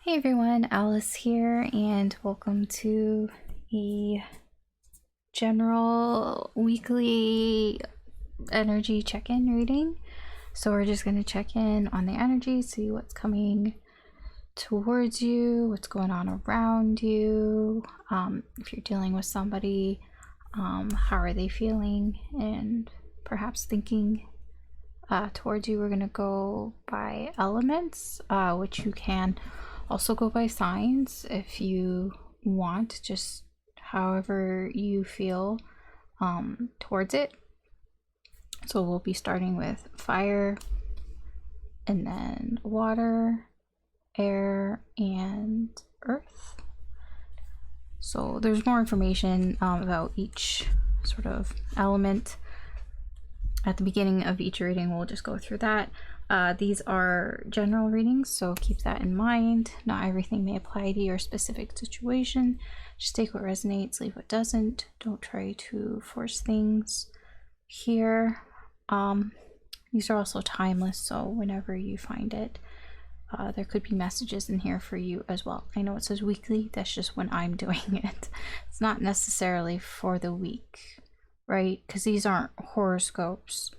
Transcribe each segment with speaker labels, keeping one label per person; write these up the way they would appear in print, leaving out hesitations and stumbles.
Speaker 1: Hey everyone, Alice here, and welcome to a general weekly energy check-in reading. So we're just going to check in on the energy, see what's coming towards you, what's going on around you. If you're dealing with somebody, how are they feeling and perhaps thinking towards you. We're going to go by elements, which you can also go by signs if you want, just however you feel towards it. So we'll be starting with fire, and then water, air, and earth. So there's more information about each sort of element at the beginning of each reading. We'll just go through that. These are general readings, so keep that in mind. Not everything may apply to your specific situation. Just take what resonates, leave what doesn't. Don't try to force things here. These are also timeless, so whenever you find it, there could be messages in here for you as well. I know it says weekly, that's just when I'm doing it. It's not necessarily for the week, right? Because these aren't horoscopes.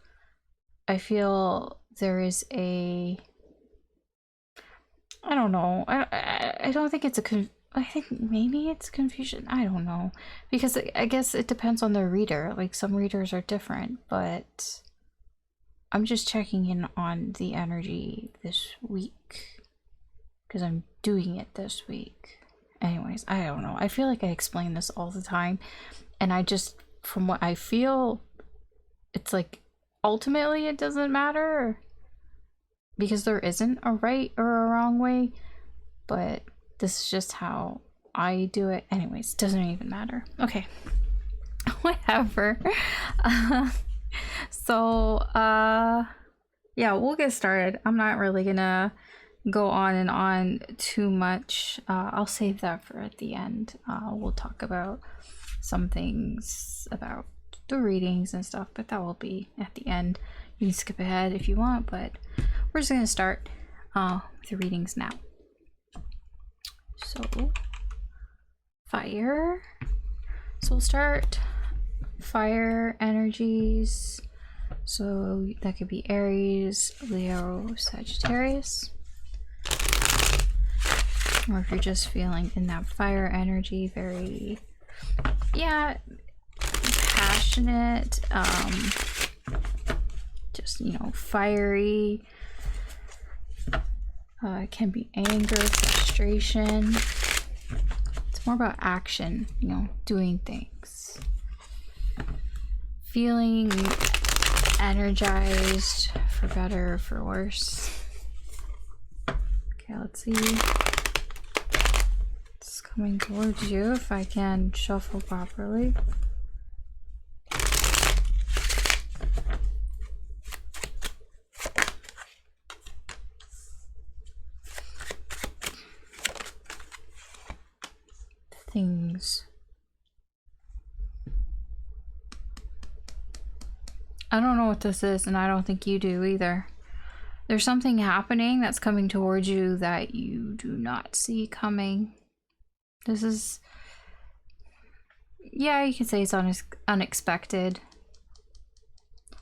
Speaker 1: I feel there is a, I don't know, I don't think it's a I think maybe it's confusion. I don't know, because I guess it depends on the reader. Like, some readers are different, but I'm just checking in on the energy this week because I'm doing it this week. Anyways, I don't know. I feel like I explain this all the time, and I just, from what I feel, it's like ultimately it doesn't matter because there isn't a right or a wrong way, but this is just how I do it. Anyways, doesn't even matter. Okay. Whatever. Yeah, we'll get started. I'm not really gonna go on and on too much. I'll save that for at the end. We'll talk about some things about the readings and stuff, but that will be at the end. You can skip ahead if you want, but we're just gonna start with the readings now. So fire. So we'll start fire energies. So that could be Aries, Leo, Sagittarius. Or if you're just feeling in that fire energy, very, yeah, passionate, just, you know, fiery. It can be anger, frustration. It's more about action, you know, doing things. Feeling energized, for better or for worse. Okay, let's see. It's coming towards you if I can shuffle properly. Things. I don't know what this is, and I don't think you do either. There's something happening that's coming towards you that you do not see coming. This is, yeah, you can say it's unexpected.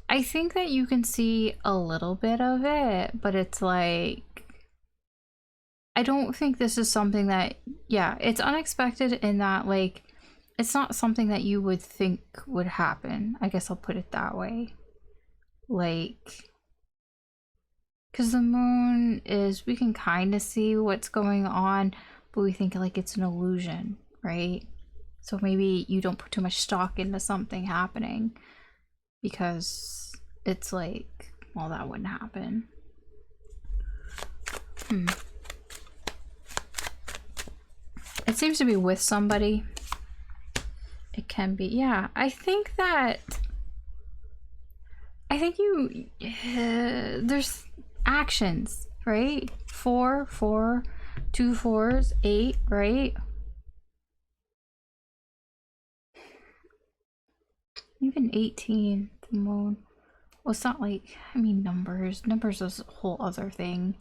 Speaker 1: I think that you can see a little bit of it, but it's like, I don't think this is something that, yeah, it's unexpected in that, like, it's not something that you would think would happen. I guess I'll put it that way. Like, because the moon is, we can kind of see what's going on, but we think like it's an illusion, right? So maybe you don't put too much stock into something happening because it's like, well, that wouldn't happen. It seems to be with somebody. It can be, yeah. I think you, there's actions, right? 4, 2 4s, 8, right? Even 18, the moon. Well, it's not like, I mean, numbers is a whole other thing.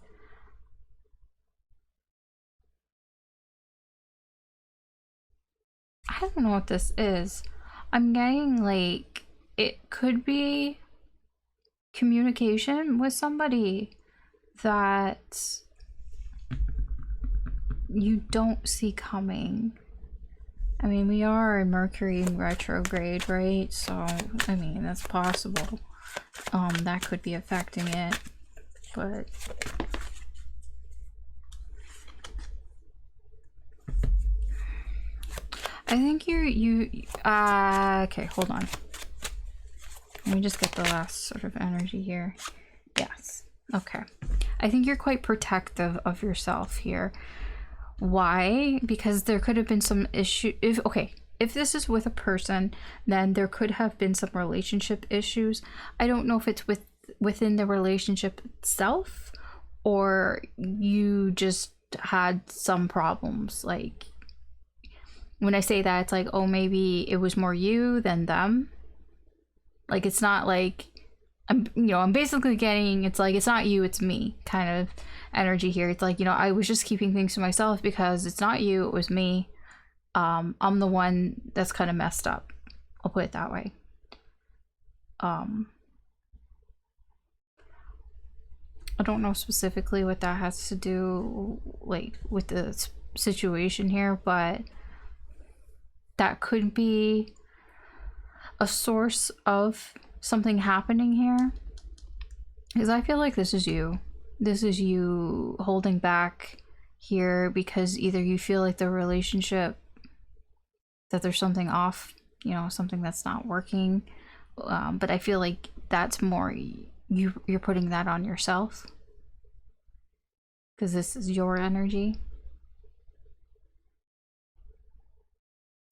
Speaker 1: I don't know what this is. I'm getting like it could be communication with somebody that you don't see coming. I mean, we are in Mercury in retrograde, right? So, I mean, that's possible. That could be affecting it, but I think okay, hold on. Let me just get the last sort of energy here. Yes. Okay. I think you're quite protective of yourself here. Why? Because there could have been some issue. If this is with a person, then there could have been some relationship issues. I don't know if it's within the relationship itself, or you just had some problems. Like, when I say that, it's like, oh, maybe it was more you than them. Like, it's not like I'm basically getting, it's like, it's not you, it's me kind of energy here. It's like, I was just keeping things to myself because it's not you, it was me. I'm the one that's kind of messed up. I'll put it that way. I don't know specifically what that has to do, like, with the situation here, but that could be a source of something happening here, because I feel like this is you holding back here because either you feel like the relationship, that there's something off, something that's not working, but I feel like that's more you're putting that on yourself because this is your energy.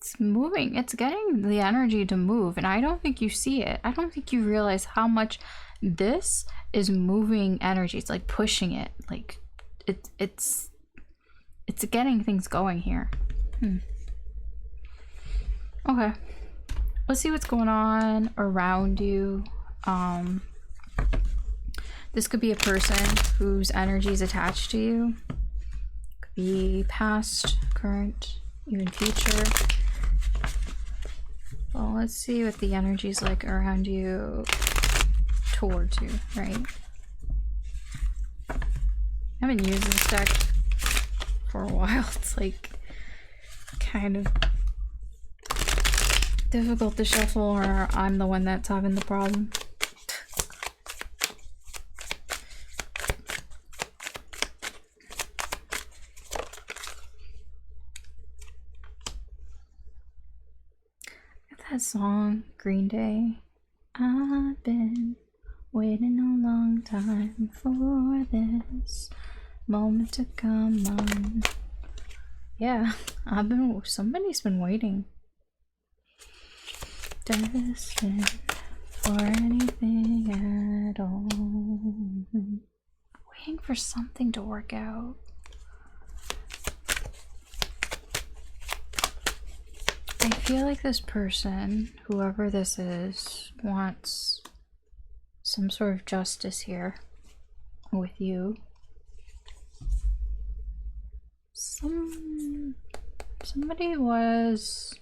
Speaker 1: It's moving, it's getting the energy to move, and I don't think you see it. I don't think you realize how much this is moving energy. It's like pushing it, like it's getting things going here. Okay, let's see what's going on around you. This could be a person whose energy is attached to you. Could be past, current, even future. Well, let's see what the energy is like around you, towards you, right? I haven't used this deck for a while. It's like kind of difficult to shuffle, or I'm the one that's having the problem. That song, Green Day. I've been waiting a long time for this moment to come on. Yeah, somebody's been waiting. Destined for anything at all. Waiting for something to work out. I feel like this person, whoever this is, wants some sort of justice here with you. Somebody was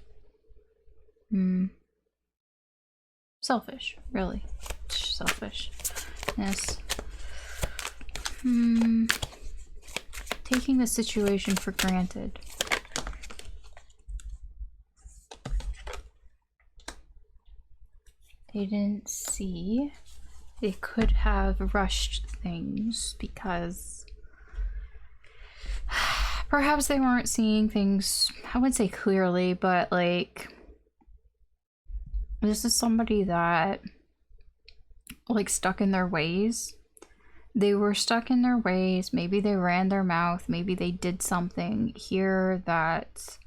Speaker 1: selfish, really. Selfishness. Taking the situation for granted. They didn't see. They could have rushed things because perhaps they weren't seeing things, I wouldn't say clearly, but like, this is somebody that, like, stuck in their ways. They were stuck in their ways. Maybe they ran their mouth. Maybe they did something here that,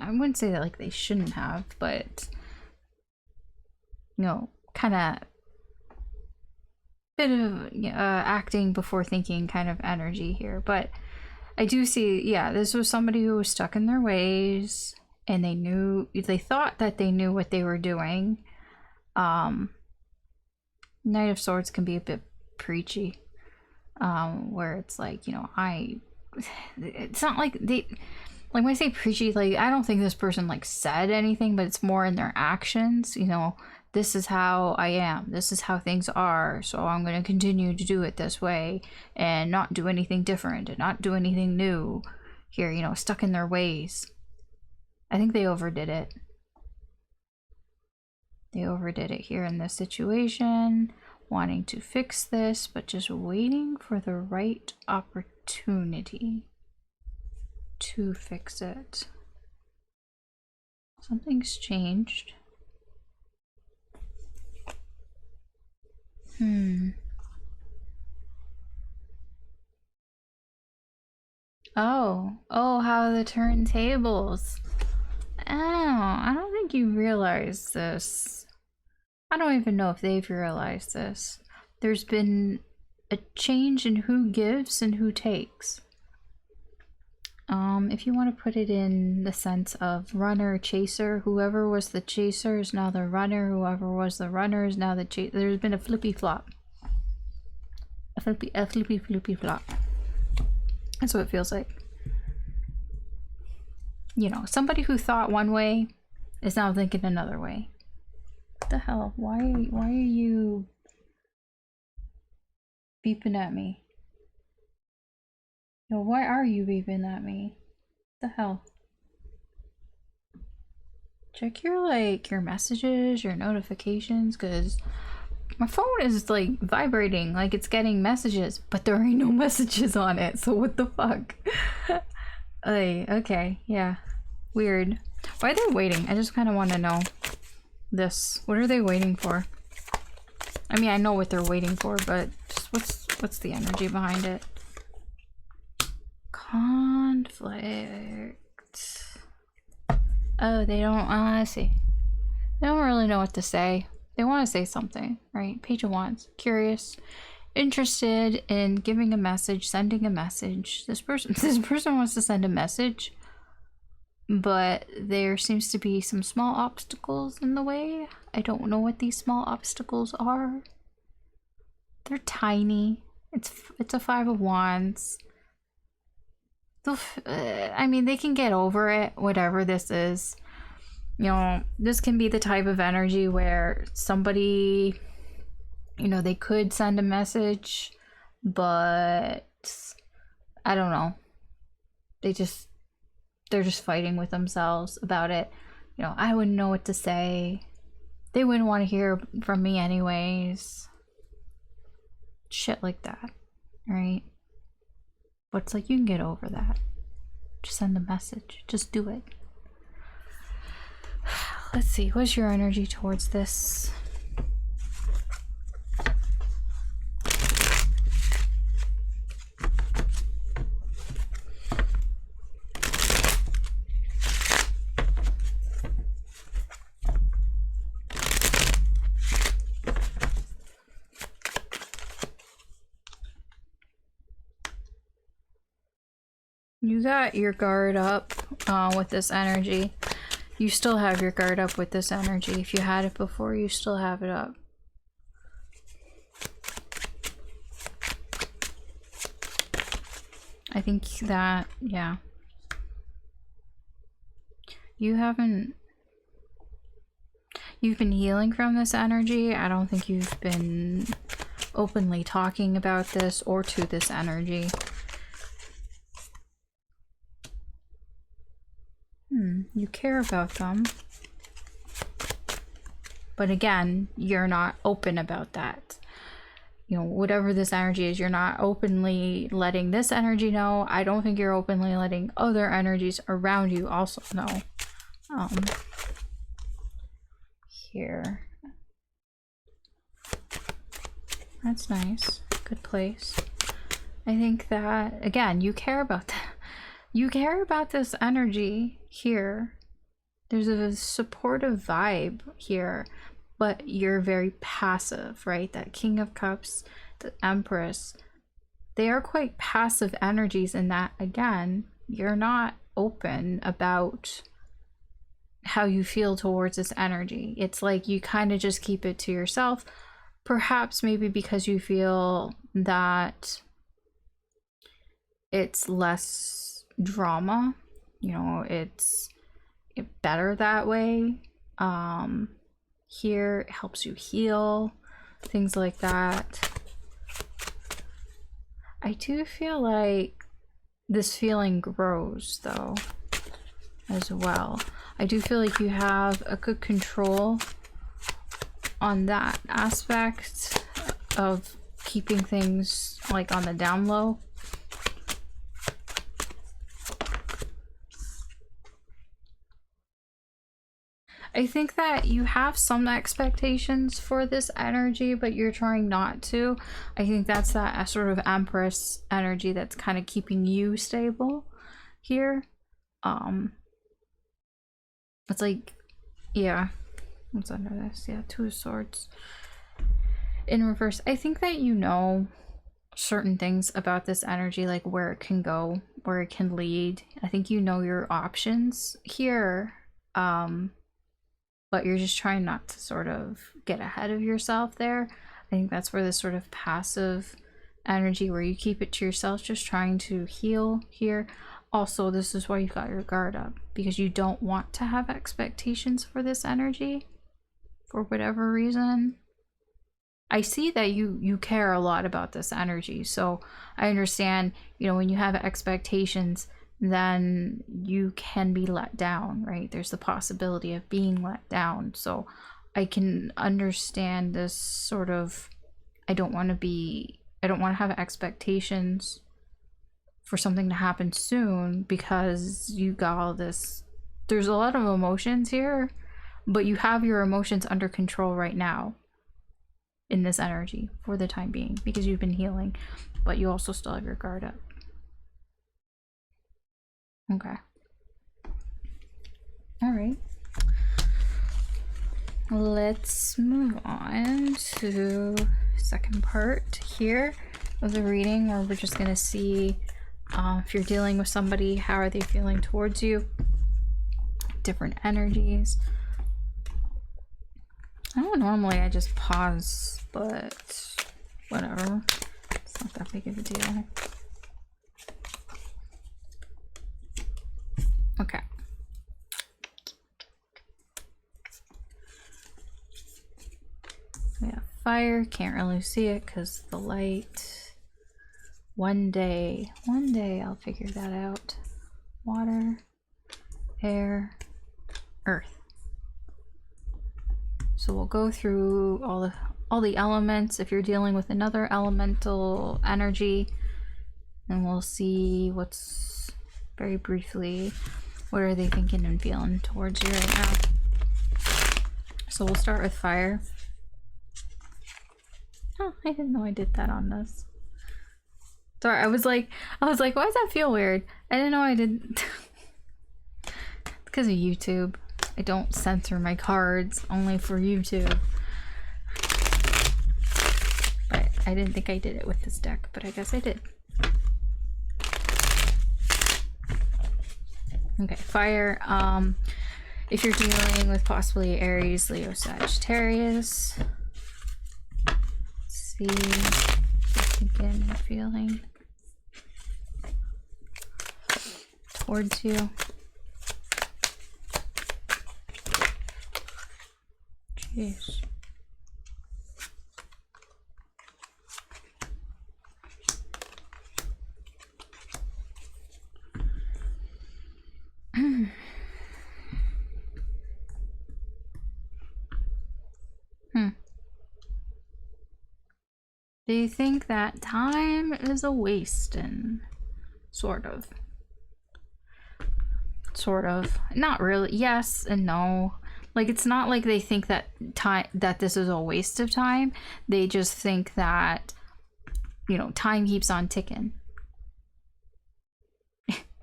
Speaker 1: I wouldn't say that like they shouldn't have, but kind of bit of acting before thinking kind of energy here. But I do see, yeah, this was somebody who was stuck in their ways, and they thought that they knew what they were doing. Knight of Swords can be a bit preachy, where it's like, it's not like like when I say preachy, like I don't think this person like said anything, but it's more in their actions. You know, this is how I am, this is how things are, so I'm going to continue to do it this way and not do anything different and not do anything new here, you know, stuck in their ways. I think they overdid it. They overdid it here in this situation, wanting to fix this, but just waiting for the right opportunity to fix it. Something's changed. Oh, how the turntables. Oh, I don't think you realize this. I don't even know if they've realized this. There's been a change in who gives and who takes. If you want to put it in the sense of runner, chaser, whoever was the chaser is now the runner, whoever was the runner is now the chaser. There's been a flippy flop. A flippy flop. That's what it feels like. You know, somebody who thought one way is now thinking another way. What the hell? Why are you beeping at me? No, why are you beeping at me? What the hell? Check your your messages, your notifications, because my phone is like vibrating, like it's getting messages, but there ain't no messages on it, so what the fuck? Okay, yeah. Weird. Why are they waiting? I just kind of want to know this. What are they waiting for? I mean, I know what they're waiting for, but just what's the energy behind it? Conflict. Oh, they don't, I see. They don't really know what to say. They want to say something, right? Page of Wands. Curious. Interested in giving a message, sending a message. This person wants to send a message, but there seems to be some small obstacles in the way. I don't know what these small obstacles are. They're tiny. It's a Five of Wands. I mean, they can get over it, whatever this is. You know, this can be the type of energy where somebody, you know, they could send a message, but I don't know. They're just fighting with themselves about it. You know, I wouldn't know what to say. They wouldn't want to hear from me anyways. Shit like that, right? But it's like, you can get over that. Just send a message. Just do it. Let's see. What's your energy towards this? You got your guard up with this energy. You still have your guard up with this energy. If you had it before, you still have it up. I think that, yeah. You've been healing from this energy. I don't think you've been openly talking about this or to this energy. You care about them. But again, you're not open about that. You know, whatever this energy is, you're not openly letting this energy know. I don't think you're openly letting other energies around you also know. Here. That's nice. Good place. I think that, again, you care about that. You care about this energy here. There's a supportive vibe here, but you're very passive, right? That King of Cups, the Empress, they are quite passive energies in that, again, you're not open about how you feel towards this energy. It's like you kind of just keep it to yourself, perhaps maybe because you feel that it's less drama, you know, it's better that way. Here it helps you heal, things like that. I do feel like this feeling grows though as well. I do feel like you have a good control on that aspect of keeping things like on the down low. I think that you have some expectations for this energy, but you're trying not to. I think that's that sort of Empress energy that's kind of keeping you stable here. It's like, yeah, what's under this? Yeah, Two of Swords in reverse. I think that you know certain things about this energy, like where it can go, where it can lead. I think you know your options here. But you're just trying not to sort of get ahead of yourself there. I think that's where this sort of passive energy where you keep it to yourself, just trying to heal here. Also, this is why you've got your guard up, because you don't want to have expectations for this energy for whatever reason. I see that you care a lot about this energy, so I understand, you know, when you have expectations, then you can be let down, right? There's the possibility of being let down. So I can understand this sort of, I don't want to have expectations for something to happen soon, because you got all this, there's a lot of emotions here, but you have your emotions under control right now in this energy for the time being, because you've been healing, but you also still have your guard up. Okay. All right. Let's move on to second part here of the reading, where we're just going to see if you're dealing with somebody, how are they feeling towards you? Different energies. I don't normally, I just pause, but whatever. It's not that big of a deal. Okay. We have fire, can't really see it because the light. One day I'll figure that out. Water, air, earth. So we'll go through all the elements if you're dealing with another elemental energy, and we'll see what's, very briefly, what are they thinking and feeling towards you right now. So we'll start with fire. Oh, I didn't know I did that on this. Sorry, I was like, why does that feel weird? I didn't know I did. Because of YouTube. I don't censor my cards, only for YouTube. But I didn't think I did it with this deck, but I guess I did. Okay, fire. If you're dealing with possibly Aries, Leo, Sagittarius, let's see what you're thinking and feeling towards you. Jeez. Do you think that time is a wasting? Sort of. Sort of. Not really. Yes and no. Like, it's not like they think that this is a waste of time. They just think that, you know, time keeps on ticking.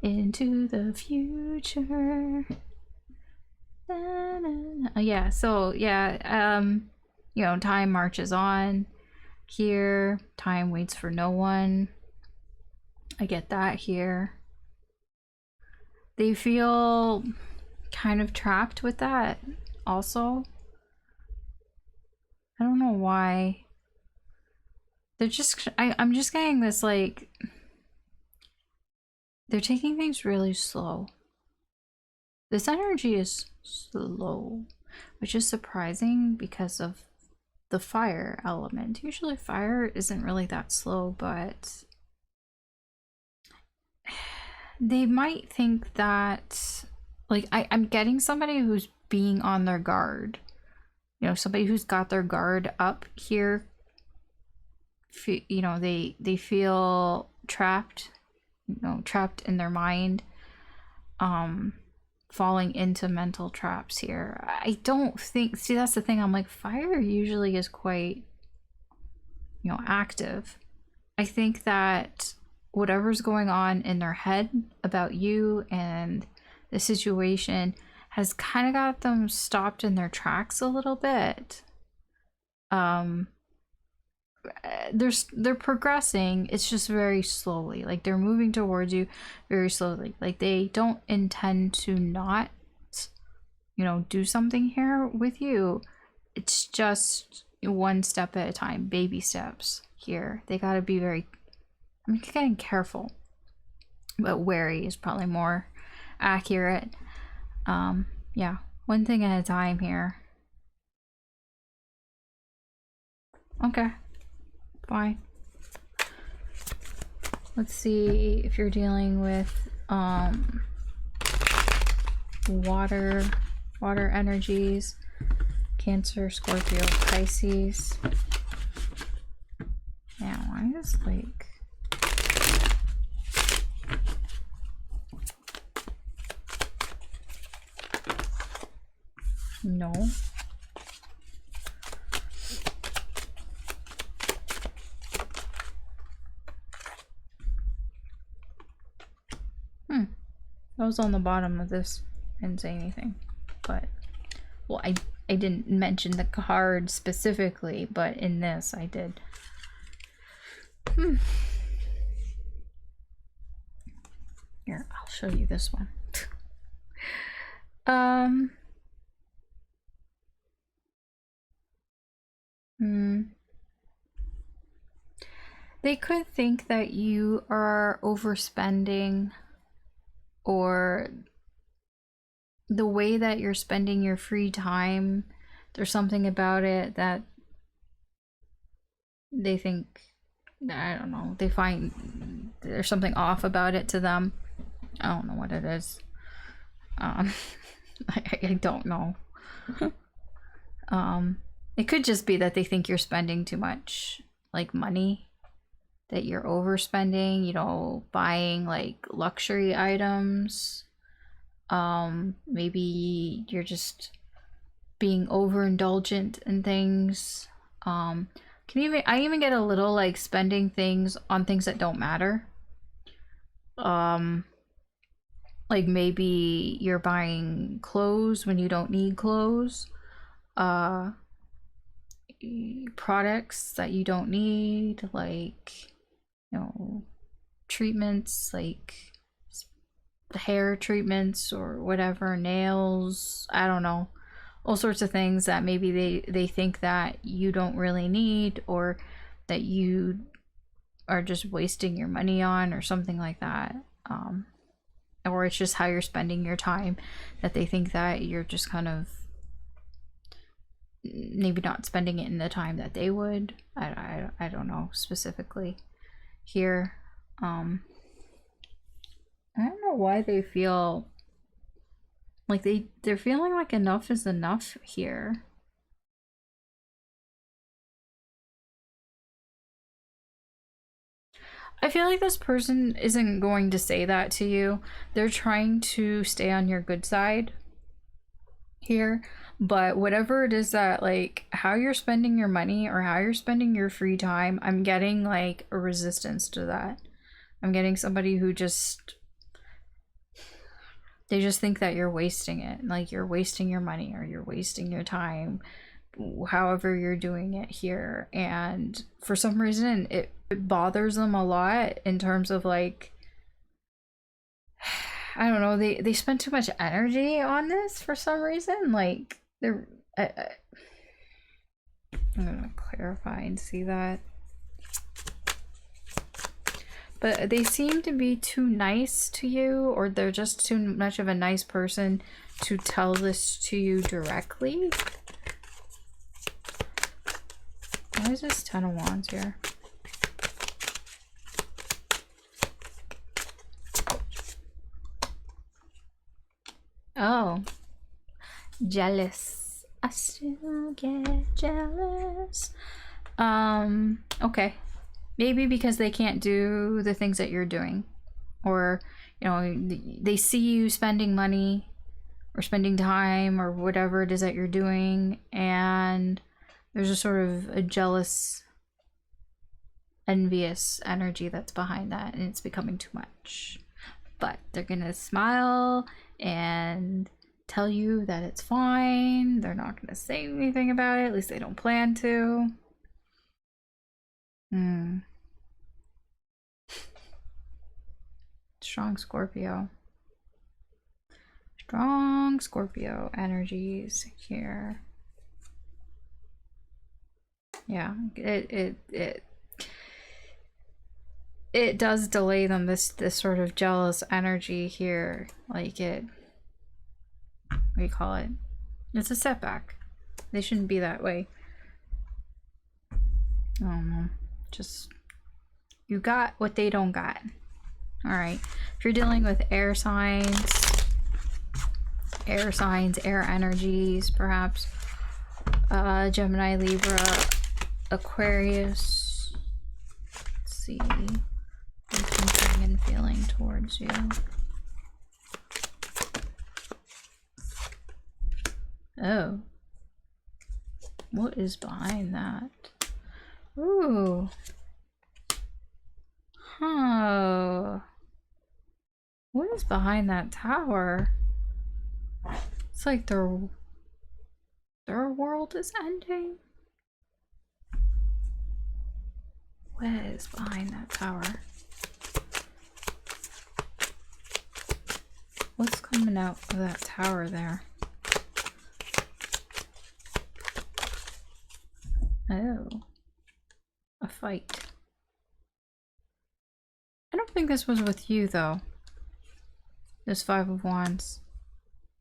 Speaker 1: Into the future. Na, na, na. Yeah, so yeah, you know, time marches on. Here, time waits for no one. I get that here. They feel kind of trapped with that also. I don't know why. They're just, I'm just getting this, like, they're taking things really slow. This energy is slow, which is surprising because of the fire element. Usually fire isn't really that slow, but they might think that, like, I'm getting somebody who's being on their guard. You know, somebody who's got their guard up here. You know, they feel trapped, you know, trapped in their mind, falling into mental traps here. I don't think, see, that's the thing, I'm like, fire usually is quite, you know, active. I think that whatever's going on in their head about you and the situation has kind of got them stopped in their tracks a little bit. They're progressing, it's just very slowly. Like, they're moving towards you very slowly. Like, they don't intend to not, you know, do something here with you. It's just one step at a time, baby steps here. They got to be very, I'm getting careful, but wary is probably more accurate. Yeah, one thing at a time here. Okay, fine. Let's see if you're dealing with water energies. Cancer, Scorpio, Pisces. Yeah, why is like, no. That was on the bottom of this. I didn't say anything, but, well, I didn't mention the card specifically, but in this I did. Here, I'll show you this one. They could think that you are overspending, or the way that you're spending your free time, there's something about it that they think, I don't know, they find there's something off about it to them. I don't know what it is. I don't know. It could just be that they think you're spending too much, like, money, that you're overspending, you know, buying like luxury items. Maybe you're just being overindulgent in things. I even get a little like spending things on things that don't matter. Like, maybe you're buying clothes when you don't need clothes. Products that you don't need, like, you know, treatments, like hair treatments or whatever, nails, I don't know, all sorts of things that maybe they think that you don't really need, or that you are just wasting your money on, or something like that. Or it's just how you're spending your time, that they think that you're just kind of maybe not spending it in the time that they would. I don't know specifically here. I don't know why they feel like they're feeling like enough is enough here. I feel like this person isn't going to say that to you. They're trying to stay on your good side here, but whatever it is that, like, how you're spending your money or how you're spending your free time, I'm getting like a resistance to that. I'm getting somebody who just, they just think that you're wasting it, like you're wasting your money or you're wasting your time, however you're doing it here. And for some reason it bothers them a lot, in terms of like, I don't know, they spend too much energy on this for some reason. Like, they're I'm gonna clarify and see that. but they seem to be too nice to you, or they're just too much of a nice person to tell this to you directly. Why is this 10 of Wands here? Oh, jealous. I still get jealous. Okay. Maybe because they can't do the things that you're doing. Or, you know, they see you spending money or spending time or whatever it is that you're doing, and there's a sort of a jealous, envious energy that's behind that, and it's becoming too much. But they're gonna smile and tell you that it's fine. They're not gonna say anything about it, at least they don't plan to. Strong Scorpio. Strong Scorpio energies here. Yeah, it does delay them, this sort of jealous energy here. Like, it, what do you call it? It's a setback. They shouldn't be that way. I don't know. Just, you got what they don't got. Alright. If you're dealing with air signs, air energies, perhaps. Gemini, Libra, Aquarius. Let's see. Thinking and feeling towards you. Oh. What is behind that? Ooh. Huh. What is behind that tower? It's like their world is ending. What is behind that tower? What's coming out of that tower there? Oh. A fight. I don't think this was with you, though. This 5 of Wands.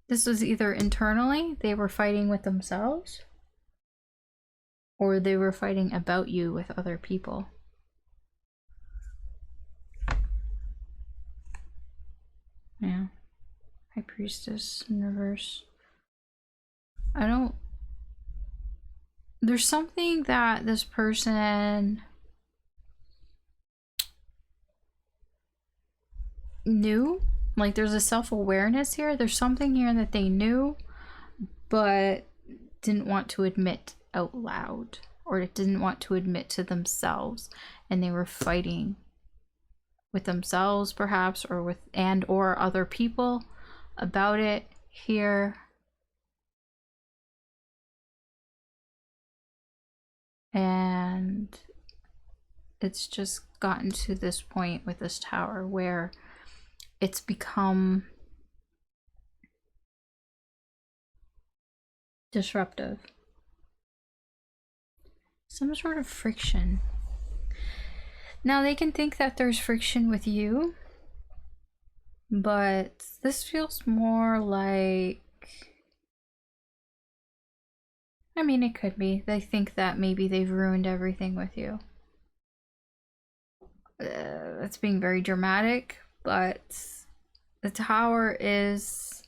Speaker 1: This was either internally, they were fighting with themselves, or they were fighting about you with other people. Yeah. High Priestess in reverse. I don't... There's something that this person knew. Like, there's a self-awareness here. There's something here that they knew, but didn't want to admit out loud, or didn't want to admit to themselves, and they were fighting with themselves, perhaps, or with or other people about it here. And it's just gotten to this point with this tower where it's become disruptive. Some sort of friction. Now, they can think that there's friction with you, but this feels more like... I mean, it could be. They think that maybe they've ruined everything with you. That's being very dramatic, but the tower is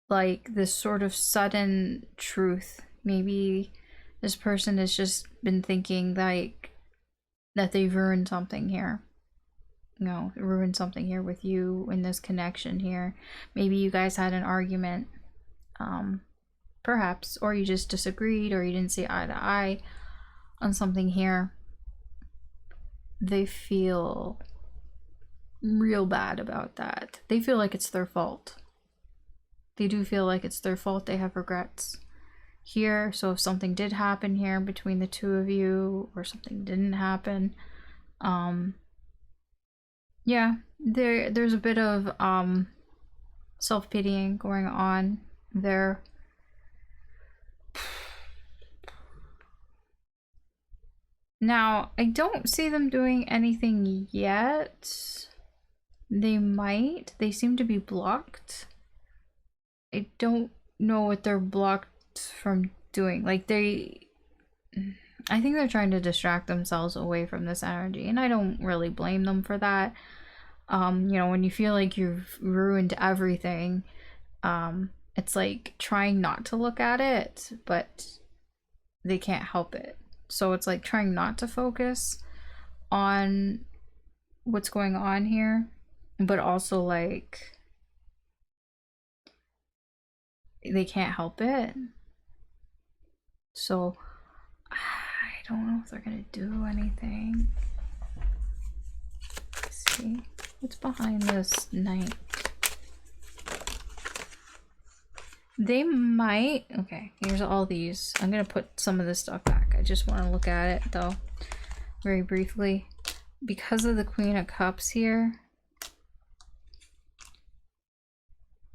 Speaker 1: like this sort of sudden truth. Maybe this person has just been thinking like that they've ruined something here. You know, ruined something here with you in this connection here. Maybe you guys had an argument, perhaps, or you just disagreed, or you didn't see eye to eye on something here. They feel real bad about that. They feel like it's their fault. They do feel like it's their fault. They have regrets here. So if something did happen here between the two of you, or something didn't happen, yeah, there's a bit of self-pitying going on there. Now, I don't see them doing anything yet. They might. They seem to be blocked. I don't know what they're blocked from doing. Like, I think they're trying to distract themselves away from this energy, and I don't really blame them for that. You know, when you feel like you've ruined everything, it's like trying not to look at it, but they can't help it. So it's like trying not to focus on what's going on here, but also like they can't help it. So I don't know if they're gonna do anything. Let's see what's behind this knight. They might. Okay, here's all these. I'm gonna put some of this stuff back. I just want to look at it though, very briefly, because of the Queen of Cups here.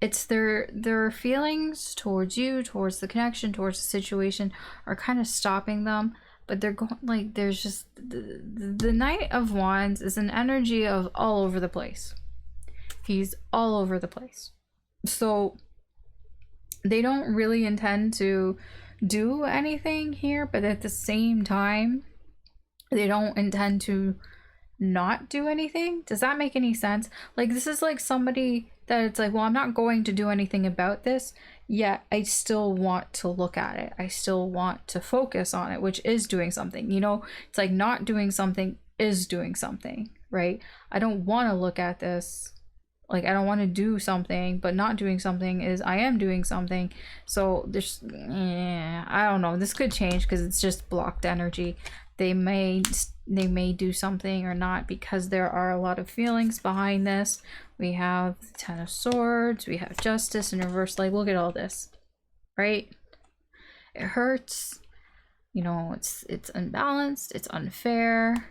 Speaker 1: It's their feelings towards you, towards the connection, towards the situation are kind of stopping them. But they're going, like, there's just the Knight of Wands is an energy of all over the place. He's all over the place. So they don't really intend to do anything here, but at the same time, they don't intend to not do anything. Does that make any sense? Like, this is like somebody that it's like, well, I'm not going to do anything about this, yet I still want to look at it. I still want to focus on it, which is doing something. You know, it's like not doing something is doing something, right? I don't want to look at this. Like, I don't want to do something, but not doing something is I am doing something. So there's, I don't know. This could change because it's just blocked energy. They may do something or not because there are a lot of feelings behind this. We have the Ten of Swords. We have Justice in reverse. Like, look at all this, right? It hurts. You know, it's unbalanced. It's unfair.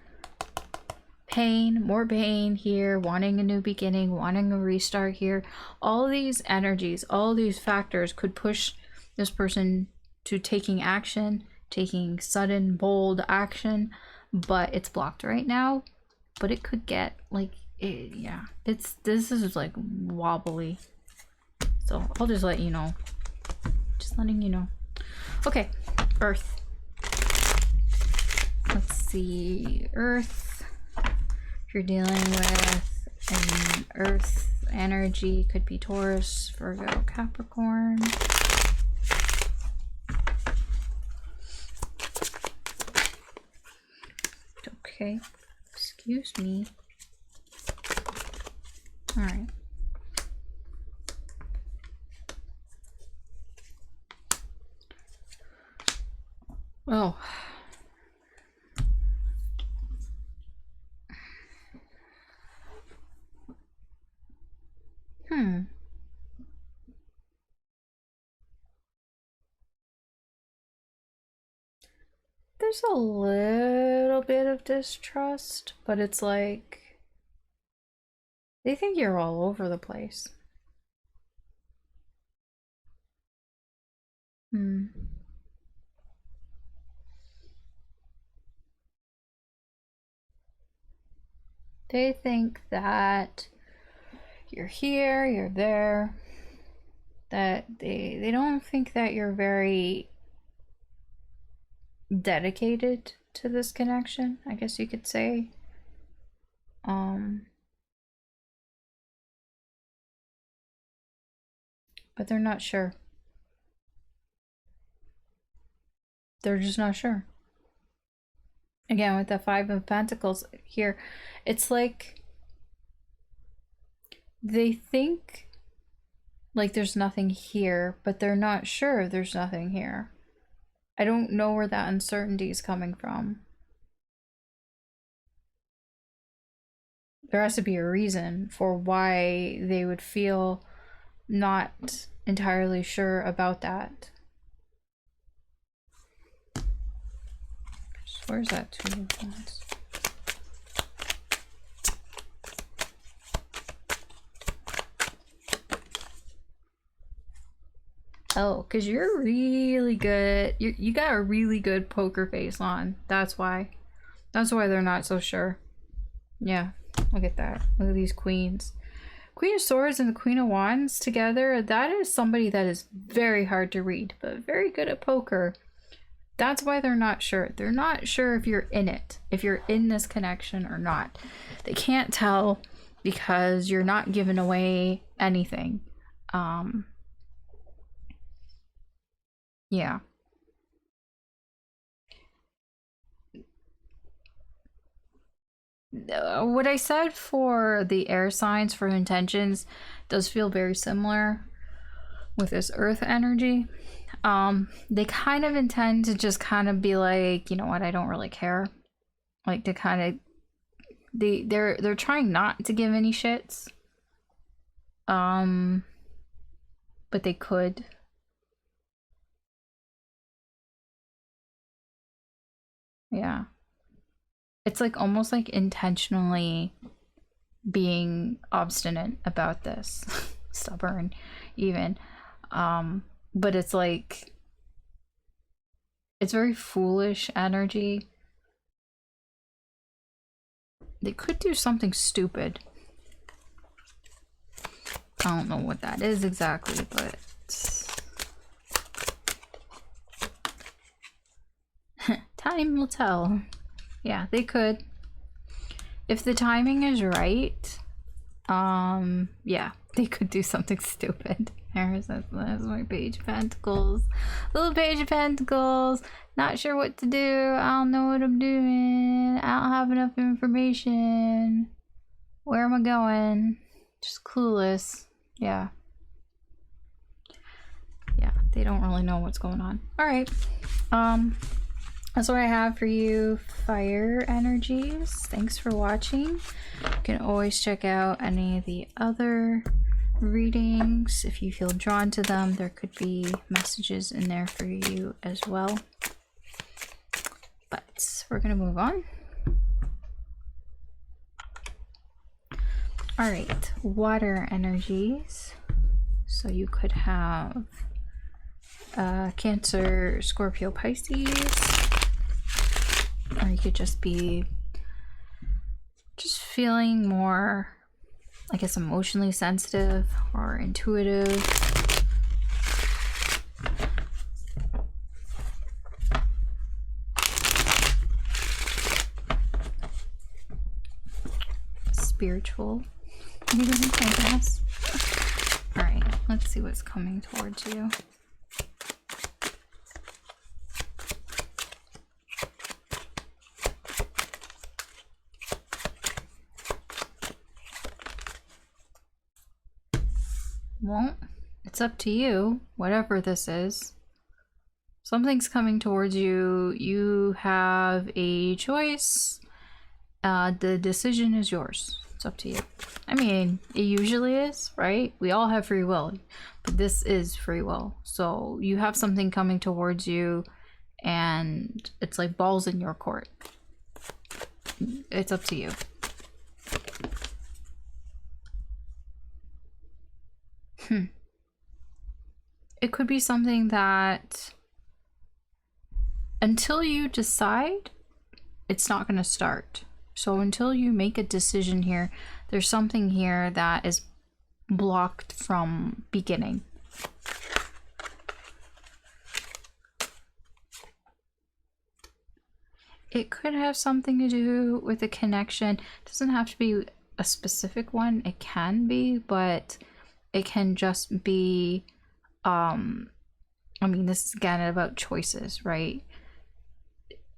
Speaker 1: Pain, more pain here, wanting a new beginning, wanting a restart here. All these energies, all these factors could push this person to taking action, taking sudden, bold action, but it's blocked right now. But it could get like, yeah, this is like wobbly. So I'll just let you know. Just letting you know. Okay, Earth. Let's see, Earth. You're dealing with an earth energy, could be Taurus, Virgo, Capricorn. Okay, excuse me. All right. Oh. There's a little bit of distrust, but it's like they think you're all over the place. They think that you're here, you're there, that they don't think that you're very dedicated to this connection, I guess you could say. But they're not sure. They're just not sure. Again, with the Five of Pentacles here, it's like they think like there's nothing here, but they're not sure there's nothing here. I don't know where that uncertainty is coming from. There has to be a reason for why they would feel not entirely sure about that. Where's that Two of Wands? Oh, because you're really good. You got a really good poker face on. That's why. That's why they're not so sure. Yeah, look at that. Look at these queens. Queen of Swords and the Queen of Wands together, that is somebody that is very hard to read, but very good at poker. That's why they're not sure. They're not sure if you're in it, if you're in this connection or not. They can't tell because you're not giving away anything. Yeah. What I said for the air signs for intentions does feel very similar with this earth energy. They kind of intend to just kind of be like, you know what, I don't really care. Like to kind of they're trying not to give any shits. But they could. Yeah. It's like almost like intentionally being obstinate about this. Stubborn even. But it's like it's very foolish energy. They could do something stupid. I don't know what that is exactly, but time will tell. Yeah, they could. If the timing is right, yeah, they could do something stupid. That's my Page of Pentacles. Little Page of Pentacles. Not sure what to do. I don't know what I'm doing. I don't have enough information. Where am I going? Just clueless. Yeah. Yeah, they don't really know what's going on. Alright. That's what I have for you, fire energies. Thanks for watching. You can always check out any of the other readings if you feel drawn to them. There could be messages in there for you as well. But we're gonna move on. All right, water energies. So you could have Cancer, Scorpio, Pisces, or you could just be feeling more, I guess, emotionally sensitive or intuitive. Spiritual, even, I guess. Alright, let's see what's coming towards you. Well, it's up to you, whatever this is. Something's coming towards you. You have a choice. The decision is yours. It's up to you. I mean, it usually is, right? We all have free will, but this is free will. So you have something coming towards you, and it's like balls in your court. It's up to you. It could be something that until you decide, it's not going to start. So until you make a decision here, there's something here that is blocked from beginning. It could have something to do with a connection. It doesn't have to be a specific one. It can be, but it can just be, I mean, this is again about choices, right?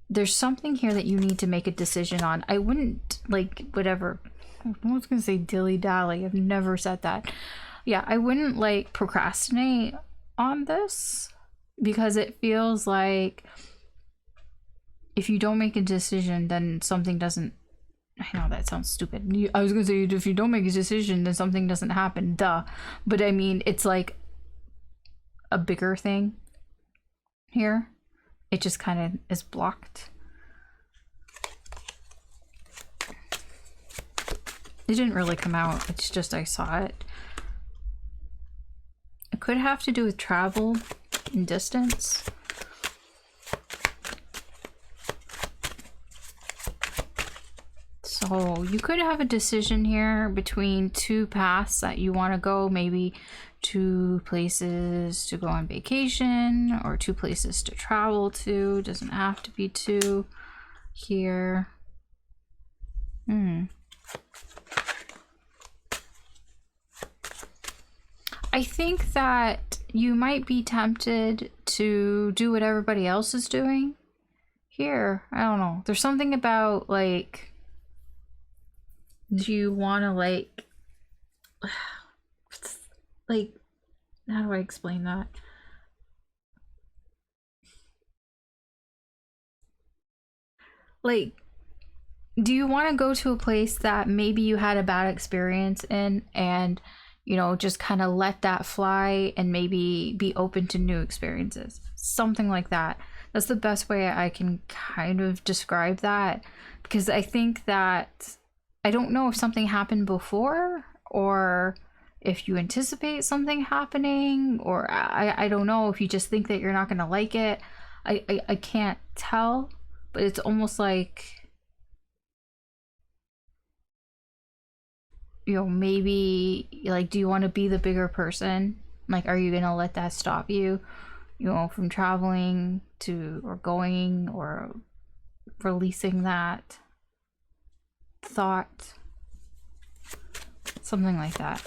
Speaker 1: There's something here that you need to make a decision on. I wouldn't, like, whatever. I was gonna say dilly-dally. I've never said that. Yeah, I wouldn't, like, procrastinate on this because it feels like if you don't make a decision, then something doesn't. I know that sounds stupid. I was gonna say if you don't make a decision, then something doesn't happen. Duh. But I mean, it's like a bigger thing here. It just kind of is blocked. It didn't really come out. It's just I saw it. It could have to do with travel and distance. So you could have a decision here between two paths that you want to go, maybe two places to go on vacation or two places to travel to. Doesn't have to be two here. I think that you might be tempted to do what everybody else is doing here. I don't know. There's something about, like, do you want to, like, how do I explain that? Like, do you want to go to a place that maybe you had a bad experience in and, you know, just kind of let that fly and maybe be open to new experiences? Something like that. That's the best way I can kind of describe that, because I think that, I don't know if something happened before or if you anticipate something happening, or I don't know if you just think that you're not going to like it. I can't tell, but it's almost like, you know, maybe, like, do you want to be the bigger person? Like, are you going to let that stop you, you know, from traveling to, or going, or releasing that thought? Something like that.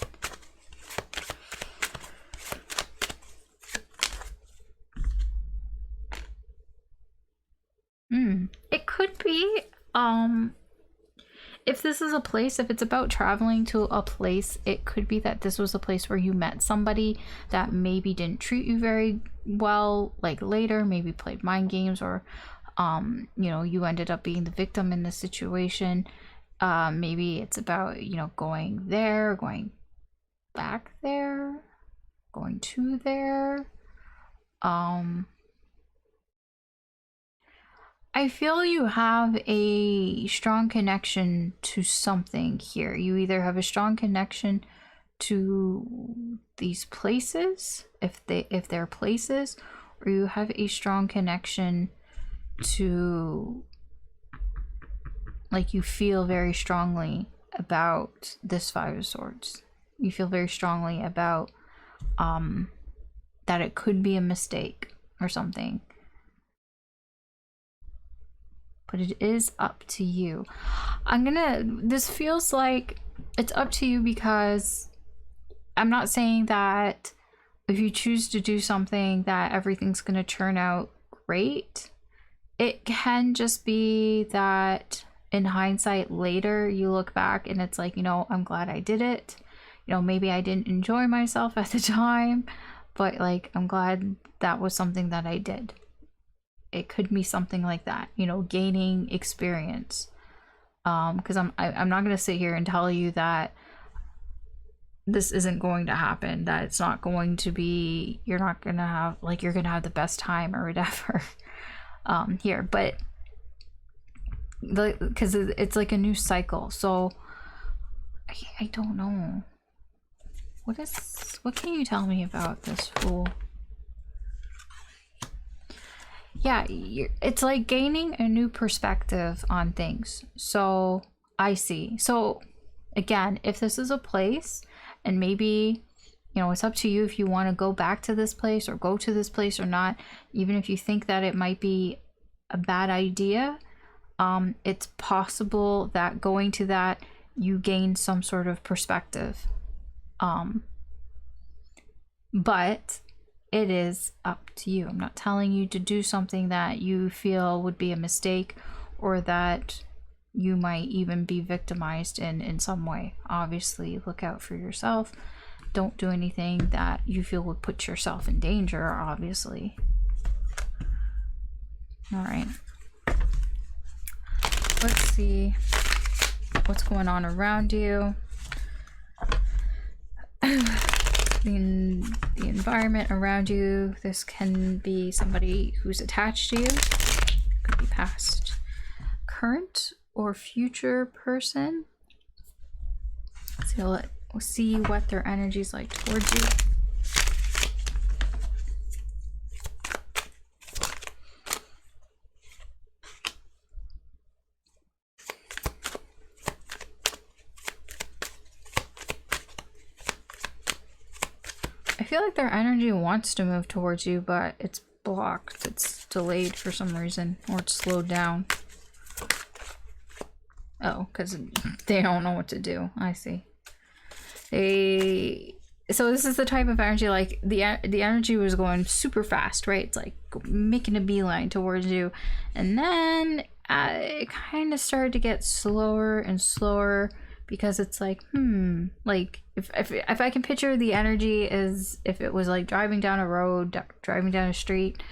Speaker 1: It could be, if this is a place, if it's about traveling to a place, it could be that this was a place where you met somebody that maybe didn't treat you very well, like later, maybe played mind games, or, you know, you ended up being the victim in this situation. Maybe it's about, you know, going there, going back there, going to there. I feel you have a strong connection to something here. You either have a strong connection to these places, if they're places, or you have a strong connection to, like, you feel very strongly about this Five of Swords. You feel very strongly about that it could be a mistake or something. But it is up to you. This feels like it's up to you, because I'm not saying that if you choose to do something that everything's gonna turn out great. It can just be that in hindsight later you look back and it's like, you know, I'm glad I did it. You know, maybe I didn't enjoy myself at the time, but, like, I'm glad that was something that I did. It could be something like that, you know, gaining experience. Because I'm not going to sit here and tell you that this isn't going to happen, that it's not going to be, you're not going to have, like, you're going to have the best time or whatever here. But because it's like a new cycle. So I don't know. What can you tell me about this Fool? Yeah, it's like gaining a new perspective on things. So I see. So again, if this is a place, and maybe, you know, it's up to you if you want to go back to this place or go to this place or not. Even if you think that it might be a bad idea, it's possible that going to that, you gain some sort of perspective. But it is up to you. I'm not telling you to do something that you feel would be a mistake, or that you might even be victimized in some way. Obviously, look out for yourself. Don't do anything that you feel would put yourself in danger, obviously. All right. Let's see what's going on around you. In the environment around you. This can be somebody who's attached to you. Could be past, current, or future person. So we'll see what their energy's like towards you. I feel like their energy wants to move towards you, but it's blocked. It's delayed for some reason, or it's slowed down. Oh, because they don't know what to do. I see. So this is the type of energy, like the energy was going super fast, right? It's like making a beeline towards you, and then it kind of started to get slower and slower, because it's like, like if I can picture the energy as if it was like driving down a road, driving down a street,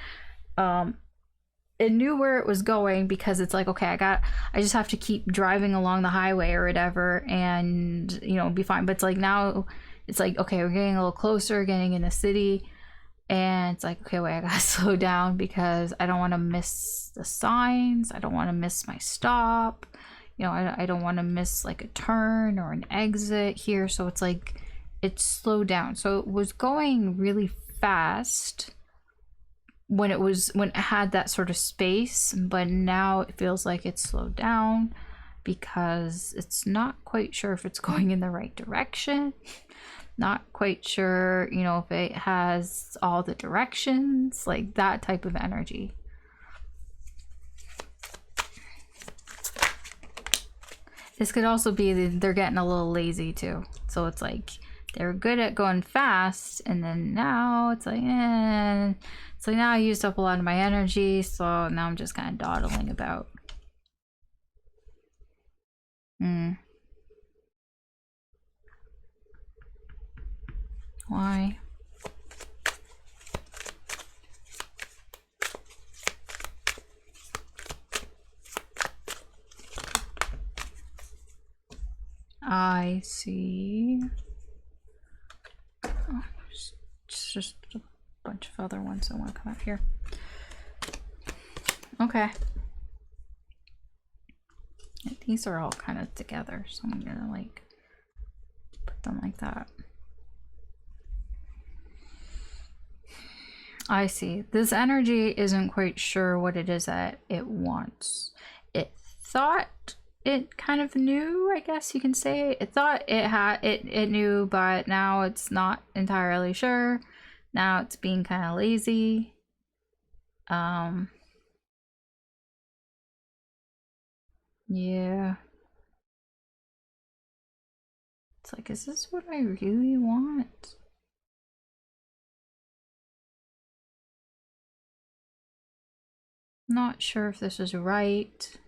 Speaker 1: it knew where it was going, because it's like, okay, I just have to keep driving along the highway or whatever, and you know, be fine. But it's like now it's like, okay, we're getting a little closer, getting in the city, and it's like, okay, wait, I gotta slow down, because I don't want to miss the signs, I don't want to miss my stop, you know, I don't want to miss like a turn or an exit here. So it's like it's slowed down. So it was going really fast when it had that sort of space, but now it feels like it's slowed down, because it's not quite sure if it's going in the right direction, not quite sure, you know, if it has all the directions, like that type of energy. This could also be they're getting a little lazy too. So it's like they're good at going fast, and then now it's like, so now I used up a lot of my energy, so now I'm just kind of dawdling about. Why? I see. Oh, it's just a bunch of other ones that want to come out here. Okay. These are all kind of together, so I'm gonna like put them like that. I see. This energy isn't quite sure what it is that it wants. It thought it kind of knew, I guess you can say. It thought it knew, but now it's not entirely sure. Now it's being kind of lazy. Yeah. It's like, is this what I really want? Not sure if this is right.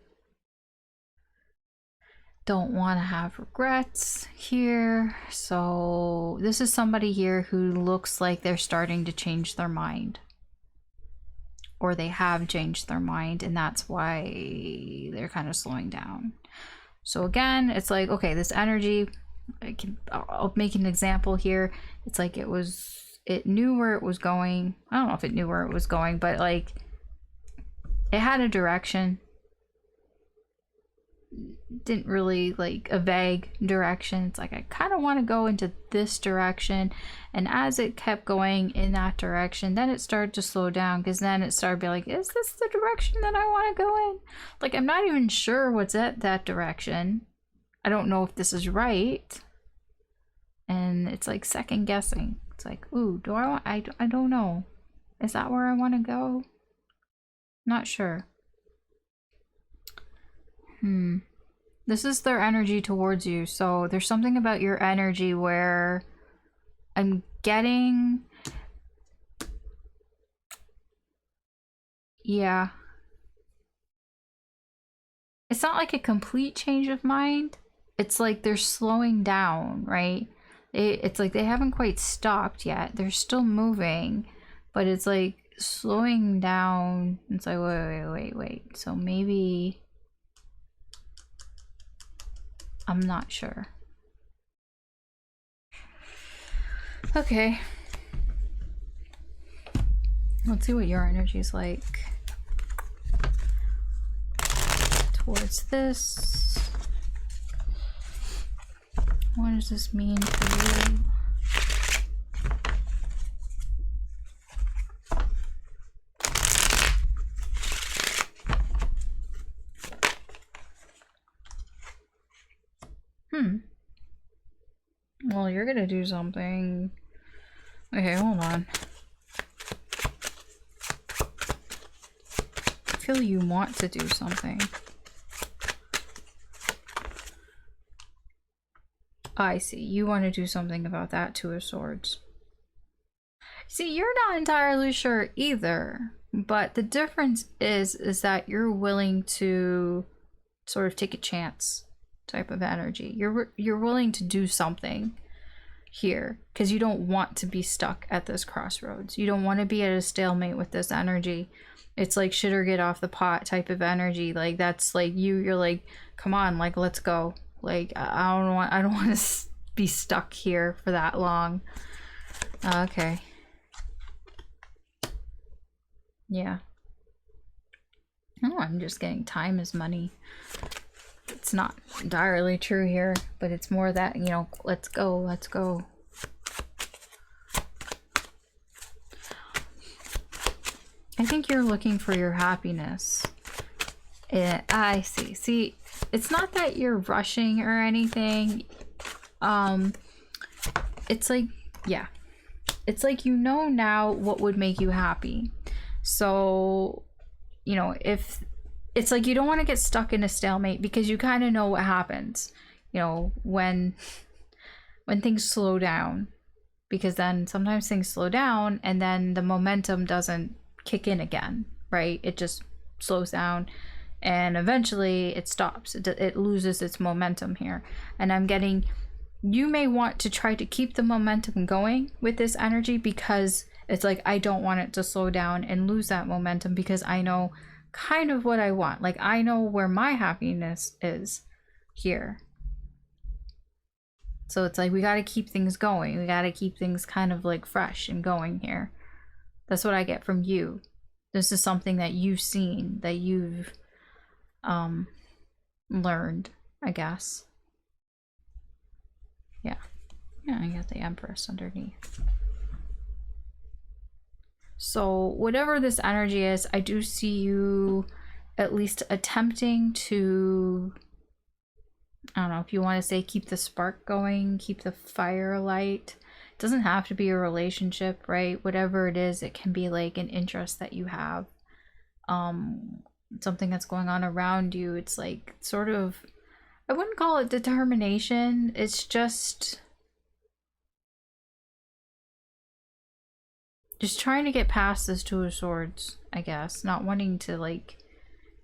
Speaker 1: Don't want to have regrets here. So this is somebody here who looks like they're starting to change their mind, or they have changed their mind, and that's why they're kind of slowing down. So again, it's like, okay, this energy, I'll make an example here. It's like it knew where it was going. I don't know if it knew where it was going, but like it had a direction. Didn't really like a vague direction. It's like, I kind of want to go into this direction, and as it kept going in that direction, then it started to slow down, because then it started being like, is this the direction that I want to go in? Like, I'm not even sure what's at that direction. I don't know if this is right, and it's like second guessing. It's like, ooh, do I want, I don't know, is that where I want to go? Not sure. This is their energy towards you. So there's something about your energy where I'm getting, yeah, it's not like a complete change of mind. It's like they're slowing down, right? It's like they haven't quite stopped yet. They're still moving, but it's like slowing down. It's like, wait. So maybe, I'm not sure. Okay. Let's see what your energy is like towards this. What does this mean for you? Well, you're gonna do something Okay, hold on. I feel you want to do something. I see. You want to do something about that Two of Swords. See, you're not entirely sure either, but the difference is that you're willing to sort of take a chance type of energy. You're willing to do something here because you don't want to be stuck at this crossroads. You don't want to be at a stalemate with this energy. It's like shit or get off the pot type of energy. Like that's like you're like, come on, like let's go. Like I don't want to be stuck here for that long. Okay. Yeah. Oh, I'm just getting time is money. It's not entirely true here, but it's more that, you know, let's go, let's go. I think you're looking for your happiness. I see. See, it's not that you're rushing or anything. It's like, yeah. It's like you know now what would make you happy. So, you know, if it's like you don't want to get stuck in a stalemate because you kind of know what happens, you know, when things slow down, because then sometimes things slow down and then the momentum doesn't kick in again, right? It just slows down and eventually it stops. It loses its momentum here. And I'm getting, you may want to try to keep the momentum going with this energy because it's like, I don't want it to slow down and lose that momentum because I know kind of what I want. Like, I know where my happiness is here. So it's like, we got to keep things going. We got to keep things kind of like fresh and going here. That's what I get from you. This is something that you've seen, that you've learned, I guess. Yeah. Yeah, I got the Empress underneath. So whatever this energy is, I do see you at least attempting to, I don't know if you want to say keep the spark going, keep the fire light. It doesn't have to be a relationship, right? Whatever it is, it can be like an interest that you have. Something that's going on around you. It's like sort of, I wouldn't call it determination. It's just trying to get past this Two of Swords, I guess. Not wanting to like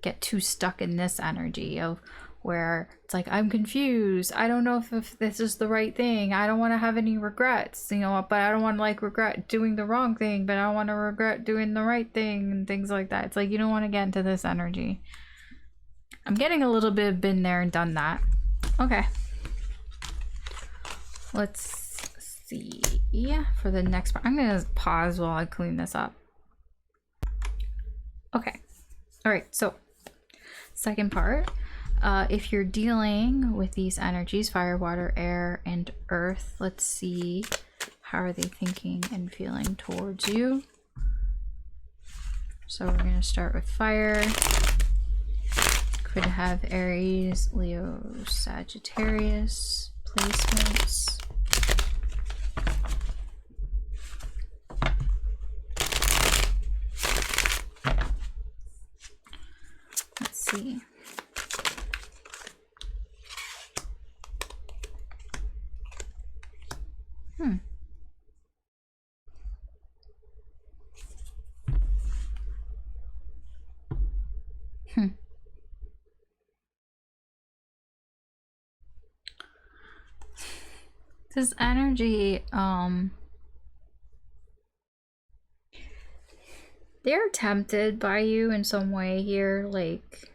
Speaker 1: get too stuck in this energy of where it's like, I'm confused. I don't know if this is the right thing. I don't want to have any regrets, you know, but I don't want to like regret doing the wrong thing, but I don't want to regret doing the right thing and things like that. It's like, you don't want to get into this energy. I'm getting a little bit of been there and done that. Okay. Let's see. Yeah, for the next part. I'm gonna pause while I clean this up. Okay. All right, so second part. If you're dealing with these energies, fire, water, air, and earth, let's see how are they thinking and feeling towards you. So we're gonna start with fire. Could have Aries, Leo, Sagittarius placements. Let's see. This energy, they're tempted by you in some way here, like,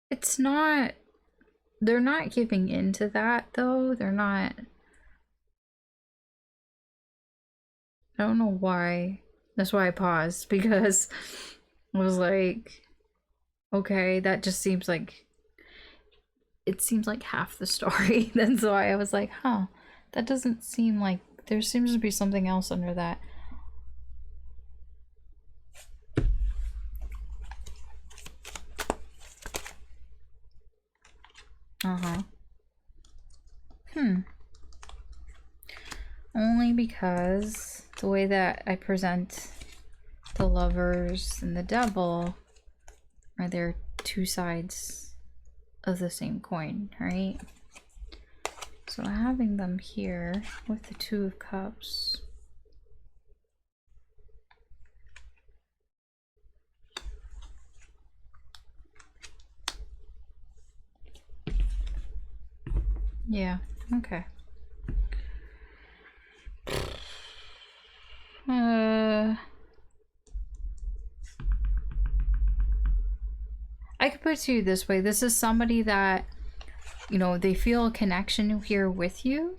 Speaker 1: it's not, they're not giving into that though. They're not, I don't know why. That's why I paused, because I was like, okay, that just seems like, it seems like half the story. That's why I was like, huh, that doesn't seem like, there seems to be something else under that. Uh-huh. Only because the way that I present the Lovers and the Devil are they're two sides of the same coin, right? So having them here with the Two of Cups. Yeah, okay. I could put it to you this way. This is somebody that, you know, they feel a connection here with you.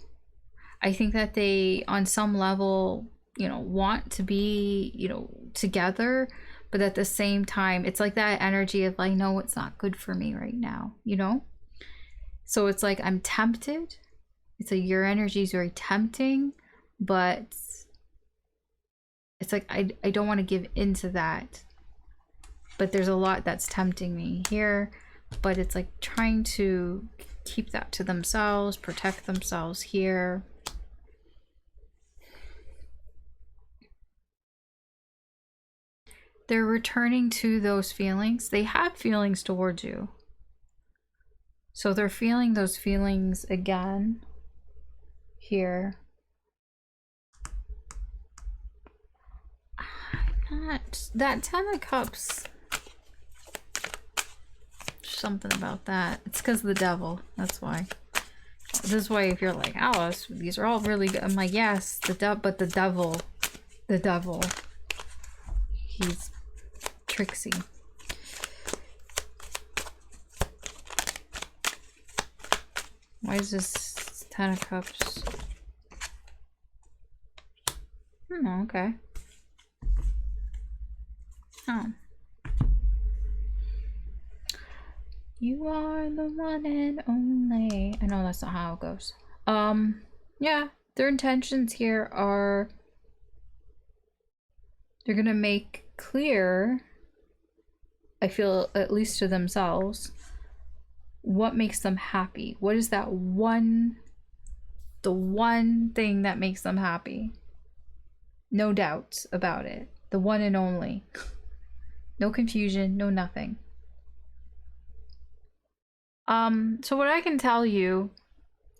Speaker 1: I think that they, on some level, you know, want to be, you know, together, but at the same time, it's like that energy of like, no, it's not good for me right now, you know? So it's like, I'm tempted. It's like your energy is very tempting, but it's like, I don't want to give into that. But there's a lot that's tempting me here, but it's like trying to keep that to themselves, protect themselves here. They're returning to those feelings. They have feelings towards you. So they're feeling those feelings again here. I'm not, that 10 of Cups, something about that. It's because of the Devil. That's why. This is why if you're like, Alice, these are all really good. I'm like, yes, but the devil, he's tricksy. Why is this 10 of Cups? Okay. Oh. You are the one and only. I know that's not how it goes. Yeah, their intentions here are, they're gonna make clear, I feel, at least to themselves, what makes them happy. What is that one, the one thing that makes them happy? No doubts about it. The one and only. No confusion, no nothing. So what I can tell you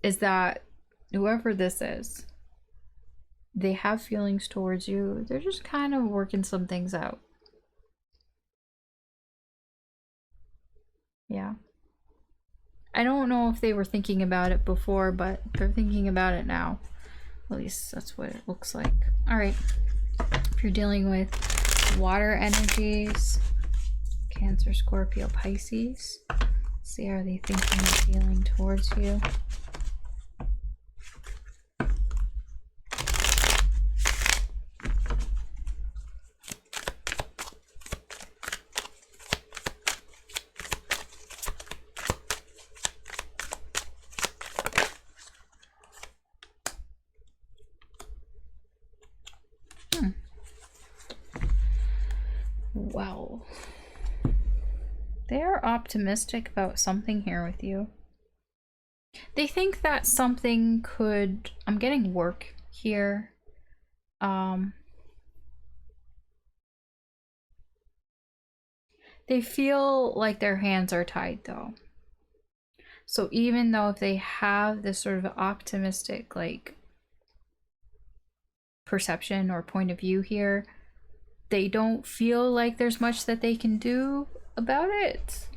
Speaker 1: is that whoever this is, they have feelings towards you. They're just kind of working some things out. Yeah. I don't know if they were thinking about it before, but they're thinking about it now. At least that's what it looks like. All right. If you're dealing with water energies, Cancer, Scorpio, Pisces, see how they thinking and feeling towards you. Well, they're optimistic about something here with you. They think that something could, I'm getting work here. They feel like their hands are tied though. So even though if they have this sort of optimistic like perception or point of view here, they don't feel like there's much that they can do about it.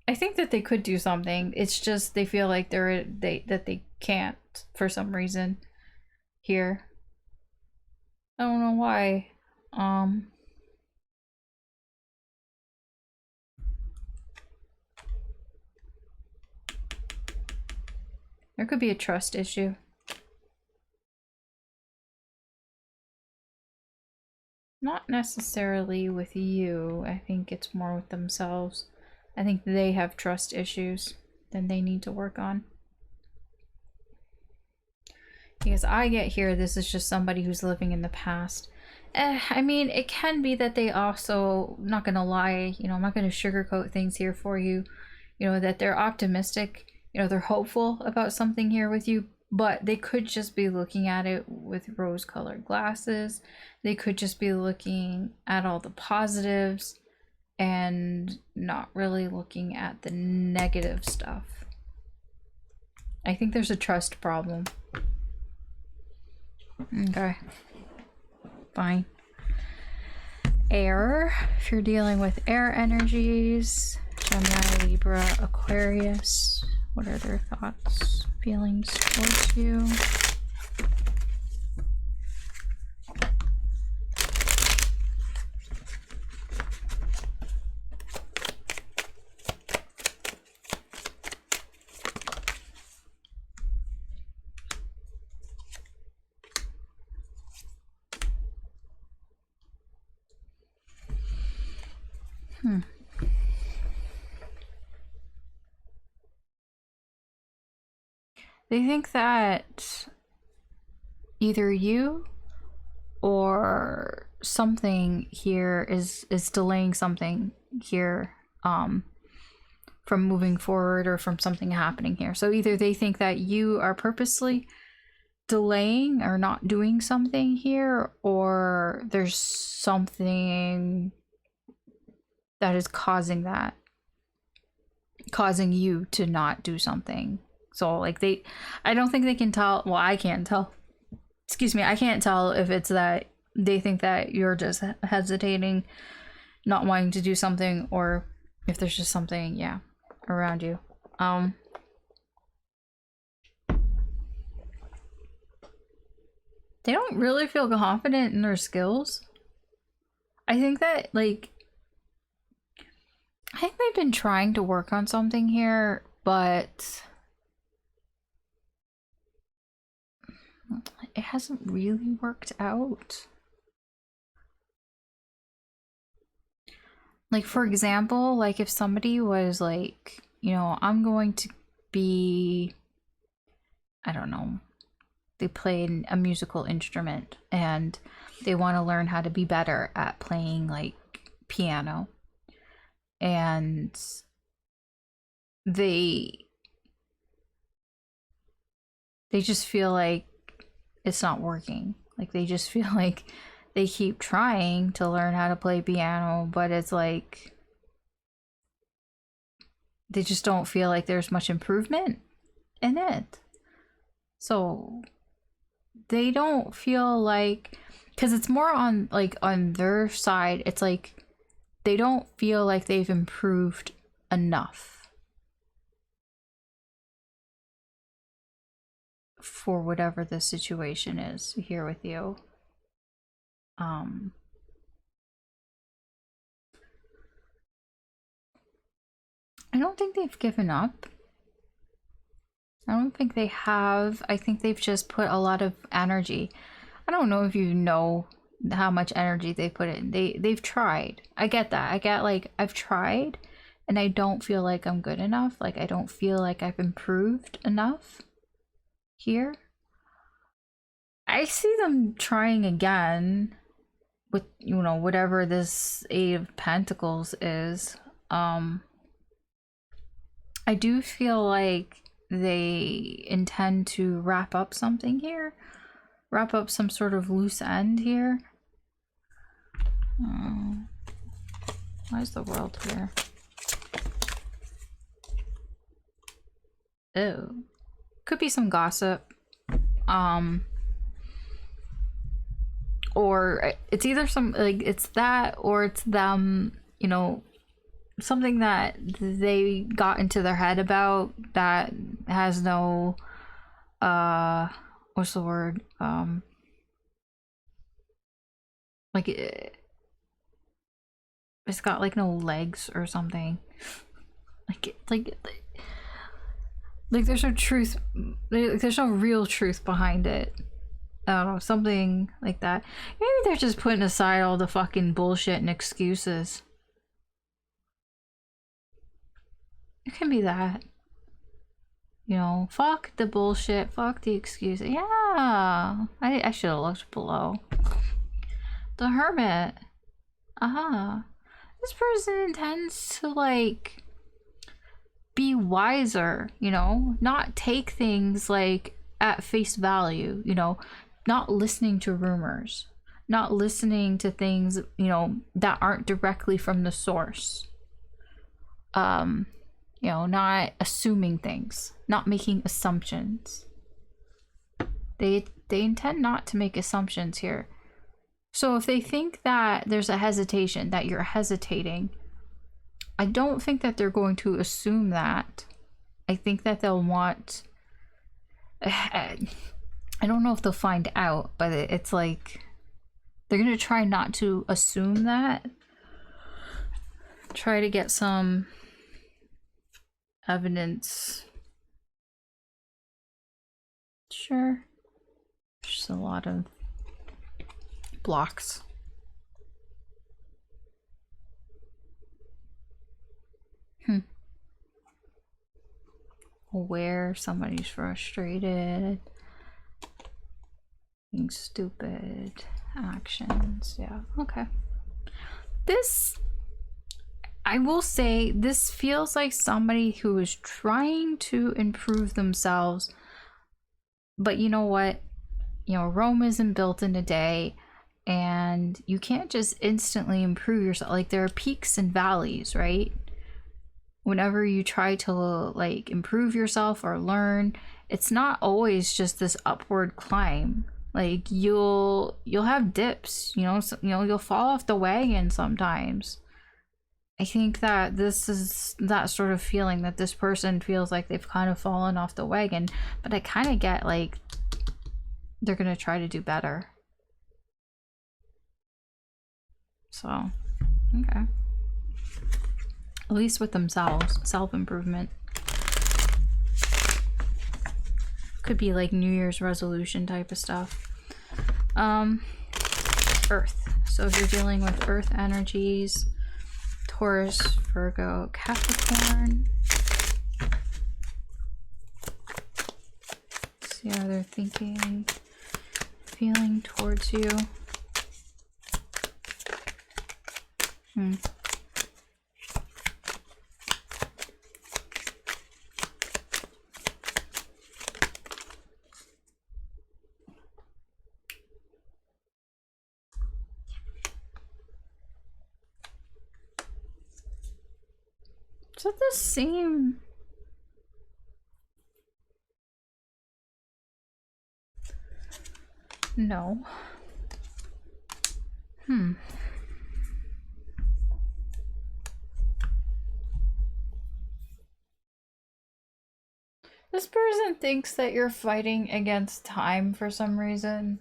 Speaker 1: I think that they could do something. It's just they feel like they can't for some reason here. I don't know why. There could be a trust issue. Not necessarily with you. I think it's more with themselves. I think they have trust issues that they need to work on. Because I get here, this is just somebody who's living in the past. I mean, it can be that they also, not gonna lie, you know, I'm not gonna sugarcoat things here for you, you know, that they're optimistic, you know, they're hopeful about something here with you, but they could just be looking at it with rose-colored glasses. They could just be looking at all the positives and not really looking at the negative stuff. I think there's a trust problem. Okay. Fine. Air. If you're dealing with air energies, Gemini, Libra, Aquarius, what are their thoughts, feelings towards you? They think that either you or something here is delaying something here from moving forward, or from something happening here. So either they think that you are purposely delaying or not doing something here, or there's something that is causing you to not do something. So like I don't think they can tell. Well, I can't tell. Excuse me, I can't tell if it's that they think that you're just hesitating, not wanting to do something, or if there's just something, yeah, around you. They don't really feel confident in their skills. I think that, like, I think they've been trying to work on something here, but it hasn't really worked out. Like, for example, like if somebody was like, you know, I'm going to be, I don't know, they play a musical instrument and they want to learn how to be better at playing like piano, and they just feel like it's not working. Like they just feel like they keep trying to learn how to play piano, but it's like they just don't feel like there's much improvement in it. So they don't feel like, because it's more on like on their side, it's like they don't feel like they've improved enough for whatever the situation is here with you. I don't think they've given up. I don't think they have. I think they've just put a lot of energy. I don't know if you know how much energy they put in. They've tried. I get that. I get, like, I've tried and I don't feel like I'm good enough. Like I don't feel like I've improved enough here. I see them trying again with, you know, whatever this Eight of Pentacles is. I do feel like they intend to wrap up something here, wrap up some sort of loose end here. Why is the world here? Oh, could be some gossip, or it's either some, like, it's that, or it's them, you know, something that they got into their head about that has no what's the word, like it's got like no legs or something. Like there's no truth, there's no real truth behind it. I don't know, something like that. Maybe they're just putting aside all the fucking bullshit and excuses. It can be that. You know, fuck the bullshit, fuck the excuses. Yeah, I should have looked below. The Hermit. This person intends to, like, be wiser, you know? Not take things, like, at face value, you know? Not listening to rumors. Not listening to things, you know, that aren't directly from the source. You know, not assuming things. Not making assumptions. They intend not to make assumptions here. So if they think that there's a hesitation, that you're hesitating, I don't think that they're going to assume that. I think that they'll want... I don't know if they'll find out, but it's like... They're going to try not to assume that. Try to get some evidence. Sure. Just a lot of blocks. Aware somebody's frustrated. Being stupid. Actions. Yeah, okay. This, I will say, this feels like somebody who is trying to improve themselves. But you know what? You know, Rome isn't built in a day, and you can't just instantly improve yourself. Like, there are peaks and valleys, right? Whenever you try to, like, improve yourself or learn, it's not always just this upward climb. Like, you'll have dips, you know, you'll fall off the wagon sometimes. I think that this is that sort of feeling that this person feels like they've kind of fallen off the wagon, but I kind of get, like, they're gonna try to do better. So, okay. At least with themselves, self-improvement. Could be like New Year's resolution type of stuff. Earth. So if you're dealing with earth energies, Taurus, Virgo, Capricorn. See how they're thinking, feeling towards you. Is that the same? No. This person thinks that you're fighting against time for some reason.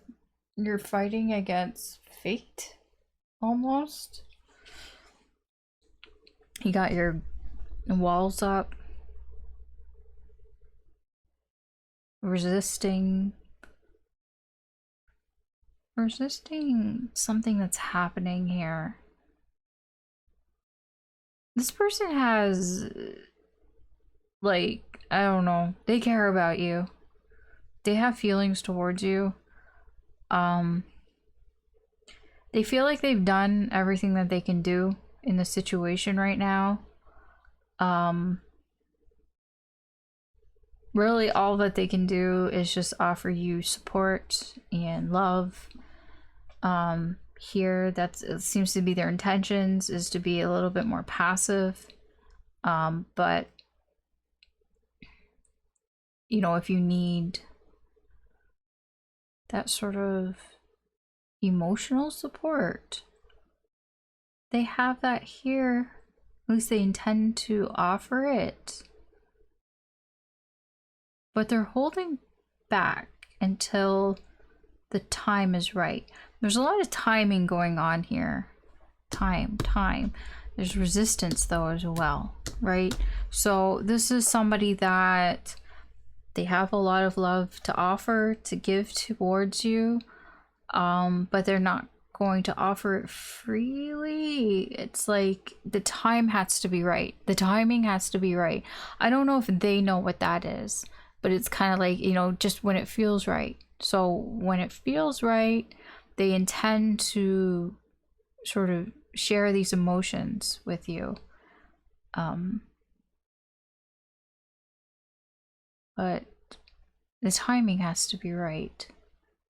Speaker 1: You're fighting against fate, almost. You got your walls up. Resisting something that's happening here. This person has, like, I don't know, they care about you. They have feelings towards you. They feel like they've done everything that they can do in the situation right now. Really all that they can do is just offer you support and love. Here, it seems to be their intentions, is to be a little bit more passive. But you know, if you need that sort of emotional support, they have that here. At least they intend to offer it. But they're holding back until the time is right. There's a lot of timing going on here. Time. There's resistance though as well, right? So this is somebody that They have a lot of love to offer, to give towards you, but they're not going to offer it freely. It's like the time has to be right. The timing has to be right. I don't know if they know what that is, but it's kind of like, you know, just when it feels right. So when it feels right, they intend to sort of share these emotions with you. But the timing has to be right.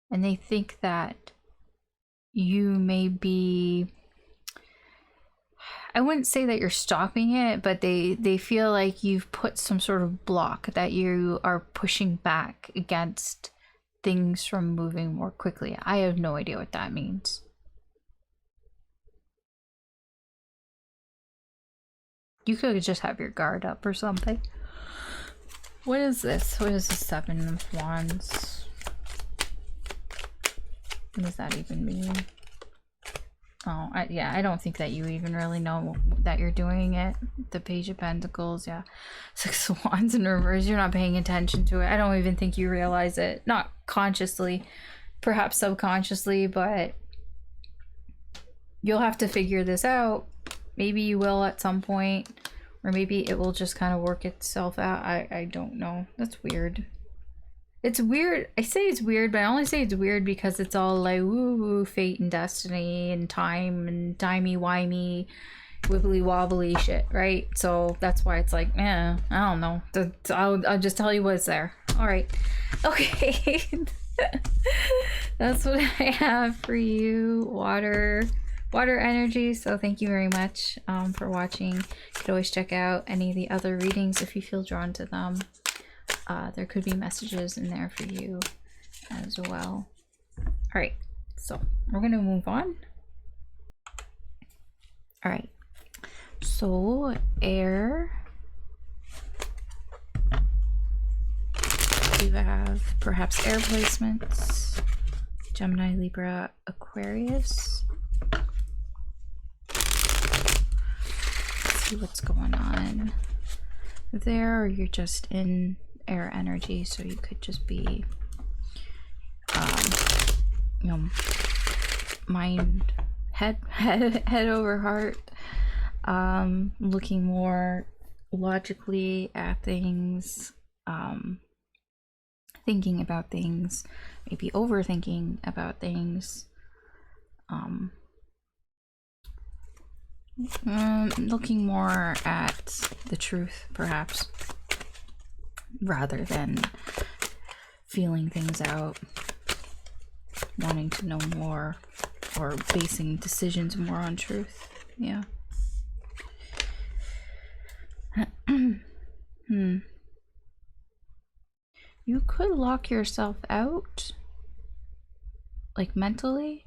Speaker 1: And they think that you may be, I wouldn't say that you're stopping it, but they feel like you've put some sort of block, that you are pushing back against things from moving more quickly. I have no idea what that means. You could just have your guard up or something. What is this? What is the Seven of Wands? What does that even mean? Oh, yeah, I don't think that you even really know that you're doing it. The Page of Pentacles, yeah. Six of Wands in reverse, you're not paying attention to it. I don't even think you realize it. Not consciously, perhaps subconsciously, but you'll have to figure this out. Maybe you will at some point, or maybe it will just kind of work itself out. I don't know. That's weird. It's weird. I say it's weird, but I only say it's weird because it's all like woo-woo, fate and destiny and time and timey-wimey, wibbly-wobbly shit, right? So that's why it's like, I don't know. I'll just tell you what's there. All right. Okay. That's what I have for you. Water energy. So thank you very much for watching. You could always check out any of the other readings if you feel drawn to them. There could be messages in there for you as well. All right, so we're gonna move on. All right, so air. You have perhaps air placements. Gemini, Libra, Aquarius. Let's see what's going on there, or you're just in air energy, so you could just be you know, mind head over heart, looking more logically at things, thinking about things, maybe overthinking about things, looking more at the truth perhaps, rather than feeling things out, wanting to know more, or basing decisions more on truth. Yeah. You could lock yourself out, like mentally.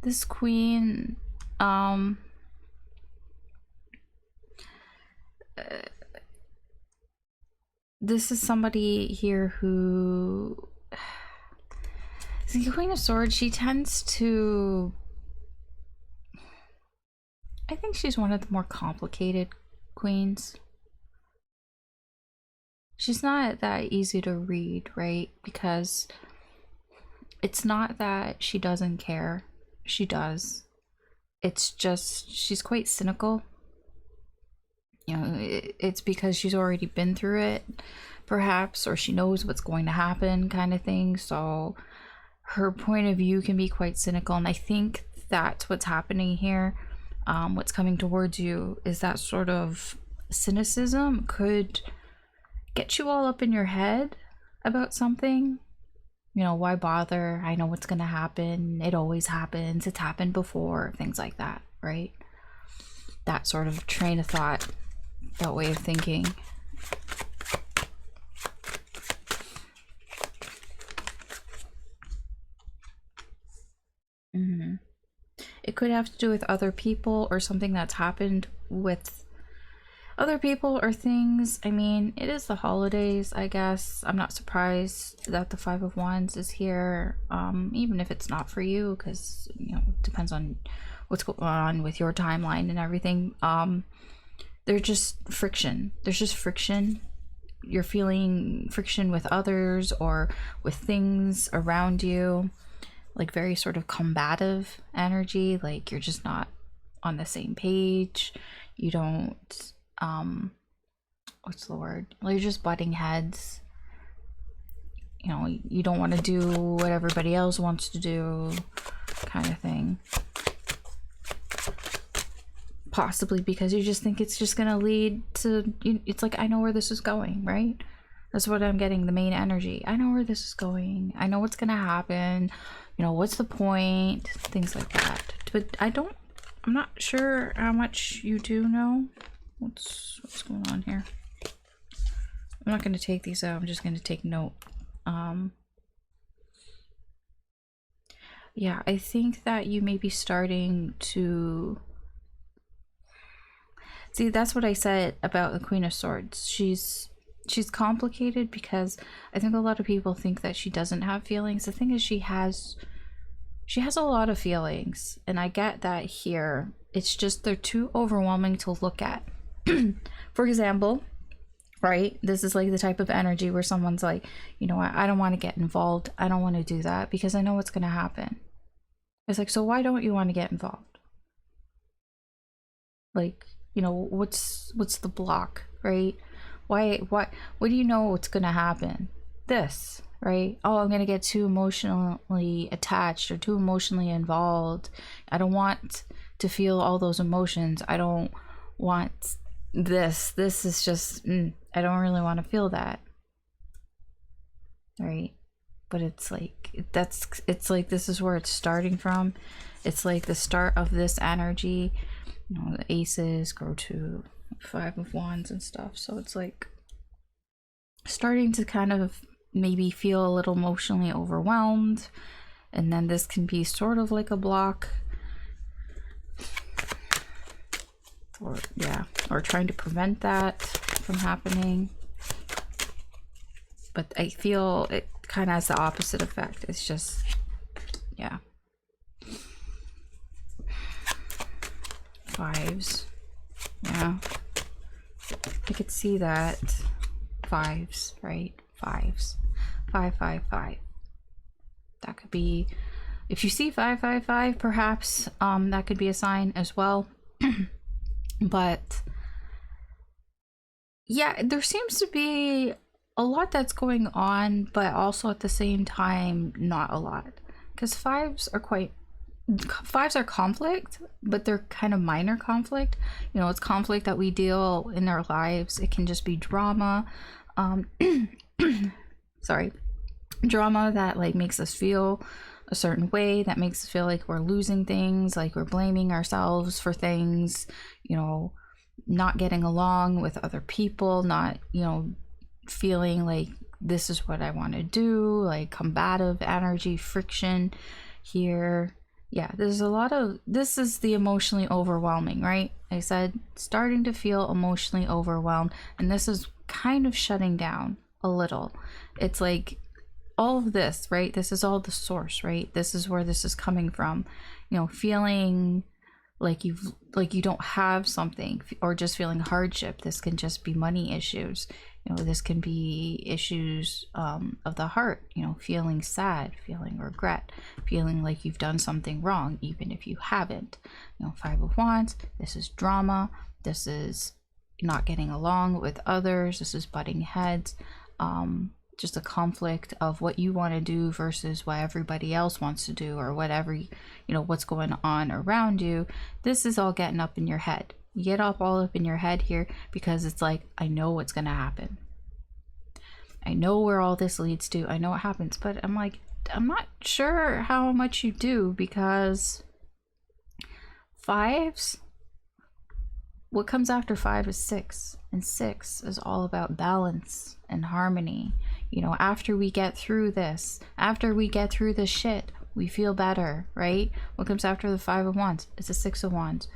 Speaker 1: This queen, this is somebody here who, the Queen of Swords, she tends to, I think she's one of the more complicated queens. She's not that easy to read, right? Because it's not that she doesn't care. She does. It's just she's quite cynical. You know, it's because she's already been through it, perhaps, or she knows what's going to happen, kind of thing. So her point of view can be quite cynical, and I think that's what's happening here. What's coming towards you is that sort of cynicism could get you all up in your head about something. You know, why bother? I know what's gonna happen. It always happens. It's happened before. Things like that, right? That sort of train of thought, that way of thinking. It could have to do with other people or something that's happened with other people or things. I mean, it is the holidays, I guess. I'm not surprised that the Five of Wands is here, even if it's not for you, because, you know, it depends on what's going on with your timeline and everything. there's just friction. There's just friction. You're feeling friction with others or with things around you, like very sort of combative energy, like you're just not on the same page. You don't what's the word, you're just butting heads. You know, you don't want to do what everybody else wants to do, kind of thing. Possibly because you just think it's just gonna lead to, it's like, I know where this is going, right? That's what I'm getting, the main energy. I know where this is going. I know what's gonna happen. You know, what's the point? Things like that. But I'm not sure how much you do know. What's going on here? I'm not gonna take these out. I'm just gonna take note. Yeah, I think that you may be starting to see, that's what I said about the Queen of Swords. She's complicated because I think a lot of people think that she doesn't have feelings. The thing is, she has a lot of feelings, and I get that here. It's just they're too overwhelming to look at. For example, right, this is like the type of energy where someone's like, you know what, I don't want to get involved. I don't want to do that because I know what's going to happen. It's like, so why don't you want to get involved? Like, you know, what's the block, right? Why what do you know what's gonna happen? This, right? Oh, I'm gonna get too emotionally attached or too emotionally involved. I don't want to feel all those emotions. I don't want this. This is just I don't really want to feel that, right? But it's like it's like this is where it's starting from. It's like the start of this energy. You know, the aces go to 5 of Wands and stuff, so it's like starting to kind of maybe feel a little emotionally overwhelmed, and then this can be sort of like a block, or yeah, or trying to prevent that from happening. But I feel it kind of has the opposite effect. It's just, yeah. Fives, yeah, I could see that. Fives, right? Fives, 555. That could be, if you see 555, perhaps that could be a sign as well. But yeah, there seems to be a lot that's going on, but also at the same time not a lot, because fives are conflict, but they're kind of minor conflict. You know, it's conflict that we deal in our lives. It can just be drama, sorry, drama that like makes us feel a certain way, that makes us feel like we're losing things, like we're blaming ourselves for things, you know, not getting along with other people, not, you know, feeling like this is what I want to do, like combative energy, friction here. Yeah, there's a lot of, this is the emotionally overwhelming, right? I said starting to feel emotionally overwhelmed, and this is kind of shutting down a little. It's like all of this, right? This is all the source, right? This is where this is coming from. You know, feeling like you don't have something, or just feeling hardship. This can just be money issues. You know, this can be issues of the heart, you know, feeling sad, feeling regret, feeling like you've done something wrong, even if you haven't. You know, 5 of Wands, this is drama. This is not getting along with others. This is butting heads. Just a conflict of what you want to do versus what everybody else wants to do, or whatever, you know, what's going on around you. This is all getting up in your head. You get all up in your head here because it's like, I know what's going to happen. I know where all this leads to. I know what happens. But I'm like, I'm not sure how much you do, because fives, what comes after 5 is 6. And 6 is all about balance and harmony. You know, after we get through this, after we get through this shit, we feel better, right? What comes after the 5 of Wands? It's the 6 of Wands.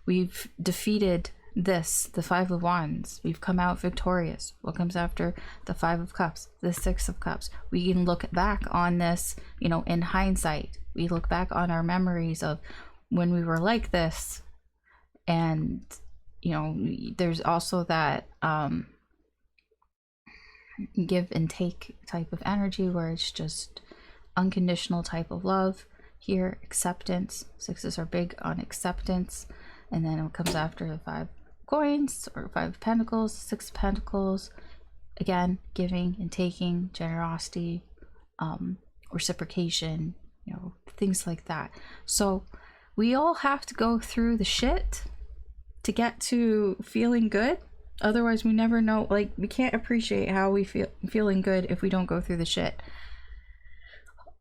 Speaker 1: We've defeated this, the 5 of Wands. We've come out victorious. What comes after the 5 of Cups? The 6 of Cups. We can look back on this, you know, in hindsight. We look back on our memories of when we were like this, and you know, there's also that give and take type of energy where it's just unconditional type of love. Here, acceptance. Sixes are big on acceptance. And then it comes after the 5 coins or 5 of pentacles, 6 of pentacles. Again, giving and taking, generosity, reciprocation, you know, things like that. So we all have to go through the shit to get to feeling good. Otherwise we never know, like, we can't appreciate how we feeling good if we don't go through the shit.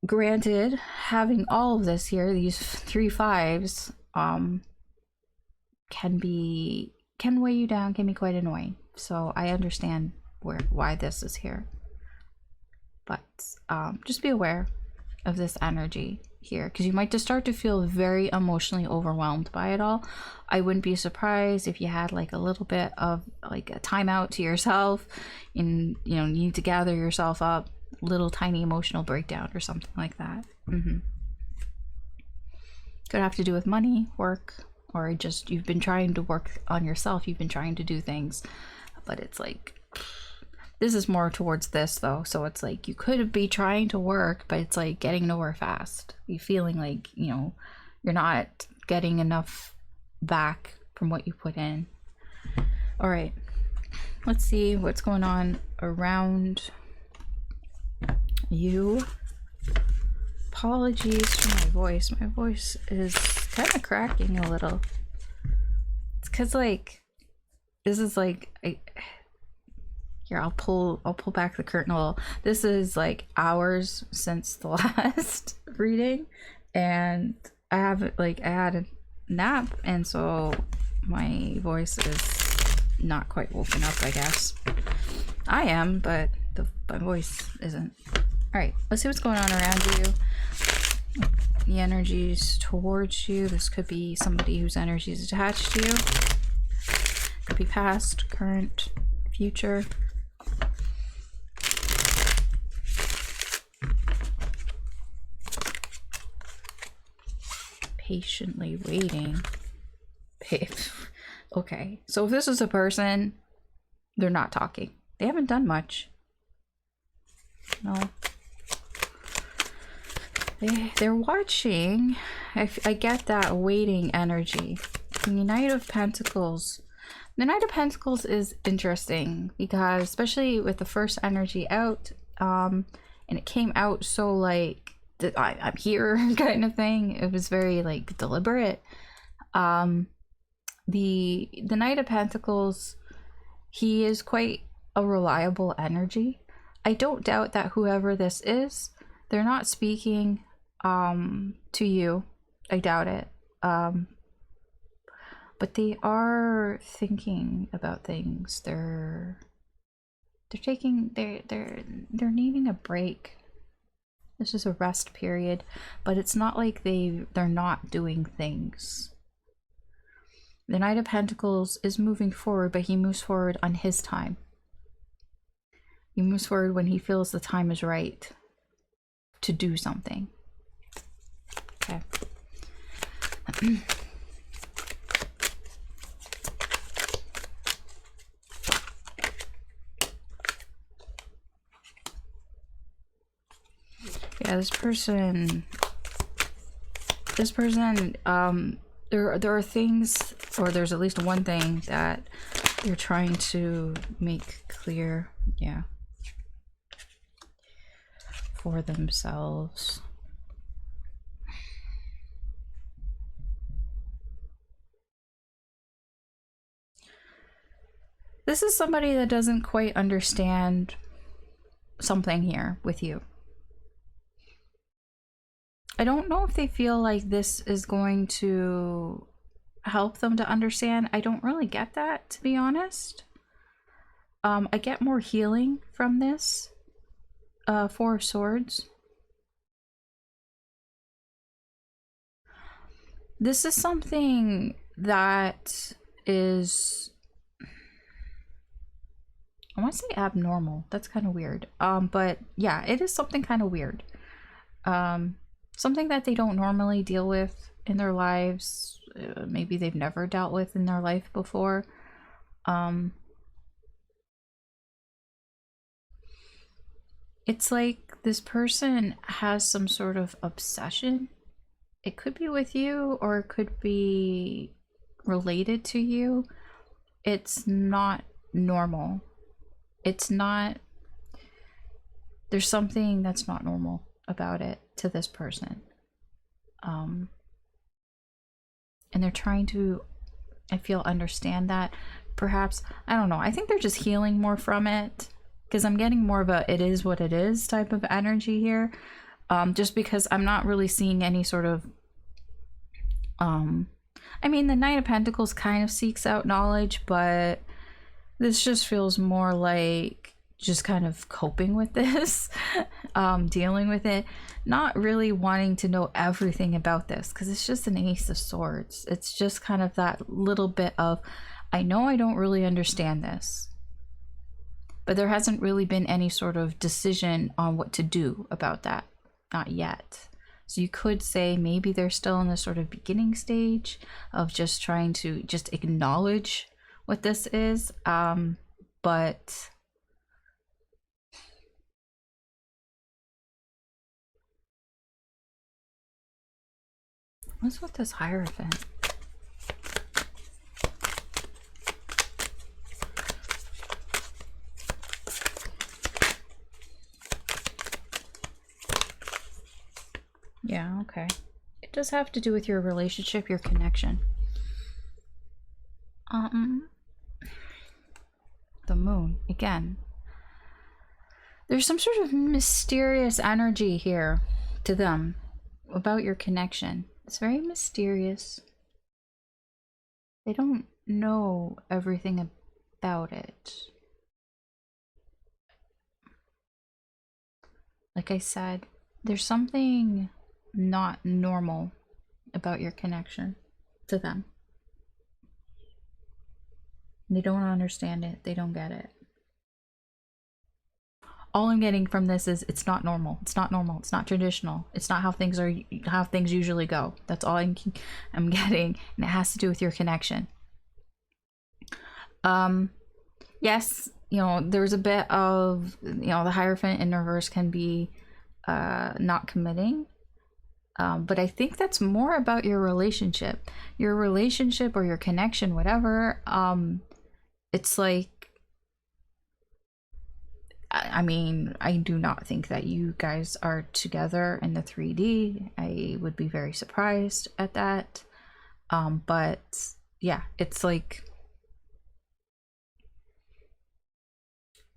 Speaker 1: Granted, having all of this here, these 3 5s, can weigh you down, can be quite annoying. So I understand why this is here, but just be aware of this energy here, because you might just start to feel very emotionally overwhelmed by it all. I wouldn't be surprised if you had like a little bit of like a timeout to yourself, and you know, need to gather yourself up, little tiny emotional breakdown or something like that. Could have to do with money, work, or just you've been trying to work on yourself, you've been trying to do things, but it's like, this is more towards this though, so it's like you could be trying to work, but it's like getting nowhere fast. You feeling like, you know, you're not getting enough back from what you put in. All right, let's see what's going on around you. Apologies for my voice. My voice is kind of cracking a little. It's because like this is like here, I'll pull back the curtain a little. This is like hours since the last reading, and I had a nap, and so my voice is not quite woken up, I guess. I am, but my voice isn't. All right, let's see what's going on around you. The energies towards you. This could be somebody whose energy is attached to you. Could be past, current, future. Patiently waiting. Okay, so if this is a person, they're not talking. They haven't done much. No. They're watching. I get that waiting energy. The Knight of Pentacles. The Knight of Pentacles is interesting because, especially with the first energy out, and it came out so like, I'm here kind of thing. It was very like deliberate. The Knight of Pentacles, he is quite a reliable energy. I don't doubt that whoever this is, they're not speaking to you. I doubt it. But they are thinking about things. They're needing a break. This is a rest period, but it's not like they're not doing things. The Knight of Pentacles is moving forward, but he moves forward on his time. He moves forward when he feels the time is right to do something. Okay. Yeah, this person, there are things, or there's at least one thing that they're trying to make clear, yeah, for themselves. This is somebody that doesn't quite understand something here with you. I don't know if they feel like this is going to help them to understand. I don't really get that, to be honest. I get more healing from this. 4 of Swords. This is something that is, I want to say abnormal. That's kind of weird. But yeah, it is something kind of weird. Something that they don't normally deal with in their lives. maybe they've never dealt with in their life before. It's like this person has some sort of obsession. It could be with you, or it could be related to you. It's not normal. It's not, there's something that's not normal about it to this person. And they're trying to, I feel, understand that. Perhaps, I don't know, I think they're just healing more from it, because I'm getting more of a it is what it is type of energy here. Just because I'm not really seeing any sort of I mean, the Knight of Pentacles kind of seeks out knowledge, but this just feels more like just kind of coping with this, dealing with it, not really wanting to know everything about this, because it's just an Ace of Swords. It's just kind of that little bit of, I know I don't really understand this, but there hasn't really been any sort of decision on what to do about that. Not yet. So you could say maybe they're still in this sort of beginning stage of just trying to just acknowledge what this is. But what's with this Hierophant? Yeah, okay. It does have to do with your relationship, your connection. The Moon, again. There's some sort of mysterious energy here to them about your connection. It's very mysterious. They don't know everything about it. Like I said, there's something not normal about your connection to them. They don't understand it. They don't get it. All I'm getting from this is it's not normal. It's not normal. It's not traditional. It's not how things are, how things usually go. That's all I'm getting, and it has to do with your connection. Yes, you know, there's a bit of, you know, the Hierophant in reverse can be not committing. But I think that's more about your relationship or your connection, whatever. It's like, I mean, I do not think that you guys are together in the 3D. I would be very surprised at that. But yeah, it's like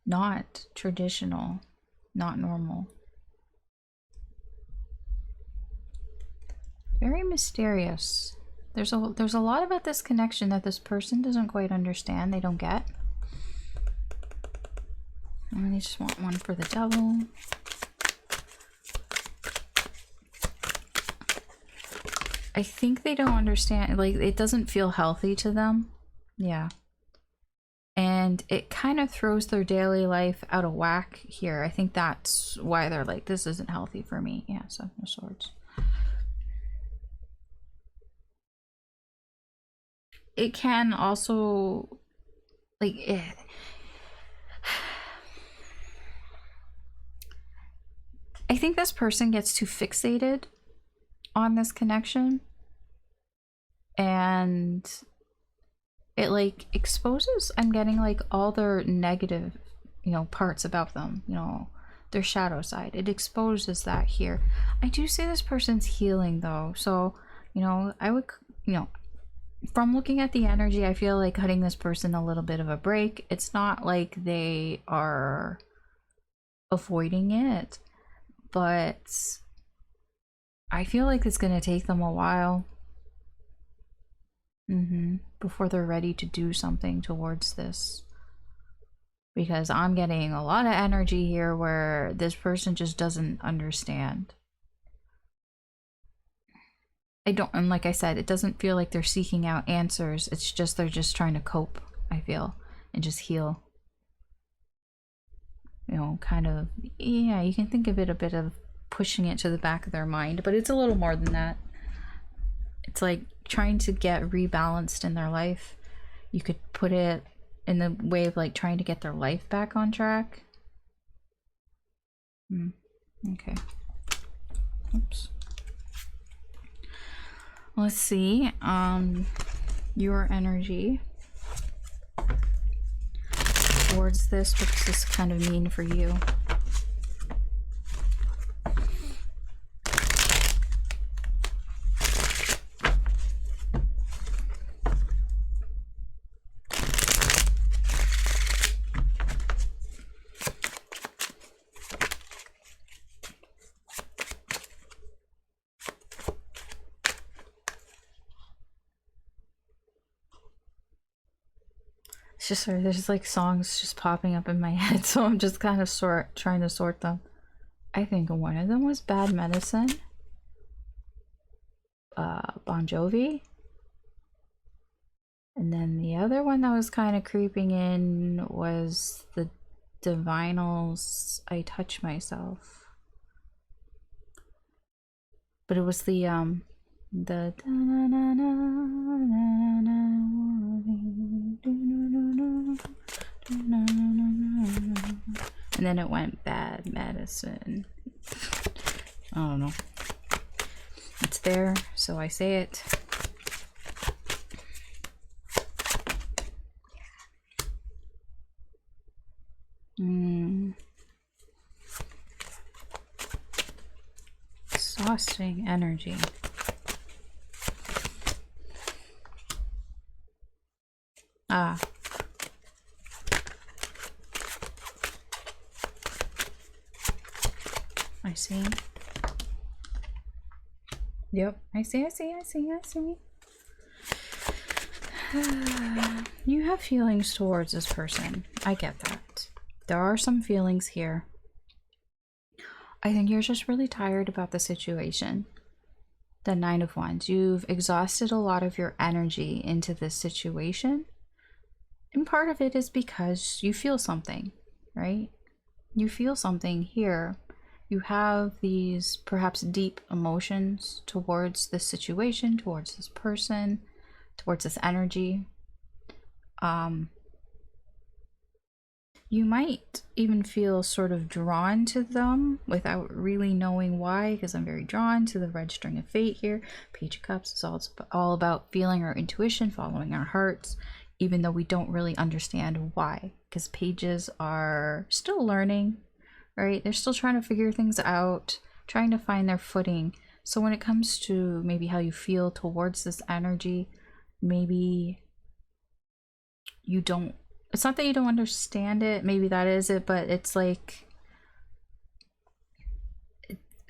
Speaker 1: not traditional, not normal. Very mysterious. There's a lot about this connection that this person doesn't quite understand. They don't get. And they just want one for the Devil. I think they don't understand. Like, it doesn't feel healthy to them. Yeah. And it kind of throws their daily life out of whack here. I think that's why they're like, this isn't healthy for me. Yeah, Seven of Swords. It can also, like, I think this person gets too fixated on this connection, and it like exposes, I'm getting like all their negative, you know, parts about them, you know, their shadow side. It exposes that here. I do see this person's healing though, so, you know, I would, you know, from looking at the energy, I feel like cutting this person a little bit of a break. It's not like they are avoiding it, but I feel like it's going to take them a while before they're ready to do something towards this. Because I'm getting a lot of energy here where this person just doesn't understand. And like I said, it doesn't feel like they're seeking out answers. It's just they're just trying to cope, I feel, and just heal. You know, kind of, yeah, you can think of it a bit of pushing it to the back of their mind, but it's a little more than that. It's like trying to get rebalanced in their life. You could put it in the way of like trying to get their life back on track. Okay. Oops. Let's see. Your energy towards this. What does this kind of mean for you? Just there's like songs just popping up in my head, so I'm just kind of trying to sort them. I think one of them was Bad Medicine, Bon Jovi, and then the other one that was kind of creeping in was the Divinals, I Touch Myself, but it was the and then it went Bad Medicine. I don't know. It's there, so I say it. Exhausting energy. Ah. I see. Yep, I see. You have feelings towards this person. I get that. There are some feelings here. I think you're just really tired about the situation. The Nine of Wands. You've exhausted a lot of your energy into this situation. And part of it is because you feel something, right? You feel something here. You have these perhaps deep emotions towards this situation, towards this person, towards this energy. You might even feel sort of drawn to them without really knowing why, because I'm very drawn to the red string of fate here. Page of Cups is all about feeling our intuition, following our hearts, even though we don't really understand why, because pages are still learning, right? They're still trying to figure things out, trying to find their footing. So when it comes to maybe how you feel towards this energy, maybe you don't, it's not that you don't understand it, maybe that is it, but it's like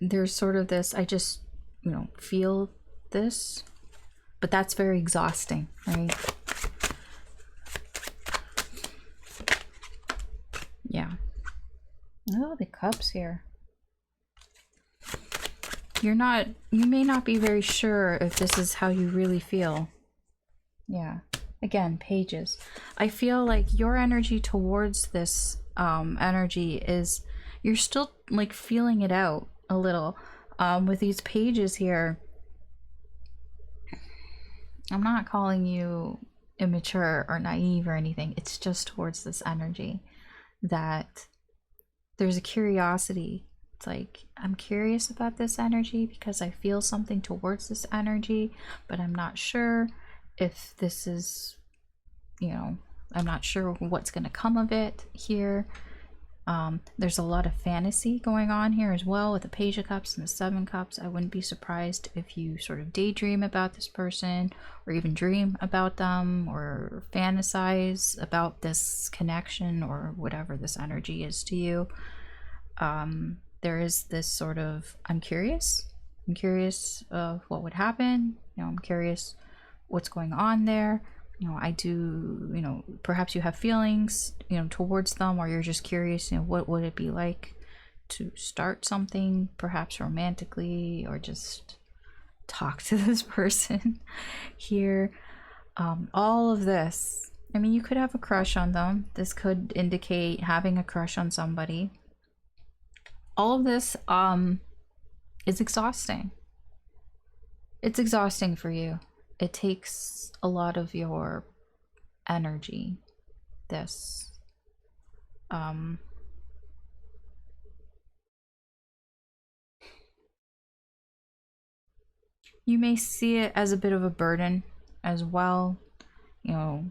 Speaker 1: there's sort of this, I just, you know, feel this, but that's very exhausting, right? Yeah. Oh, the cups here. You may not be very sure if this is how you really feel. Yeah. Again, pages. I feel like your energy towards this energy is, you're still like feeling it out a little. With these pages here, I'm not calling you immature or naive or anything. It's just towards this energy that there's a curiosity. It's like, I'm curious about this energy because I feel something towards this energy, but I'm not sure if this is, you know, I'm not sure what's going to come of it here. There's a lot of fantasy going on here as well with the Page of Cups and the Seven Cups. I wouldn't be surprised if you sort of daydream about this person, or even dream about them, or fantasize about this connection or whatever this energy is to you. There is this sort of, I'm curious of what would happen. You know, I'm curious what's going on there. You know, I do, you know, perhaps you have feelings, you know, towards them, or you're just curious, you know, what would it be like to start something, perhaps romantically, or just talk to this person here. All of this, I mean, you could have a crush on them. This could indicate having a crush on somebody. All of this is exhausting. it's exhausting for you. It takes a lot of your energy. This you may see it as a bit of a burden as well, you know,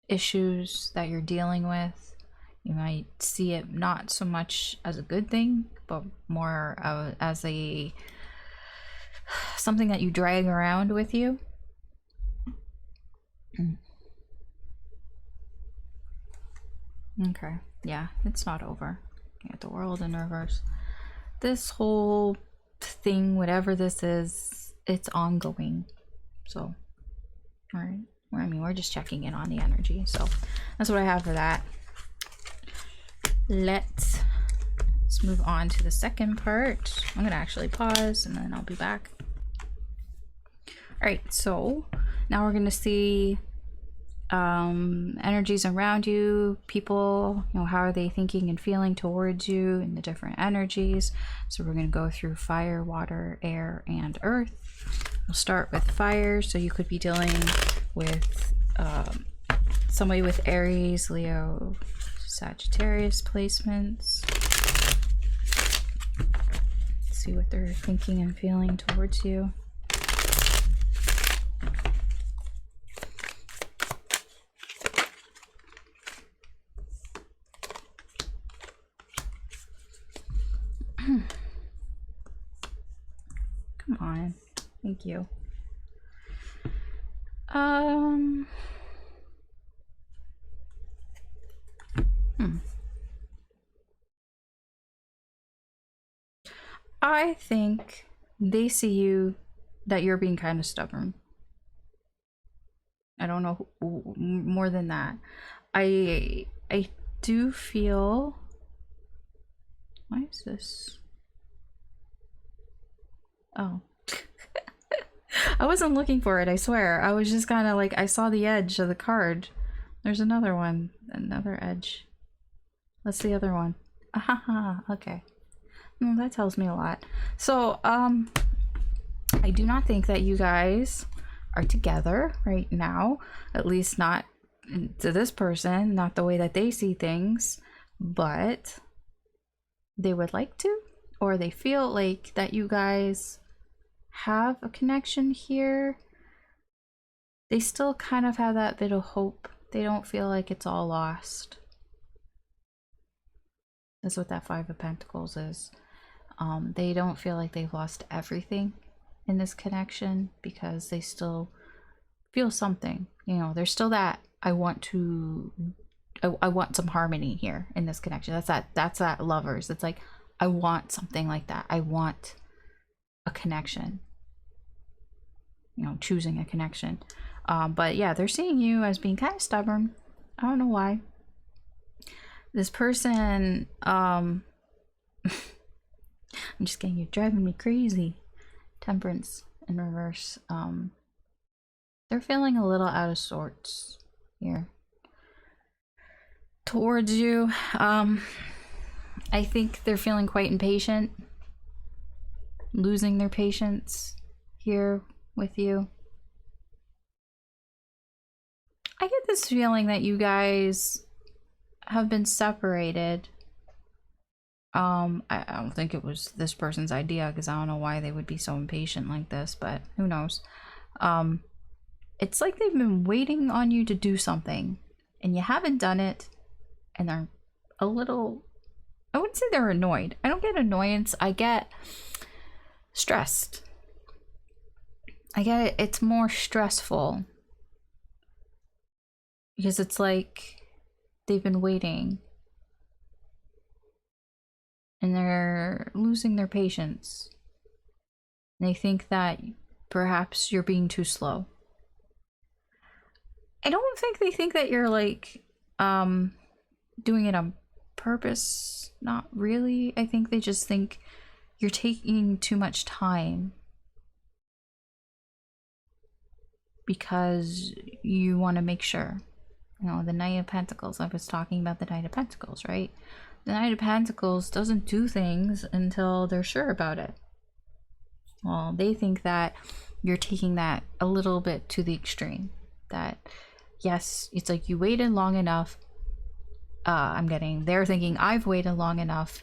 Speaker 1: issues that you're dealing with. You might see it not so much as a good thing, but more as a something that you drag around with you. Okay, yeah, it's not over. You got the world in reverse. This whole thing, whatever this is, it's ongoing. So, all right. I mean, we're just checking in on the energy. So that's what I have for that. Let's move on to the second part. I'm gonna actually pause and then I'll be back. All right, so now we're gonna see energies around you, people, you know, how are they thinking and feeling towards you in the different energies. So we're going to go through fire, water, air, and earth. We'll start with fire. So you could be dealing with somebody with Aries, Leo, Sagittarius placements. Let's see what they're thinking and feeling towards you. Come on. Thank you. I think they see you that you're being kind of stubborn. I don't know more than that. I do feel. Why is this? Oh. I wasn't looking for it, I swear. I was just kind of like, I saw the edge of the card. There's another one. Another edge. What's the other one? Ahaha, okay. Well, that tells me a lot. So, I do not think that you guys are together right now. At least not to this person, not the way that they see things. But they would like to, or they feel like that you guys have a connection here. They still kind of have that bit of hope. They don't feel like it's all lost. That's what that Five of Pentacles is. They don't feel like they've lost everything in this connection because they still feel something. You know, there's still that I want some harmony here in this connection. That's that lovers. It's like I want something like that. I want a connection. You know, choosing a connection. But yeah, they're seeing you as being kind of stubborn. I don't know why. This person, I'm just kidding, you're driving me crazy. Temperance in reverse. They're feeling a little out of sorts here towards you. I think they're feeling quite impatient, losing their patience here with you. I get this feeling that you guys have been separated. I don't think it was this person's idea, because I don't know why they would be so impatient like this, but who knows. It's like they've been waiting on you to do something and you haven't done it, and they're a little, I wouldn't say they're annoyed. I don't get annoyance. I get stressed. I get it. It's more stressful because it's like they've been waiting and they're losing their patience. They think that perhaps you're being too slow. I don't think they think that you're like doing it on purpose. Not really. I think they just think you're taking too much time because you want to make sure. You know, the Knight of Pentacles. I was talking about the Knight of Pentacles, right? The Knight of Pentacles doesn't do things until they're sure about it. Well, they think that you're taking that a little bit to the extreme. That, yes, it's like you waited long enough. They're thinking I've waited long enough.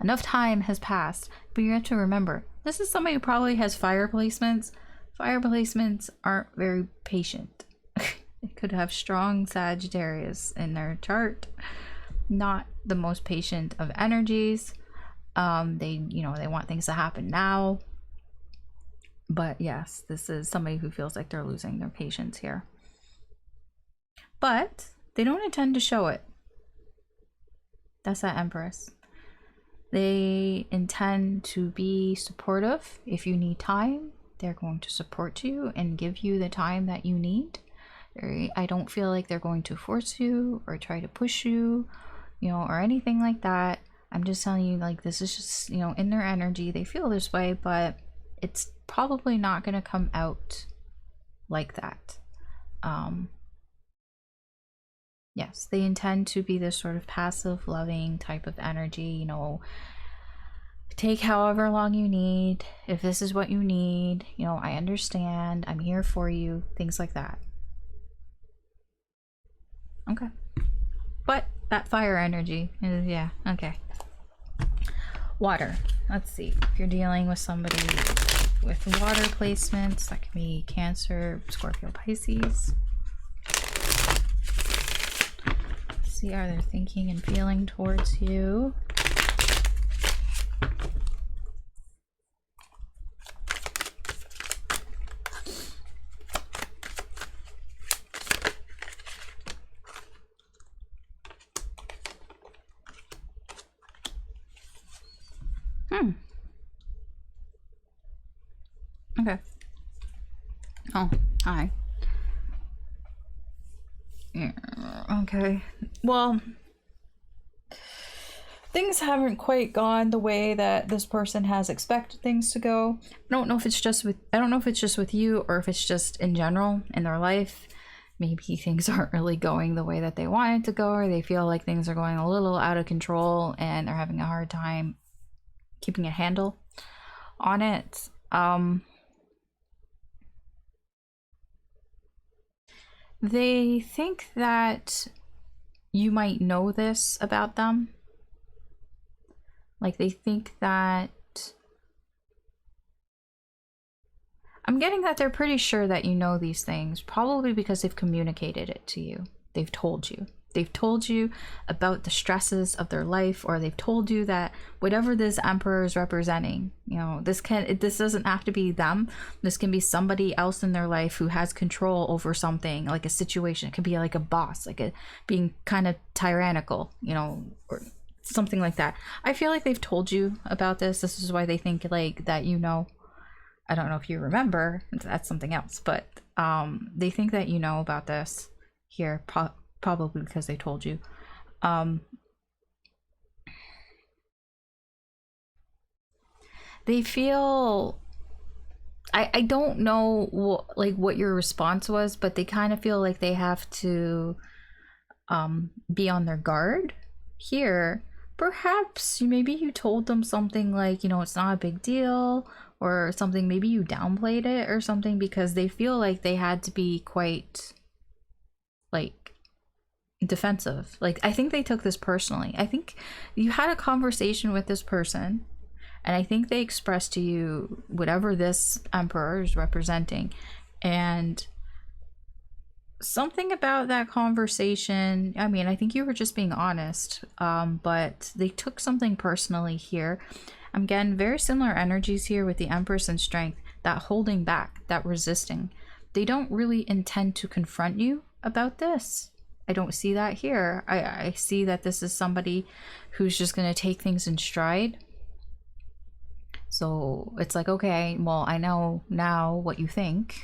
Speaker 1: Enough time has passed. But you have to remember, this is somebody who probably has fire placements. Fire placements aren't very patient. They could have strong Sagittarius in their chart. Not the most patient of energies. They want things to happen now. But yes, this is somebody who feels like they're losing their patience here. But they don't intend to show it. That's that Empress. They intend to be supportive. If you need time, they're going to support you and give you the time that you need. I don't feel like they're going to force you or try to push you, or anything like that. I'm just telling you, like, this is just, in their energy, they feel this way, but it's probably not going to come out like that. Yes, they intend to be this sort of passive, loving type of energy, take however long you need. If this is what you need, I understand, I'm here for you, things like that. Okay. But that fire energy is, yeah, okay. Water. Let's see. If you're dealing with somebody with water placements, that can be Cancer, Scorpio, Pisces. See how they're thinking and feeling towards you. Okay. Oh, hi. Yeah, okay. Well, things haven't quite gone the way that this person has expected things to go. I don't know if it's just with you or if it's just in general in their life. Maybe things aren't really going the way that they want it to go, or they feel like things are going a little out of control and they're having a hard time keeping a handle on it. They think that you might know this about them. Like, they think that... I'm getting that they're pretty sure that you know these things, probably because they've communicated it to you. They've told you. They've told you about the stresses of their life, or they've told you that whatever this emperor is representing, this doesn't have to be them. This can be somebody else in their life who has control over something, like a situation. It could be like a boss, being kind of tyrannical, or something like that. I feel like they've told you about this. This is why they think that I don't know if you remember, that's something else, but they think that you know about this here, probably because they told you. They feel, I don't know what your response was, but they kind of feel like they have to be on their guard here. Perhaps maybe you told them something like, it's not a big deal, or something. Maybe you downplayed it or something, because they feel like they had to be quite defensive. I think they took this personally. I think you had a conversation with this person, and I think they expressed to you whatever this emperor is representing, and something about that conversation, I think you were just being honest, but they took something personally here. I'm getting very similar energies here with the Empress and Strength, that holding back, that resisting. They don't really intend to confront you about this. I don't see that here. I see that this is somebody who's just going to take things in stride. So it's like, okay, well, I know now what you think.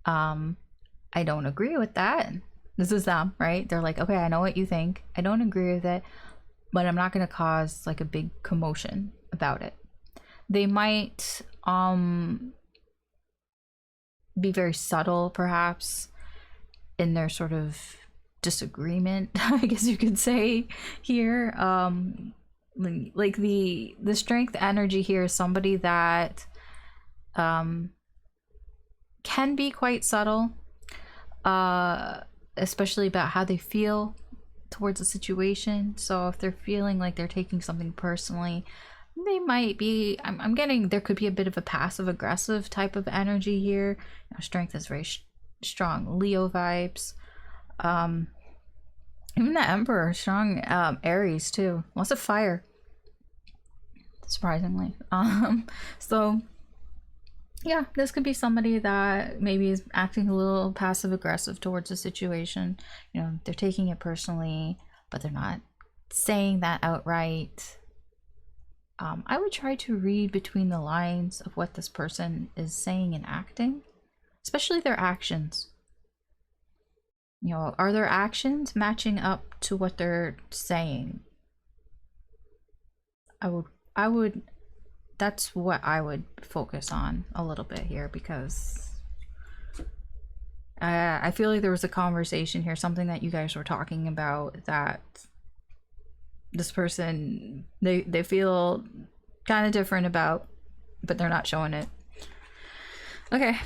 Speaker 1: I don't agree with that. This is them, right? They're like, okay, I know what you think. I don't agree with it, but I'm not going to cause a big commotion about it. They might be very subtle, perhaps, in their sort of disagreement, I guess you could say here. The Strength energy here is somebody that can be quite subtle, especially about how they feel towards a situation. So if they're feeling like they're taking something personally, they might be, I'm getting, there could be a bit of a passive aggressive type of energy here. You know, strength is very strong Leo vibes. Even the Emperor, strong Aries too. Lots of fire, surprisingly. So yeah, this could be somebody that maybe is acting a little passive aggressive towards a situation. You know, they're taking it personally, but they're not saying that outright. I would try to read between the lines of what this person is saying and acting, especially their actions. You know, are their actions matching up to what they're saying? I would that's what I would focus on a little bit here, because I feel like there was a conversation here, something that you guys were talking about, that this person, they feel kind of different about, but they're not showing it. Okay.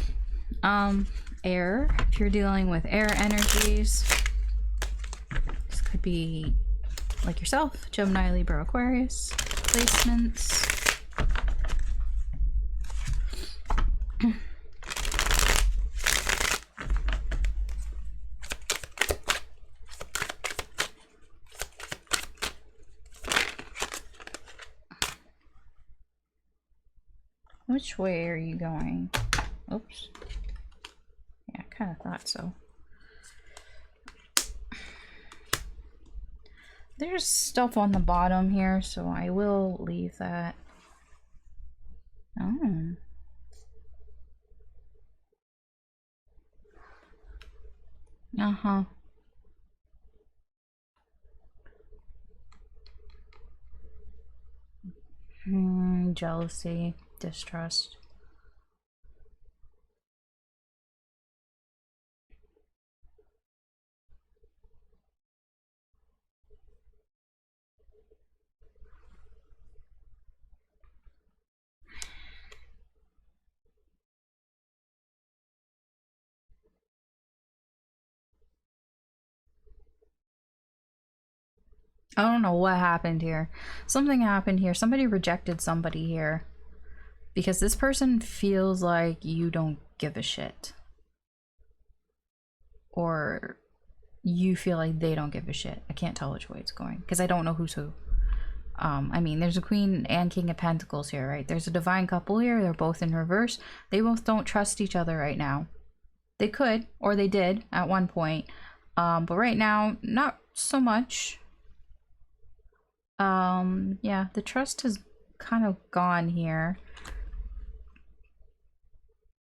Speaker 1: Air, if you're dealing with air energies, this could be like yourself, Gemini, Libra, Aquarius. Placements. Which way are you going? Oops. Yeah, I kind of thought so. There's stuff on the bottom here, so I will leave that. Oh. Uh-huh. Jealousy, distrust. I don't know what happened here. Something happened here. Somebody rejected somebody here. Because this person feels like you don't give a shit. Or you feel like they don't give a shit. I can't tell which way it's going, because I don't know who's who. I mean, there's a Queen and King of Pentacles here, right? There's a divine couple here. They're both in reverse. They both don't trust each other right now. They could, or they did at one point. But right now, not so much. Yeah, the trust has kind of gone here.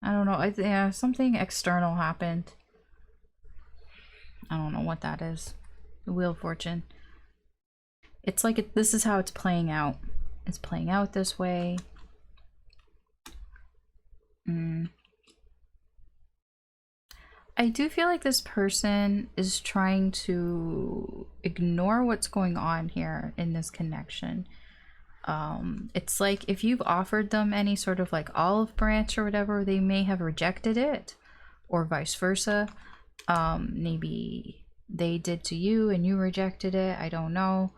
Speaker 1: I don't know. Yeah, something external happened. I don't know what that is. The Wheel of Fortune. It's like this is how it's playing out. It's playing out this way. I do feel like this person is trying to ignore what's going on here in this connection. It's like if you've offered them any sort of like olive branch or whatever, they may have rejected it, or vice versa. Maybe they did to you and you rejected it. I don't know.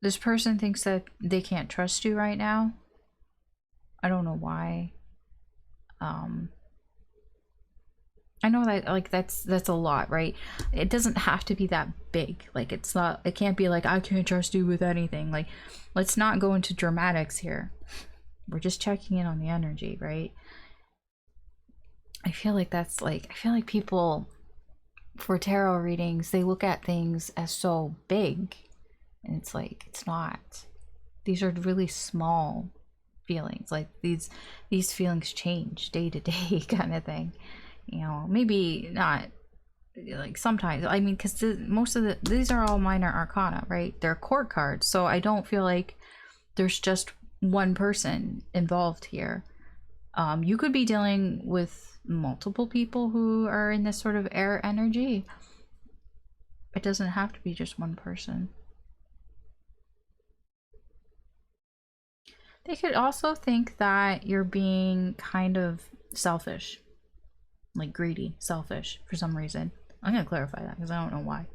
Speaker 1: This person thinks that they can't trust you right now. I don't know why. I know that like that's a lot, right? It doesn't have to be that big. Like it's not, it can't be like I can't trust you with anything. Like, let's not go into dramatics here. We're just checking in on the energy, right? I feel like that's like, I feel like people for tarot readings, they look at things as so big, and it's like it's not. These are really small feelings. Like these feelings change day to day kind of thing. You know, maybe not like sometimes. I mean, because most of these are all minor arcana, right? They're court cards, so I don't feel like there's just one person involved here. You could be dealing with multiple people who are in this sort of air energy. It doesn't have to be just one person. They could also think that you're being kind of selfish, like greedy, selfish for some reason. I'm gonna clarify that because I don't know why.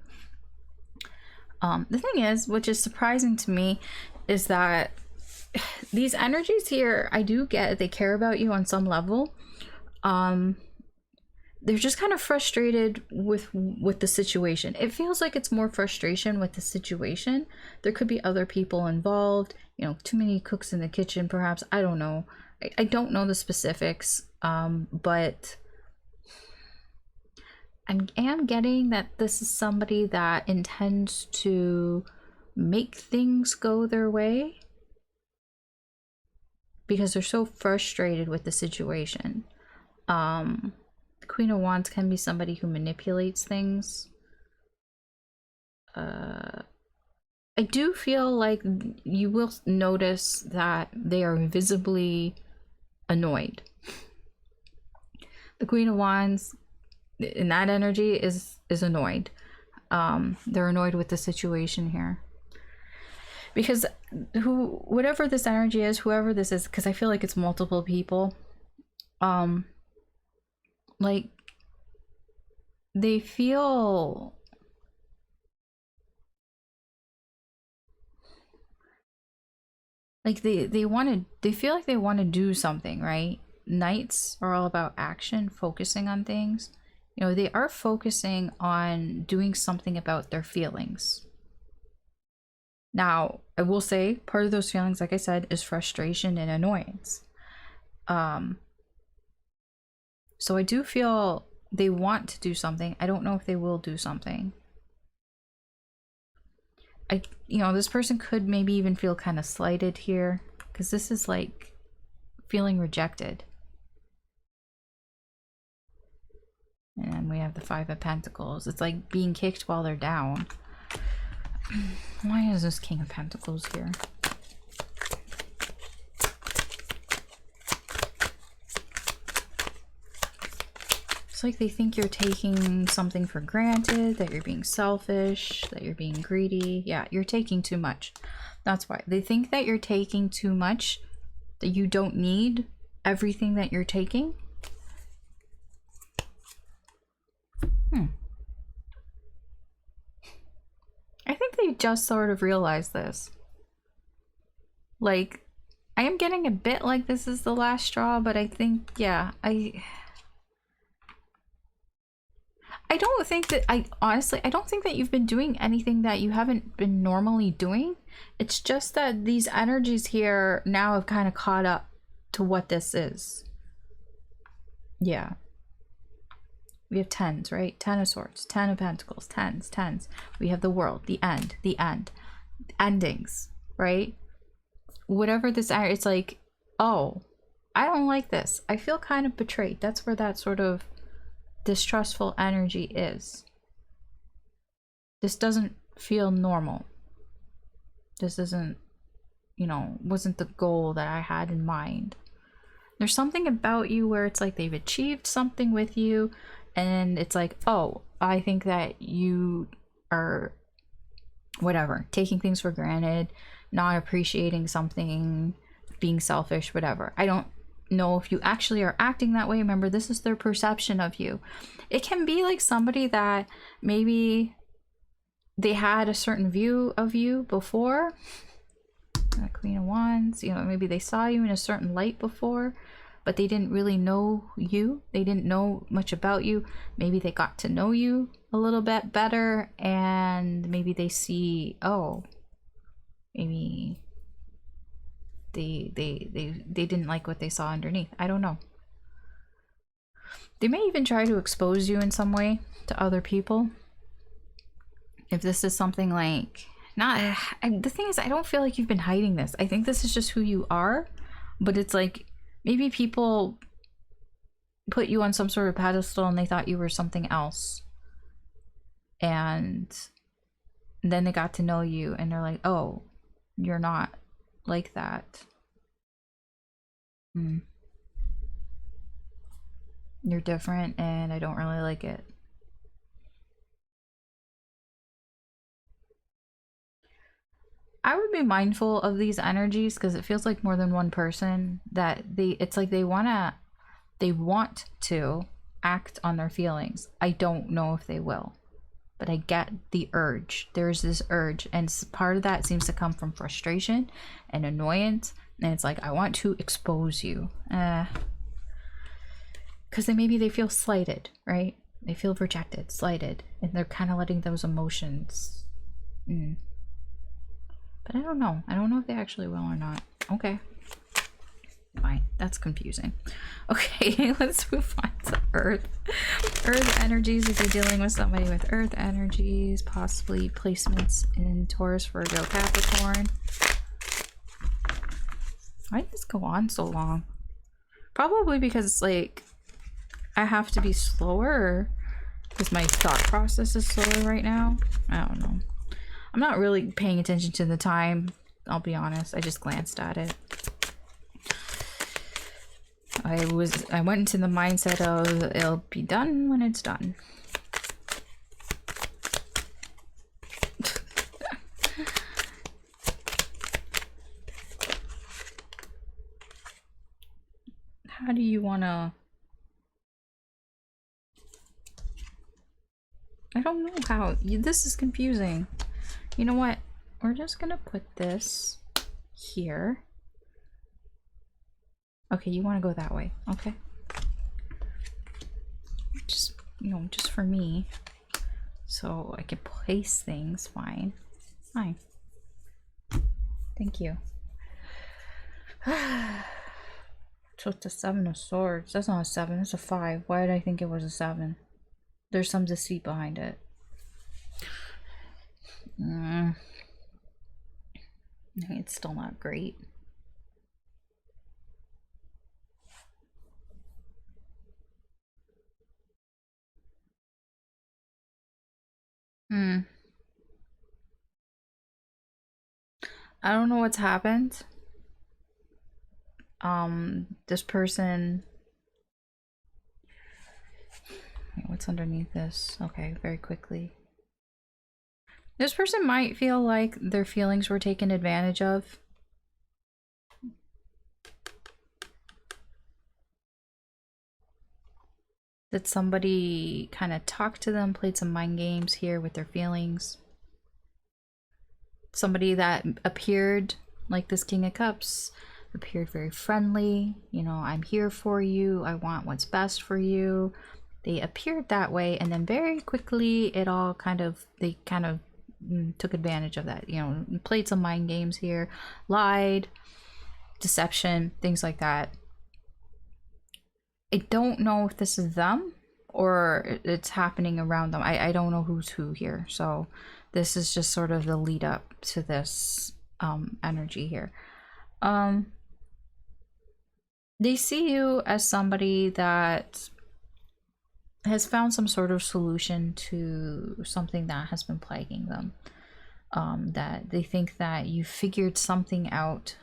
Speaker 1: The thing is, which is surprising to me, is that these energies here, I do get they care about you on some level. They're just kind of frustrated with the situation. It feels like it's more frustration with the situation. There could be other people involved, you know, too many cooks in the kitchen, perhaps. I don't know. I don't know the specifics, but I am getting that this is somebody that intends to make things go their way because they're so frustrated with the situation. The Queen of Wands can be somebody who manipulates things. I do feel like you will notice that they are visibly annoyed. The Queen of Wands in that energy is annoyed. They're annoyed with the situation here. Because whatever this energy is, whoever this is, because I feel like it's multiple people, like they feel like they feel like they want to do something, right? Knights are all about action, focusing on things. You know, they are focusing on doing something about their feelings. Now, I will say part of those feelings, like I said, is frustration and annoyance. So I do feel they want to do something. I don't know if they will do something. You know, this person could maybe even feel kind of slighted here, because this is like feeling rejected. And we have the Five of Pentacles. It's like being kicked while they're down. Why is this King of Pentacles here? It's like they think you're taking something for granted, that you're being selfish, that you're being greedy. Yeah, you're taking too much. That's why. They think that you're taking too much, that you don't need everything that you're taking. I think they just sort of realized this. Like, I am getting a bit like this is the last straw, but I think, yeah, I don't think that, honestly, I don't think that you've been doing anything that you haven't been normally doing. It's just that these energies here now have kind of caught up to what this is. Yeah. We have tens, right? 10 of Swords, 10 of Pentacles, tens. We have the World, the end, endings, right? Whatever this, it's like, oh, I don't like this. I feel kind of betrayed. That's where that sort of distrustful energy is. This doesn't feel normal. This isn't, you know, wasn't the goal that I had in mind. There's something about you where it's like they've achieved something with you, and it's like, oh, I think that you are whatever, taking things for granted, not appreciating something, being selfish, whatever. I don't know if you actually are acting that way. Remember, this is their perception of you. It can be like somebody that maybe they had a certain view of you before. Queen of Wands, you know, maybe they saw you in a certain light before, but they didn't really know you. They didn't know much about you. Maybe they got to know you a little bit better, and maybe they see, oh, maybe they didn't like what they saw underneath. I don't know. They may even try to expose you in some way to other people. If this is something like, the thing is, I don't feel like you've been hiding this. I think this is just who you are, but it's like maybe people put you on some sort of pedestal and they thought you were something else, and then they got to know you and they're like, oh, you're not like that. You're different and I don't really like it. I would be mindful of these energies because it feels like more than one person that it's like they want to act on their feelings. I don't know if they will, but I get the urge. There's this urge, and part of that seems to come from frustration and annoyance, and it's like, I want to expose you. Because maybe they feel slighted, right? They feel rejected, slighted, and they're kind of letting those emotions. But I don't know. I don't know if they actually will or not. Okay. Fine. That's confusing. Okay, let's move on to Earth. Earth energies, if you're dealing with somebody with Earth energies, possibly placements in Taurus, Virgo, Capricorn. Why did this go on so long? Probably because it's like I have to be slower because my thought process is slower right now. I don't know. I'm not really paying attention to the time. I'll be honest. I just glanced at it. I went into the mindset of it'll be done when it's done. How do you wanna? I don't know how. This is confusing. You know what? We're just gonna put this here. Okay, you want to go that way. Okay. Just, you know, just for me. So I can place things. Fine. Fine. Thank you. So it's a 7 of Swords. That's not a 7, it's a 5. Why did I think it was a 7? There's some deceit behind it. It's still not great. I don't know what's happened. This person. What's underneath this? Okay, very quickly. This person might feel like their feelings were taken advantage of. That somebody kind of talked to them, played some mind games here with their feelings. Somebody that appeared like this King of Cups, appeared very friendly. You know, I'm here for you. I want what's best for you. They appeared that way, and then very quickly they kind of took advantage of that. You know, played some mind games here, lied, deception, things like that. I don't know if this is them or it's happening around them. I don't know who's who here. So this is just sort of the lead up to this energy here. They see you as somebody that has found some sort of solution to something that has been plaguing them. That they think that you figured something out,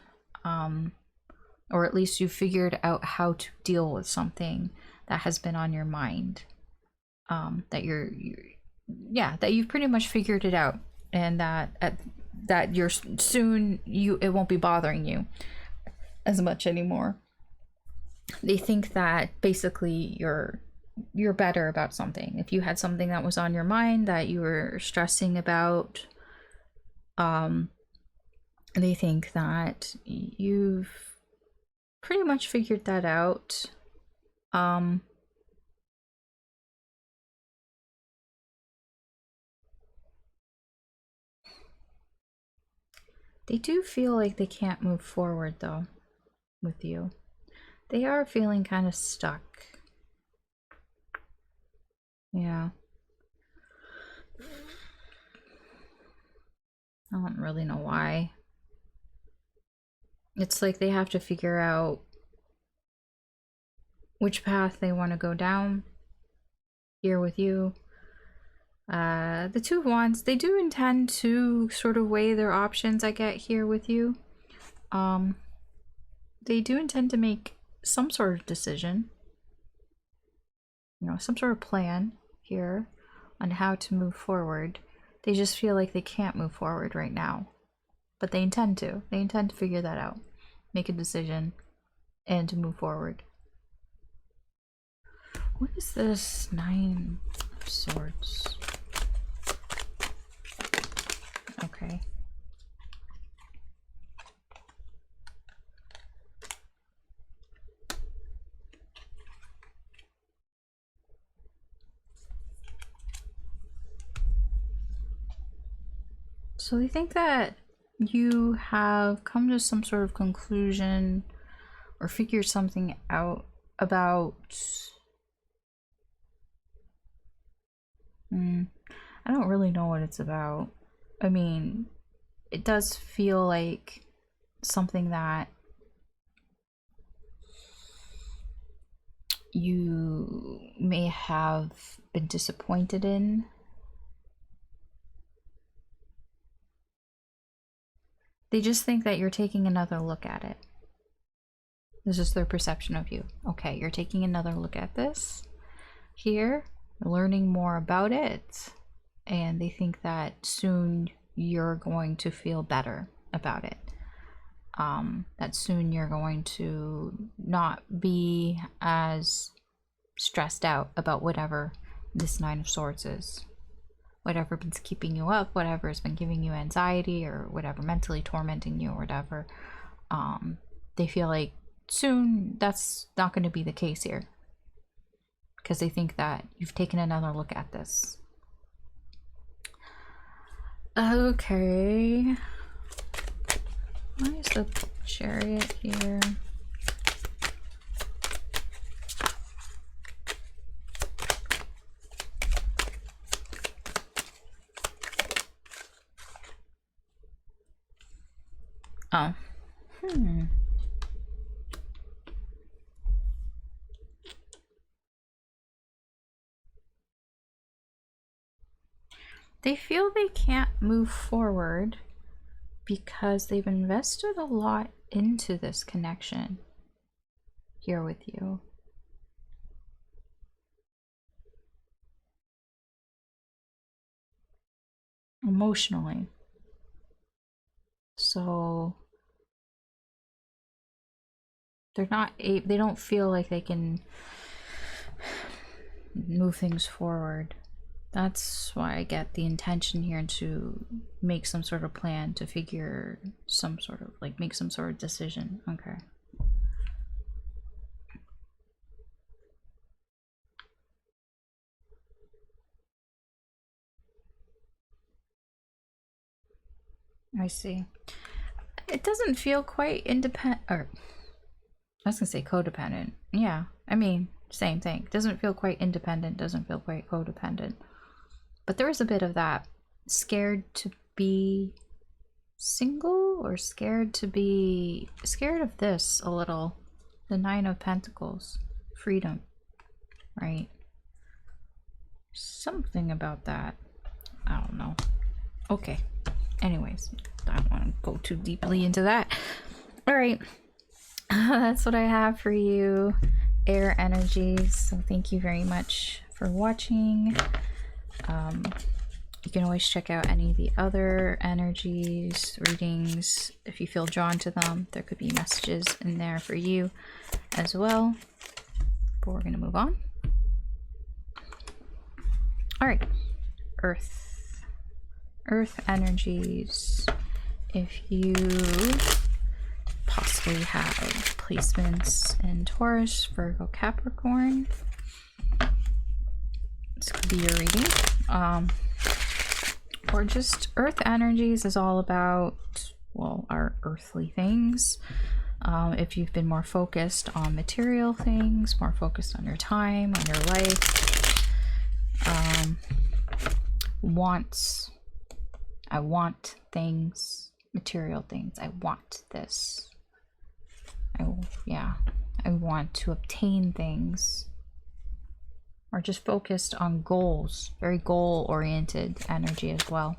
Speaker 1: or at least you figured out how to deal with something that has been on your mind. That that you've pretty much figured it out, and that you're soon it won't be bothering you as much anymore. They think that basically you're better about something. If you had something that was on your mind that you were stressing about, they think that you've pretty much figured that out. They do feel like they can't move forward though with you. They are feeling kind of stuck. Yeah. I don't really know why. It's like they have to figure out which path they want to go down here with you. The Two of Wands, they do intend to sort of weigh their options, I get here with you. They do intend to make some sort of decision, you know, some sort of plan here on how to move forward. They just feel like they can't move forward right now. but they intend to. They intend to figure that out, make a decision, and to move forward. What is this 9 of Swords? Okay. So I think that you have come to some sort of conclusion or figured something out about... I don't really know what it's about. I mean, it does feel like something that you may have been disappointed in. They just think that you're taking another look at it. This is their perception of you. Okay, you're taking another look at this here, learning more about it, and they think that soon you're going to feel better about it. That soon you're going to not be as stressed out about whatever this 9 of Swords is. Whatever been keeping you up, whatever has been giving you anxiety, or whatever mentally tormenting you, or whatever. They feel like soon that's not going to be the case here, because they think that you've taken another look at this. Okay. Why is the Chariot here? Oh. They feel they can't move forward because they've invested a lot into this connection here with you. Emotionally. So they're not, they don't feel like they can move things forward. That's why I get the intention here to make some sort of plan, to figure some sort of, like, make some sort of decision. Okay. I see. It doesn't feel quite independent, or I was gonna say codependent. Yeah, I mean, same thing. Doesn't feel quite independent, doesn't feel quite codependent. But there is a bit of that. Scared to be single, or scared to be... scared of this a little. The 9 of Pentacles. Freedom. Right? Something about that. I don't know. Okay. Anyways, I don't want to go too deeply into that. Alright. That's what I have for you, air energies. So thank you very much for watching. You can always check out any of the other energies, readings, if you feel drawn to them. There could be messages in there for you as well. But we're going to move on. All right. Earth energies. If you possibly have placements in Taurus, Virgo, Capricorn, this could be your reading. Or just earth energies is all about, well, our earthly things. If you've been more focused on material things, more focused on your time, on your life, wants, I want things, material things, I want this. I want to obtain things. Or just focused on goals, very goal-oriented energy as well.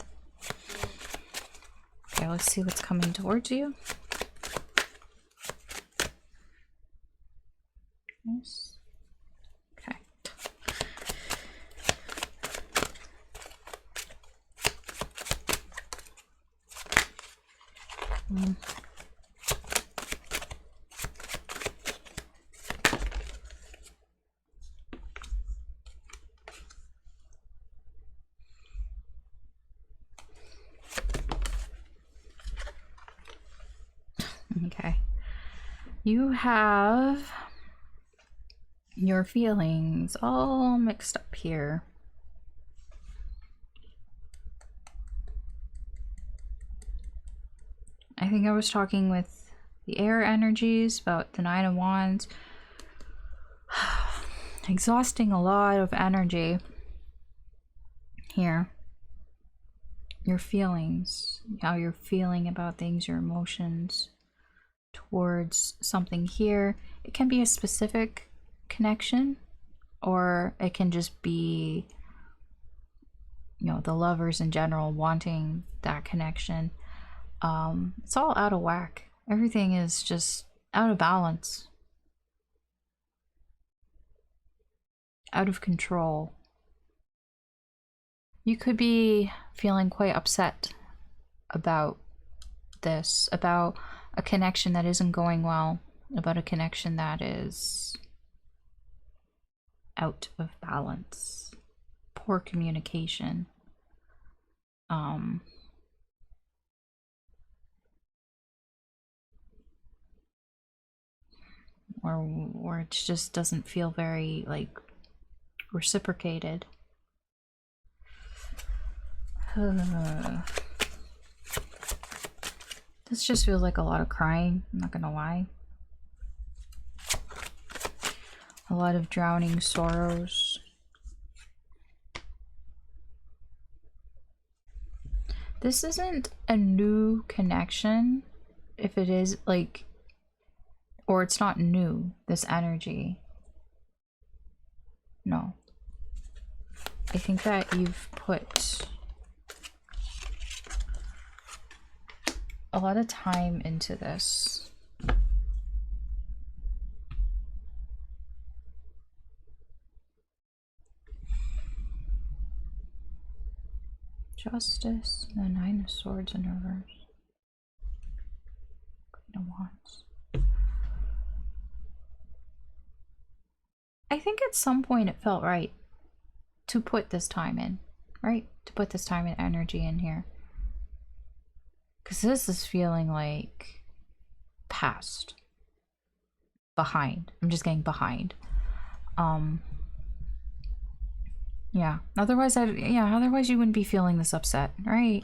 Speaker 1: Okay, let's see what's coming towards you. Yes. Okay. Okay. You have your feelings all mixed up here. I think I was talking with the air energies about the Nine of Wands. Exhausting a lot of energy here. Your feelings, how you're feeling about things, your emotions towards something here. It can be a specific connection, or it can just be, you know, the lovers in general wanting that connection. It's all out of whack. Everything is just out of balance, out of control. You could be feeling quite upset about this, about a connection that isn't going well, about a connection that is out of balance, poor communication. Or it just doesn't feel very, like, reciprocated. This just feels like a lot of crying, I'm not gonna lie. A lot of drowning sorrows. This isn't a new connection, if it is, like, or it's not new, this energy. No. I think that you've put a lot of time into this. Justice, the Nine of Swords in reverse. Queen of Wands. I think at some point it felt right to put this time in, right? To put this time and energy in here. Because this is feeling like past. Behind. I'm just getting behind. Yeah. Otherwise you wouldn't be feeling this upset, right?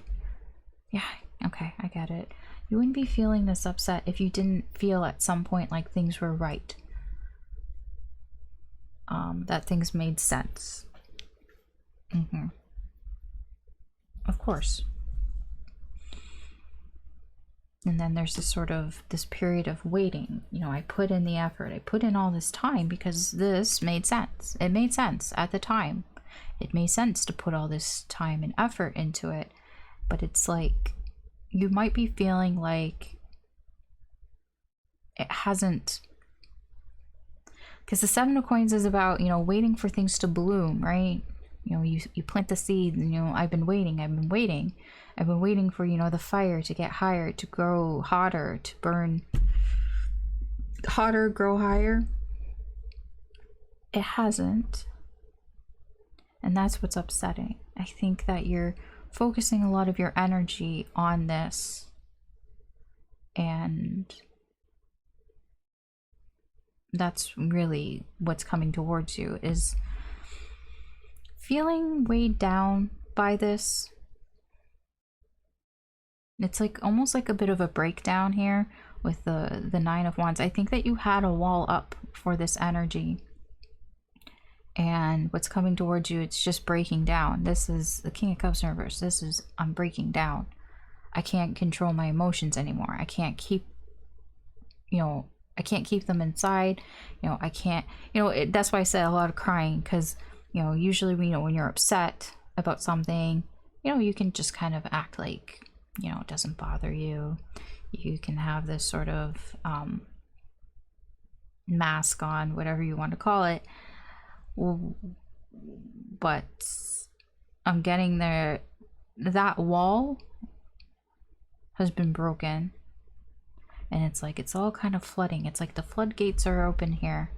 Speaker 1: Yeah, okay, I get it. You wouldn't be feeling this upset if you didn't feel at some point like things were right. That things made sense. Of course. And then there's this period of waiting. You know, I put in the effort, I put in all this time because this made sense. It made sense at the time. It made sense to put all this time and effort into it. But it's like, you might be feeling like it hasn't, because the Seven of Coins is about, you know, waiting for things to bloom, right? You know, you plant the seed and, you know, I've been waiting for, you know, the fire to get higher, to grow hotter, to burn hotter, grow higher. It hasn't. And that's what's upsetting. I think that you're focusing a lot of your energy on this, and that's really what's coming towards you, is feeling weighed down by this. It's like almost like a bit of a breakdown here with the Nine of Wands. I think that you had a wall up for this energy, and what's coming towards you, it's just breaking down. This is the King of Cups in reverse. This is, I'm breaking down. I can't control my emotions anymore. I can't keep, you know, I can't keep them inside. You know, I can't, you know, that's why I said a lot of crying, because, you know, usually, you know, when you're upset about something, you know, you can just kind of act like, you know, it doesn't bother you. You can have this sort of mask on, whatever you want to call it. But I'm getting there. That wall has been broken. And it's like it's all kind of flooding. It's like the floodgates are open here.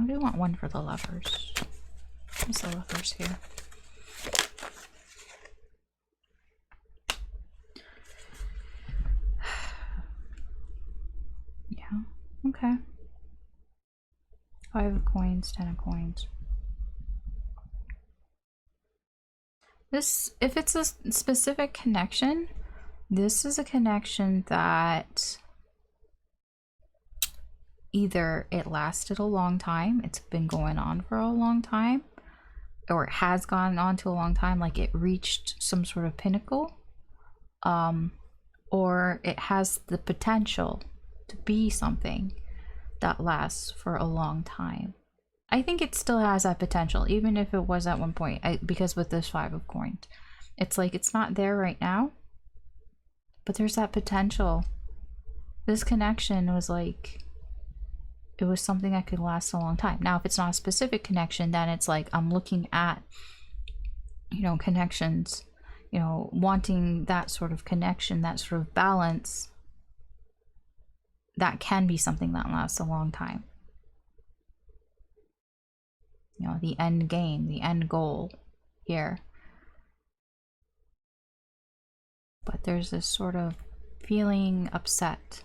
Speaker 1: I do want one for the lovers. What's the lovers here? Yeah, okay. 5 of coins, 10 of coins. This, if it's a specific connection, this is a connection that either it lasted a long time, it's been going on for a long time, or it has gone on to a long time, like it reached some sort of pinnacle, or it has the potential to be something that lasts for a long time. I think it still has that potential, even if it was at one point, because with this 5 of coins, it's like it's not there right now, but there's that potential. This connection was like, it was something that could last a long time. Now, if it's not a specific connection, then it's like I'm looking at, you know, connections, you know, wanting that sort of connection, that sort of balance. That can be something that lasts a long time. You know, the end game, the end goal here. But there's this sort of feeling upset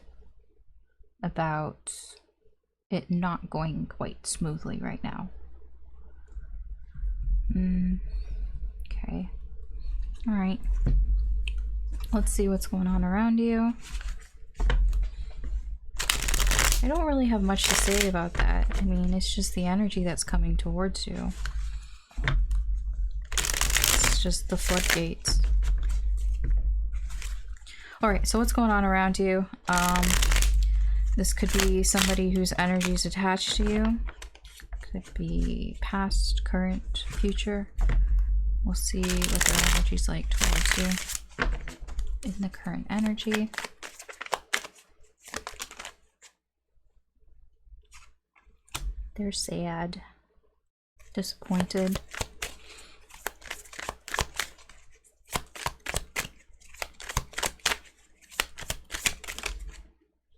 Speaker 1: about it not going quite smoothly right now. Okay. All right. Let's see what's going on around you. I don't really have much to say about that. I mean, it's just the energy that's coming towards you. It's just the floodgates. All right, so what's going on around you? This could be somebody whose energy is attached to you. Could be past, current, future. We'll see what their energy's like towards you in the current energy. They're sad, disappointed.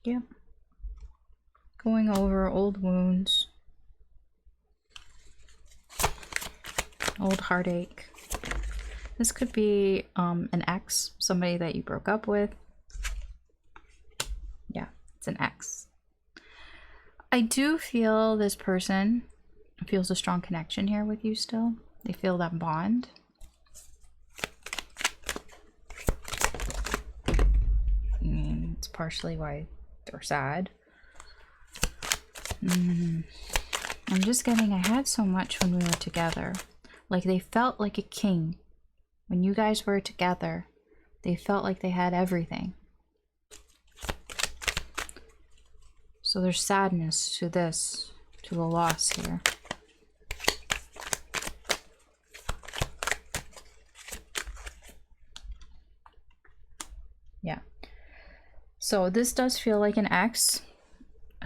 Speaker 1: Yep. Going over old wounds, old heartache. This could be an ex, somebody that you broke up with. Yeah, it's an ex. I do feel this person feels a strong connection here with you still. They feel that bond. I mean, it's partially why they're sad. I'm just getting, I had so much when we were together. Like they felt like a king. When you guys were together, they felt like they had everything. So there's sadness to this, to the loss here. Yeah. So this does feel like an ex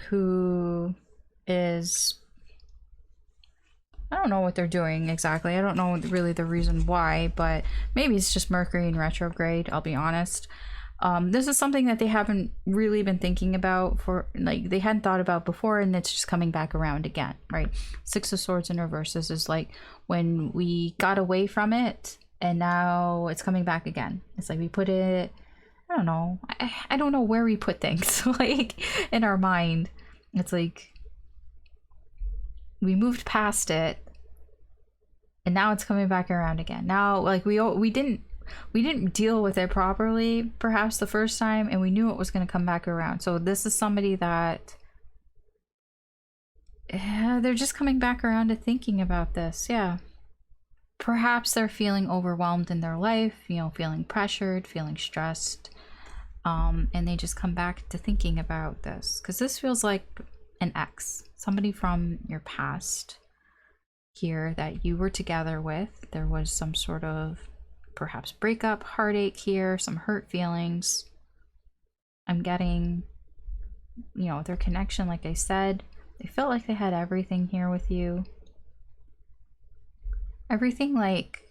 Speaker 1: who is, I don't know what they're doing exactly. I don't know really the reason why, but maybe it's just Mercury in retrograde, I'll be honest. This is something that they haven't really been thinking about for, like, they hadn't thought about before, and it's just coming back around again, right? 6 of Swords in reverse. This is like when we got away from it and now it's coming back again. It's like we put it, I don't know. I don't know where we put things like in our mind. It's like we moved past it and now it's coming back around again. Now, like we didn't deal with it properly perhaps the first time, and we knew it was going to come back around. So this is somebody that they're just coming back around to thinking about this. Yeah, perhaps they're feeling overwhelmed in their life, you know, feeling pressured, feeling stressed, and they just come back to thinking about this because this feels like an ex, somebody from your past here that you were together with. There was some sort of perhaps breakup, heartache here, some hurt feelings. I'm getting, you know, their connection, like I said, they felt like they had everything here with you. Everything like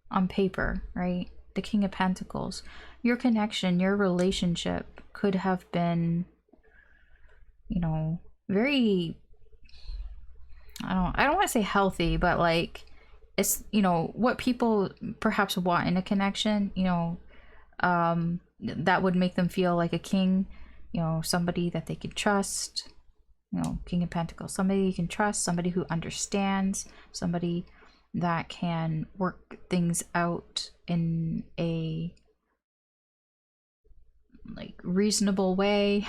Speaker 1: on paper, right? the King of Pentacles. Your connection, your relationship could have been, you know, very, I don't want to say healthy, but like, it's, you know, what people perhaps want in a connection, you know, that would make them feel like a king, you know, somebody that they can trust, you know, King of Pentacles, somebody you can trust, somebody who understands, somebody that can work things out in a like reasonable way,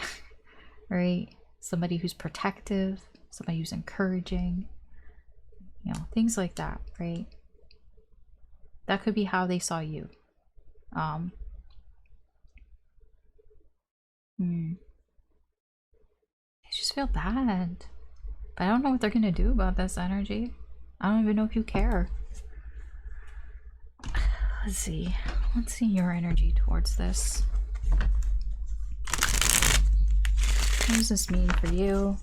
Speaker 1: right? Somebody who's protective, somebody who's encouraging, you know, things like that, right? That could be how they saw you. I just feel bad, but I don't know what they're gonna do about this energy. I don't even know if you care. Let's see your energy towards this. What does this mean for you?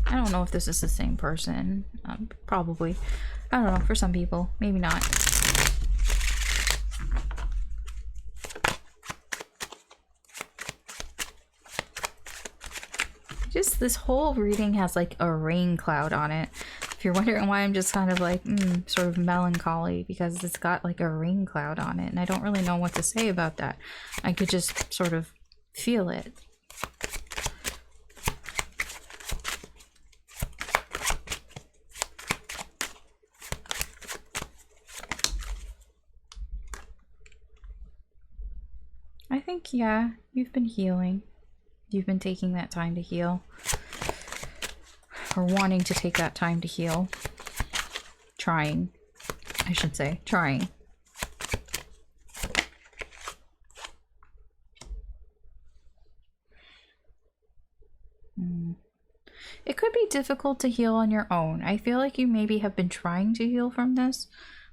Speaker 1: I don't know if this is the same person. Probably. I don't know, for some people. Maybe not. Just this whole reading has like a rain cloud on it. If you're wondering why I'm just kind of like sort of melancholy, because it's got like a rain cloud on it and I don't really know what to say about that. I could just sort of feel it. I think, yeah, you've been healing. You've been taking that time to heal. Or wanting to take that time to heal. Trying. I should say. Trying. It could be difficult to heal on your own. I feel like you maybe have been trying to heal from this,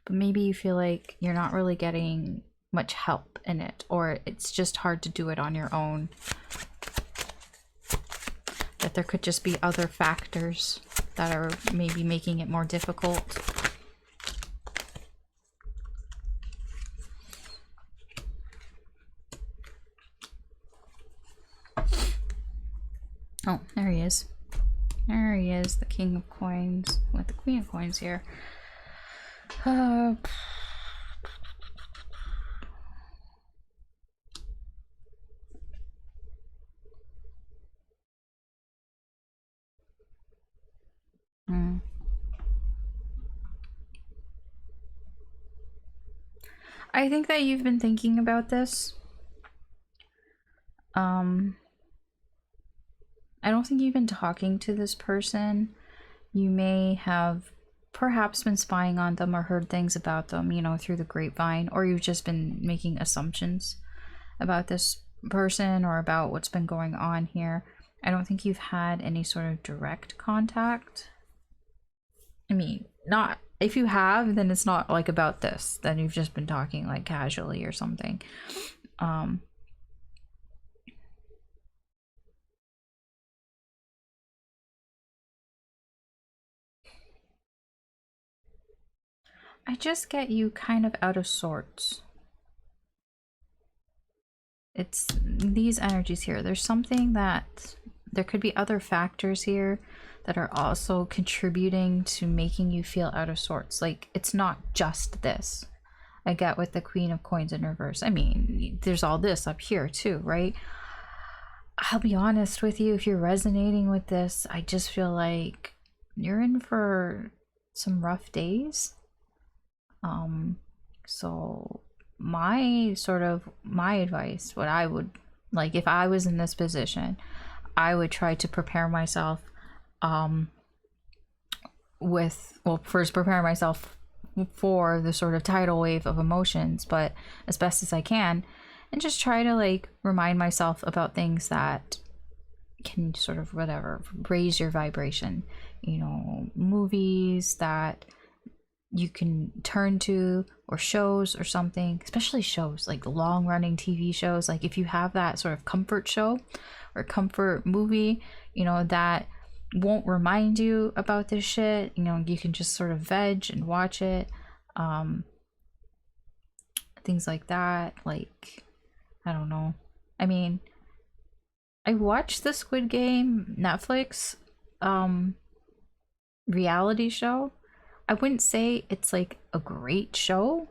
Speaker 1: but maybe you feel like you're not really getting much help in it, or it's just hard to do it on your own. That there could just be other factors that are maybe making it more difficult. Oh, there he is. There he is, the King of Coins with the Queen of Coins here. I think that you've been thinking about this. I don't think you've been talking to this person. You may have perhaps been spying on them or heard things about them, you know, through the grapevine, or you've just been making assumptions about this person or about what's been going on here. I don't think you've had any sort of direct contact. I mean, not, if you have, then it's not like about this. Then you've just been talking like casually or something. I just get you kind of out of sorts. It's these energies here. There's something that there could be other factors here that are also contributing to making you feel out of sorts. Like, it's not just this. I get with the Queen of Coins in reverse. I mean, there's all this up here too, right? I'll be honest with you, if you're resonating with this, I just feel like you're in for some rough days. So my advice, what I would like if I was in this position, I would try to prepare myself first prepare myself for the sort of tidal wave of emotions, but as best as I can, and just try to like remind myself about things that can sort of raise your vibration, you know, movies that you can turn to, or shows or something, especially shows like long running TV shows. Like if you have that sort of comfort show or comfort movie, you know, that won't remind you about this shit. You know, you can just sort of veg and watch it. Things like that. Like, I don't know. I mean, I watched the Squid Game Netflix reality show. I wouldn't say it's like a great show,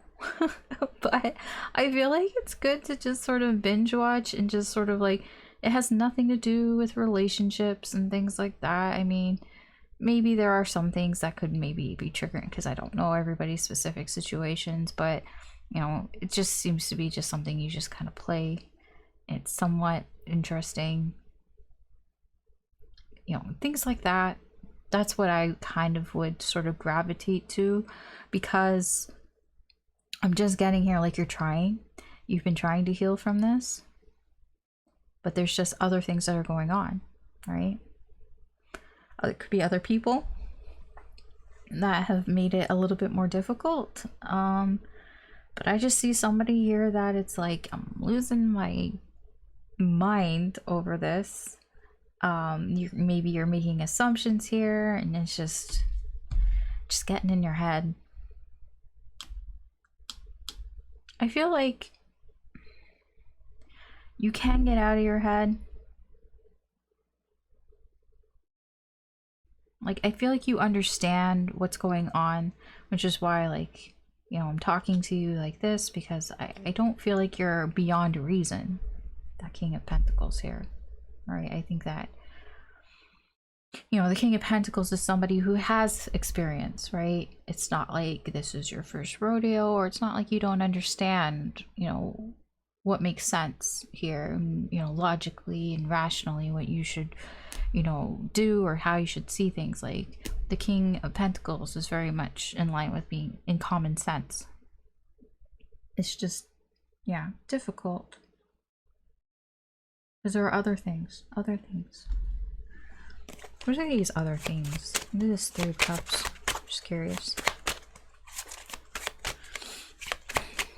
Speaker 1: but I feel like it's good to just sort of binge watch and just sort of like, it has nothing to do with relationships and things like that. I mean, maybe there are some things that could maybe be triggering because I don't know everybody's specific situations, but you know, it just seems to be just something you just kind of play. It's somewhat interesting, you know, things like that. That's what I kind of would sort of gravitate to, because I'm just getting here like you've been trying to heal from this, but there's just other things that are going on, right? It could be other people that have made it a little bit more difficult. But I just see somebody here that it's like, I'm losing my mind over this. Maybe you're making assumptions here, and it's just getting in your head. I feel like you can get out of your head. Like, I feel like you understand what's going on, which is why, like, you know, I'm talking to you like this, because I don't feel like you're beyond reason. That King of Pentacles here, right? I think that, you know, the King of Pentacles is somebody who has experience, right? It's not like this is your first rodeo, or it's not like you don't understand, you know, what makes sense here, and, you know, logically and rationally what you should, you know, do, or how you should see things. Like, the King of Pentacles is very much in line with being in common sense. It's just, yeah, difficult. Because there are other things. What are these other things? What is this Three of Cups? Just curious.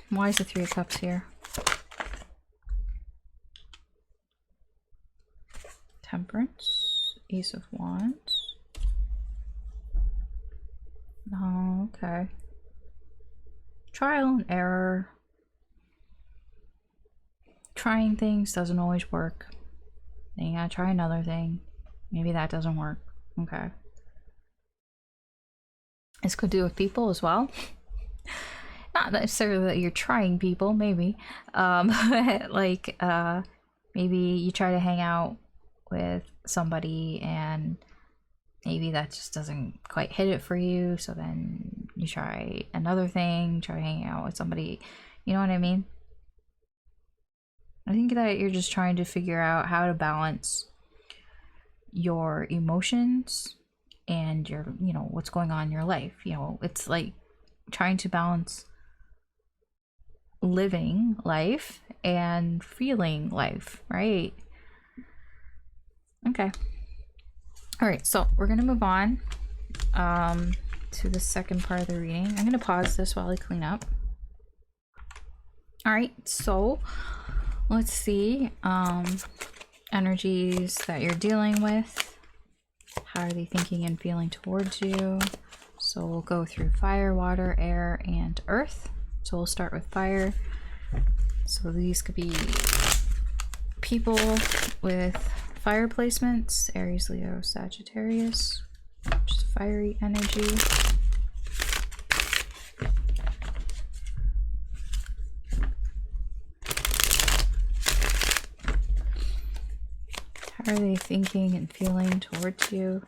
Speaker 1: Why is the Three of Cups here? Temperance, Ace of Wands. Oh, okay. Trial and error. Trying things doesn't always work. Then you gotta try another thing. Maybe that doesn't work. Okay. This could do with people as well. Not necessarily that you're trying people, maybe. Like, maybe you try to hang out with somebody and maybe that just doesn't quite hit it for you, so then you try another thing, try hanging out with somebody, you know what I mean? I think that you're just trying to figure out how to balance your emotions and your, you know, what's going on in your life. You know, it's like trying to balance living life and feeling life, right? Okay. All right, so we're gonna move on to the second part of the reading. I'm gonna pause this while I clean up. All right, so let's see energies that you're dealing with. How are they thinking and feeling towards you? So we'll go through fire, water, air, and earth. So we'll start with fire. So these could be people with fire placements: Aries, Leo, Sagittarius. Just fiery energy. How are they thinking and feeling towards you?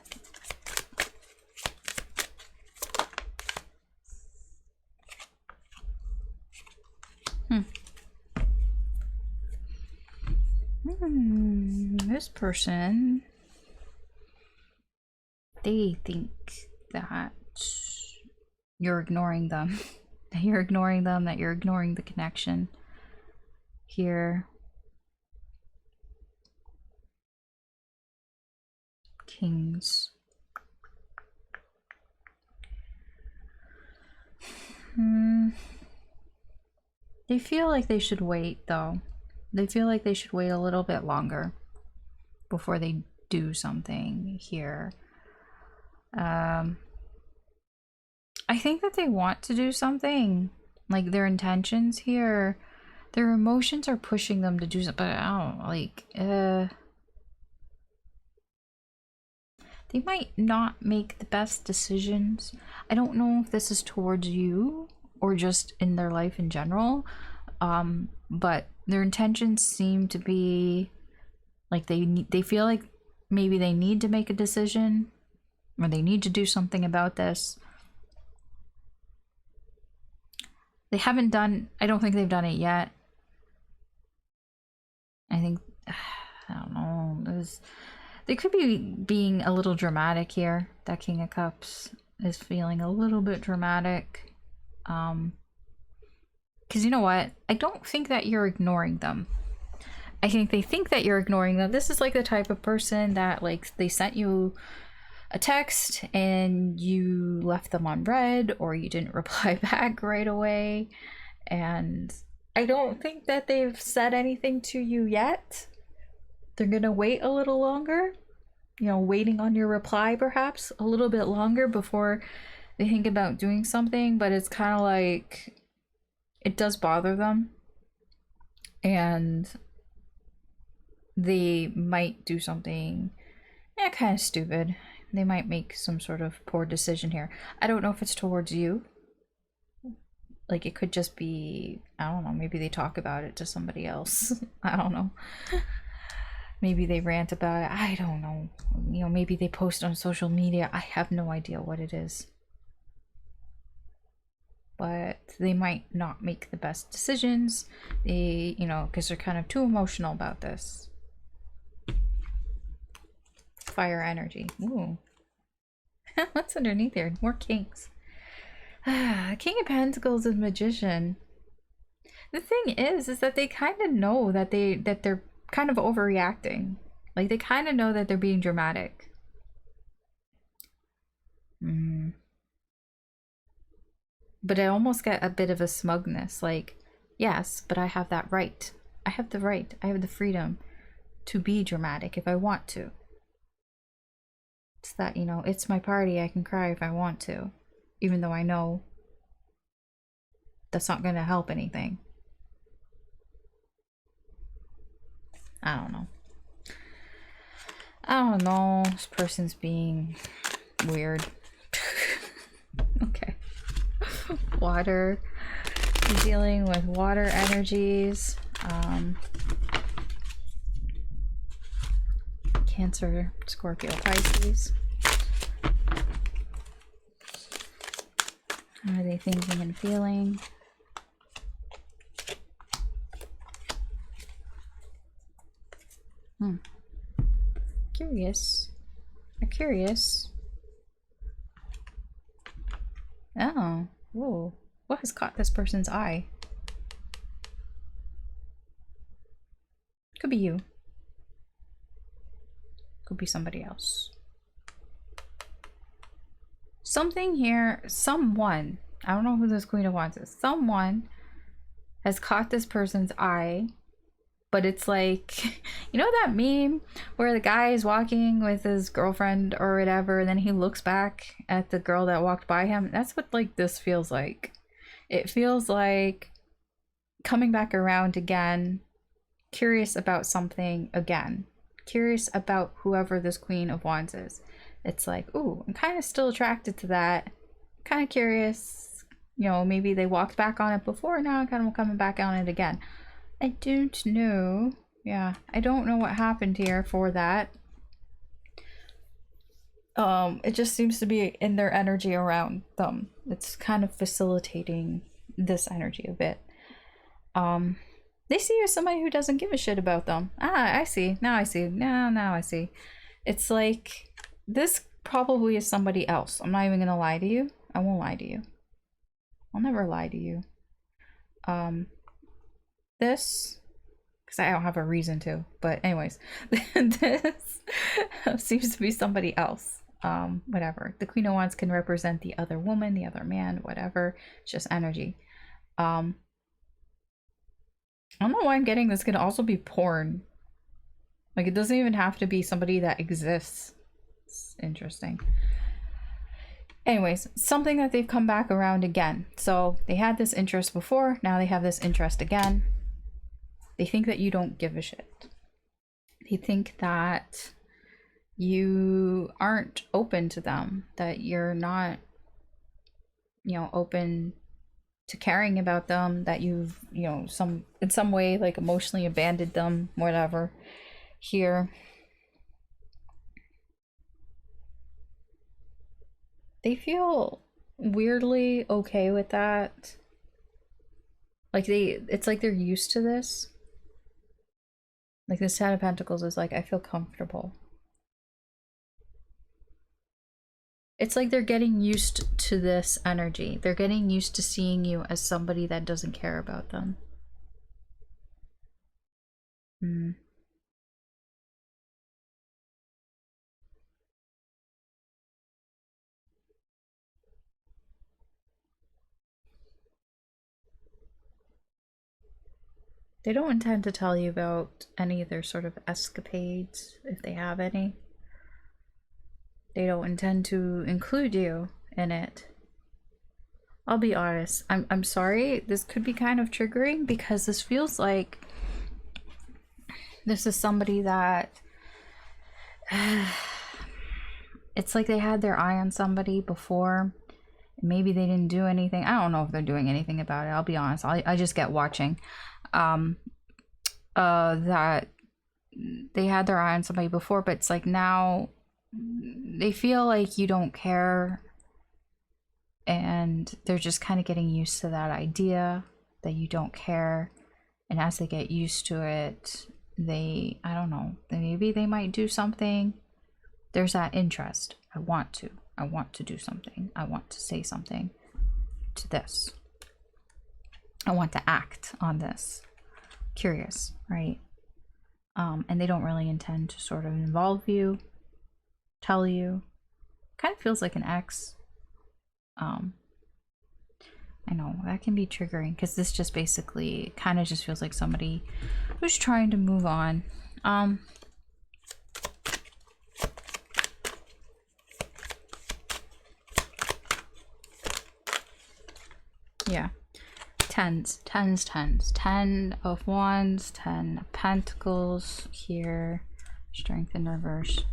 Speaker 1: This person, they think that you're ignoring them. That you're ignoring them, that you're ignoring the connection here. Kings. They feel like they should wait, though. They feel like they should wait a little bit longer before they do something here. I think that they want to do something. Like their intentions here, their emotions are pushing them to do something, but I don't know, like, they might not make the best decisions. I don't know if this is towards you or just in their life in general. But their intentions seem to be like they feel like maybe they need to make a decision or they need to do something about this. They haven't done, I don't think they've done it yet. I think, I don't know, they could be being a little dramatic here. That King of Cups is feeling a little bit dramatic. Because you know what? I don't think that you're ignoring them. I think they think that you're ignoring them. This is like the type of person that, like, they sent you a text and you left them on read, or you didn't reply back right away. And I don't think that they've said anything to you yet. They're gonna wait a little longer, you know, waiting on your reply perhaps a little bit longer before they think about doing something. But it's kind of like, it does bother them, and they might do something kind of stupid. They might make some sort of poor decision here. I don't know if it's towards you. Like, it could just be, I don't know, maybe they talk about it to somebody else. I don't know. Maybe they rant about it. I don't know. You know, maybe they post on social media. I have no idea what it is. But they might not make the best decisions. They, you know, because they're kind of too emotional about this. Fire energy. Ooh. What's underneath there? More kings. King of Pentacles and Magician. The thing is that they kind of know that they're kind of overreacting. Like, they kind of know that they're being dramatic. But I almost get a bit of a smugness. Like, yes, but I have that right. I have the right. I have the freedom to be dramatic if I want to. It's that, you know, it's my party. I can cry if I want to. Even though I know that's not going to help anything. I don't know. I don't know. This person's being weird. Okay. Water. You're dealing with water energies. Cancer, Scorpio, Pisces. How are they thinking and feeling? Curious. I'm curious. Oh. Whoa. What has caught this person's eye? Could be you. Could be somebody else. Something here, someone, I don't know who this Queen of Wands is, someone has caught this person's eye, but it's like, you know that meme where the guy is walking with his girlfriend or whatever, and then he looks back at the girl that walked by him? That's what, like, this feels like. It feels like coming back around again, curious about something again, curious about whoever this Queen of Wands is. It's like, ooh, I'm kind of still attracted to that, kind of curious, you know, maybe they walked back on it before, now I'm kind of coming back on it again. I don't know. Yeah, I don't know what happened here for that. It just seems to be in their energy around them. It's kind of facilitating this energy a bit. They see you as somebody who doesn't give a shit about them. Ah, I see. Now I see. Now I see. It's like, this probably is somebody else. I'm not even gonna lie to you. I won't lie to you. I'll never lie to you. This, because I don't have a reason to, but anyways, this seems to be somebody else. Whatever. The Queen of Wands can represent the other woman, the other man, whatever. It's just energy. I don't know why I'm getting this could also be porn. Like, it doesn't even have to be somebody that exists. It's interesting. Anyways, something that they've come back around again. So they had this interest before, now they have this interest again. They think that you don't give a shit. They think that you aren't open to them, that you're not, you know, open to caring about them, that you've, you know, in some way like emotionally abandoned them, whatever. Here, they feel weirdly okay with that. Like it's like they're used to this. Like this Ten of Pentacles is like, I feel comfortable. It's like they're getting used to this energy. They're getting used to seeing you as somebody that doesn't care about them. They don't intend to tell you about any of their sort of escapades, if they have any. They don't intend to include you in it. I'll be honest, I'm sorry, this could be kind of triggering because this feels like this is somebody that it's like they had their eye on somebody before. Maybe they didn't do anything. I don't know if they're doing anything about it. I'll be honest. I just get watching. That they had their eye on somebody before, but it's like now they feel like you don't care, and they're just kind of getting used to that idea that you don't care. And as they get used to it, I don't know, maybe they might do something. There's that interest. I want to do something. I want to say something to this. I want to act on this. Curious, right? And they don't really intend to sort of involve you, tell you. Kind of feels like an ex. I know that can be triggering because this just basically kind of just feels like somebody who's trying to move on. Yeah. Tens. 10 of Wands, 10 of Pentacles here. Strength in reverse.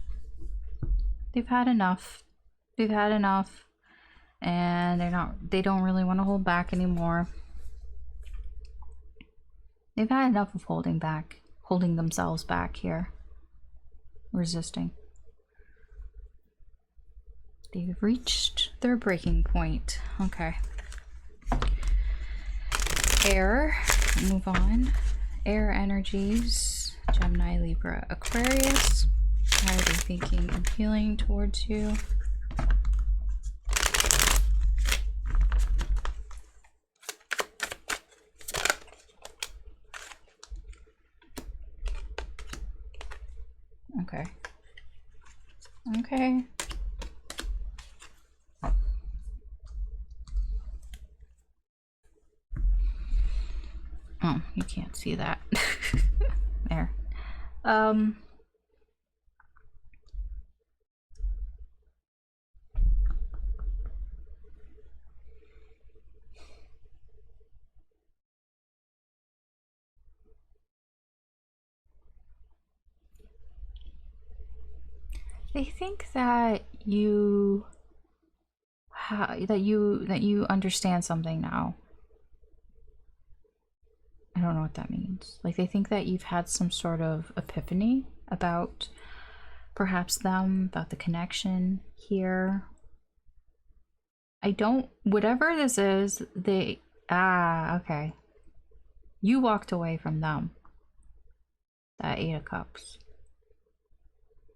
Speaker 1: They've had enough. And they don't really want to hold back anymore. They've had enough of holding themselves back here. Resisting. They've reached their breaking point. Okay. Air, move on. Air energies, Gemini, Libra, Aquarius. How are they thinking and feeling towards you? Okay. Okay. Oh, you can't see that. There. They think that you understand something now. I don't know what that means. Like, they think that you've had some sort of epiphany about perhaps them, about the connection here. Whatever this is, okay. You walked away from them. That 8 of Cups.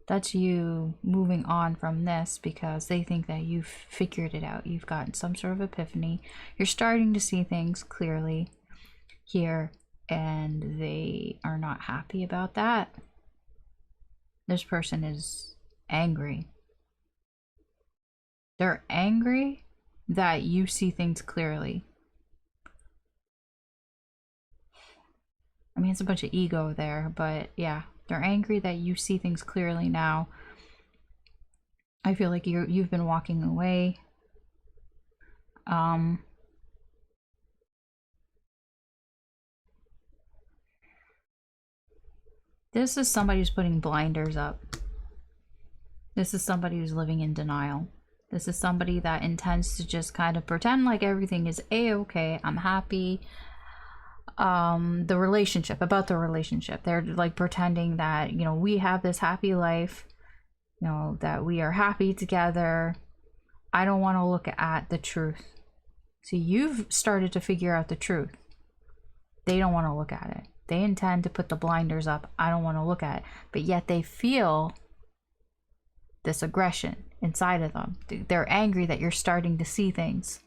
Speaker 1: That's you moving on from this because they think that you've figured it out. You've gotten some sort of epiphany. You're starting to see things clearly here, and they are not happy about that. This person is angry. They're angry that you see things clearly. I mean, it's a bunch of ego there, but yeah, they're angry that you see things clearly now. I feel like you've been walking away This is somebody who's putting blinders up. This is somebody who's living in denial. This is somebody that intends to just kind of pretend like everything is a-okay, I'm happy. About the relationship, they're like pretending that, you know, we have this happy life, you know, that we are happy together. I don't want to look at the truth. See, you've started to figure out the truth. They don't want to look at it. They intend to put the blinders up. I don't want to look at it. But yet they feel this aggression inside of them. They're angry that you're starting to see things.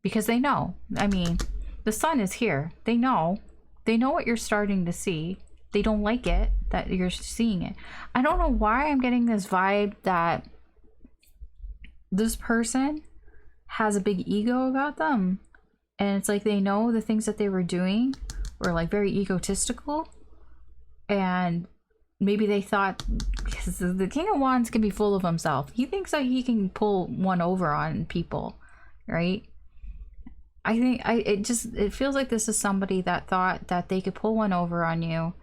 Speaker 1: Because they know. I mean, the sun is here. They know. They know what you're starting to see. They don't like it that you're seeing it. I don't know why I'm getting this vibe that this person has a big ego about them. And it's like they know the things that they were doing were like very egotistical. And maybe they thought, because the King of Wands can be full of himself. He thinks that he can pull one over on people, right? I think it feels like this is somebody that thought that they could pull one over on you,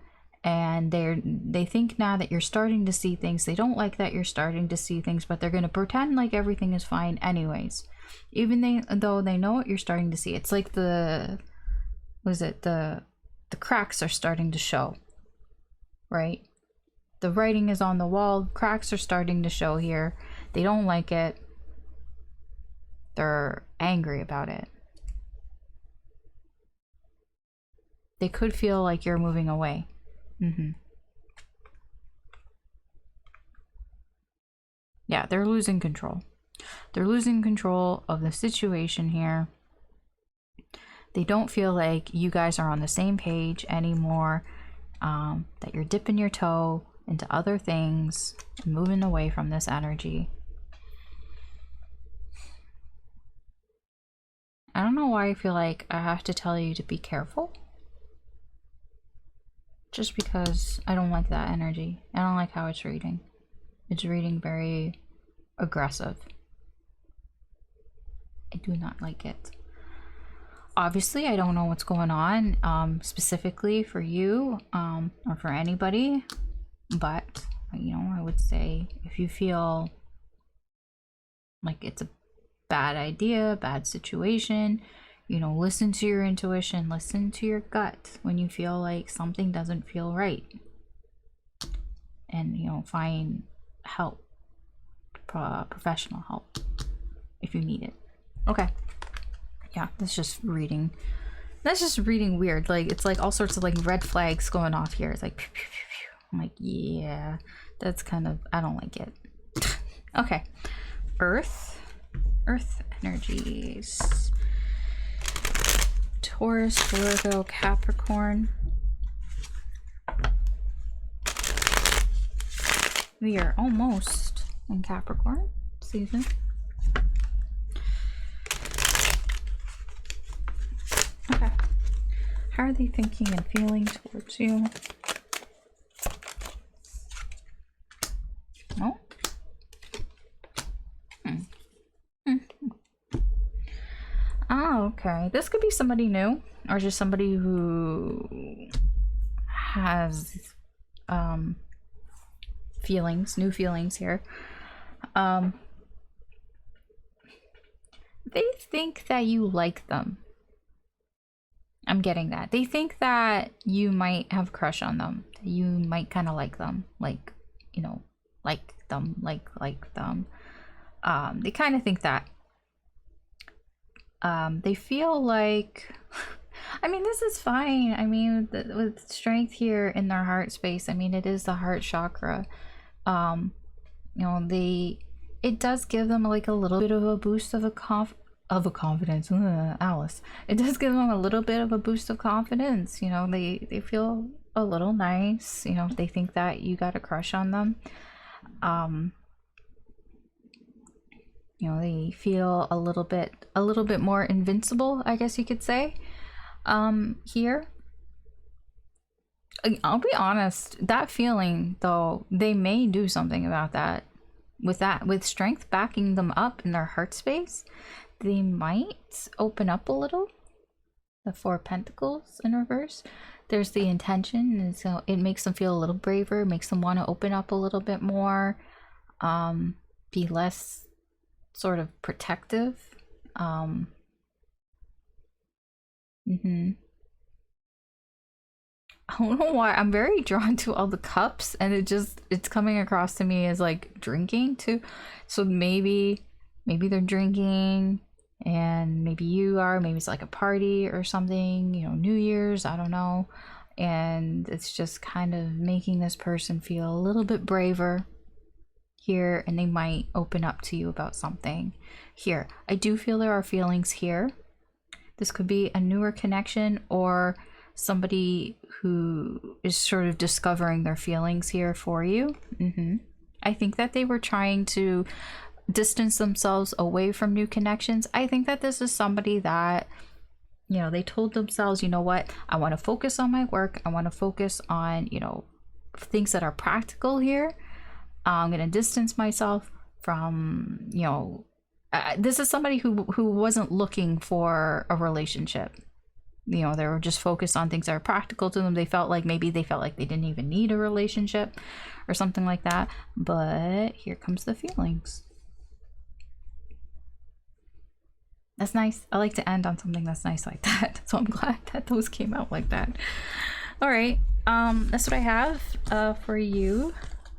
Speaker 1: and they think now that you're starting to see things. They don't like that you're starting to see things, but they're going to pretend like everything is fine anyways, even though they know what you're starting to see. It's like the cracks are starting to show, right? The writing is on the wall, cracks are starting to show here. They don't like it. They're angry about it. They could feel like you're moving away. Yeah, they're losing control. They're losing control of the situation here. They don't feel like you guys are on the same page anymore. That you're dipping your toe into other things and moving away from this energy. I don't know why I feel like I have to tell you to be careful. Just because I don't like that energy. I don't like how it's reading. It's reading very aggressive. I do not like it. Obviously, I don't know what's going on specifically for you or for anybody. But, you know, I would say if you feel like it's a bad idea, bad situation, you know, listen to your intuition, listen to your gut when you feel like something doesn't feel right. And, you know, find help, professional help if you need it. Okay. Yeah, that's just reading. That's just reading weird. Like, it's like all sorts of like red flags going off here. It's like, pew, pew, pew, pew. I'm like, yeah, that's kind of, I don't like it. Okay. Earth energies. Taurus, Virgo, Capricorn. We are almost in Capricorn season. Okay. How are they thinking and feeling towards you? No? Oh, okay. This could be somebody new, or just somebody who has new feelings here. They think that you like them. I'm getting that. They think that you might have a crush on them. You might kind of like them. Like, you know, like them. They kind of think that. They feel like, I mean, this is fine. I mean, with strength here in their heart space, I mean, it is the heart chakra. You know, it does give them like a little bit of a boost of confidence. Alice. It does give them a little bit of a boost of confidence. You know, they feel a little nice. You know, they think that you got a crush on them. You know, they feel a little bit more invincible, I guess you could say. Here, I'll be honest, that feeling though, they may do something about that. With strength backing them up in their heart space, they might open up a little. The Four of Pentacles in reverse. There's the intention, and so it makes them feel a little braver, makes them want to open up a little bit more, be less sort of protective. I don't know why I'm very drawn to all the cups, and it's coming across to me as like drinking too. So maybe they're drinking, and maybe you are, maybe it's like a party or something, you know, New Year's, I don't know. And it's just kind of making this person feel a little bit braver here, and they might open up to you about something here. I do feel there are feelings here. This could be a newer connection or somebody who is sort of discovering their feelings here for you. I think that they were trying to distance themselves away from new connections. I think that this is somebody that, you know, they told themselves, you know what, I want to focus on my work. I want to focus on, you know, things that are practical here. I'm going to distance myself from, you know, this is somebody who wasn't looking for a relationship. You know, they were just focused on things that are practical to them. They felt like maybe they didn't even need a relationship or something like that. But here comes the feelings. That's nice. I like to end on something that's nice like that. So I'm glad that those came out like that. All right. That's what I have for you,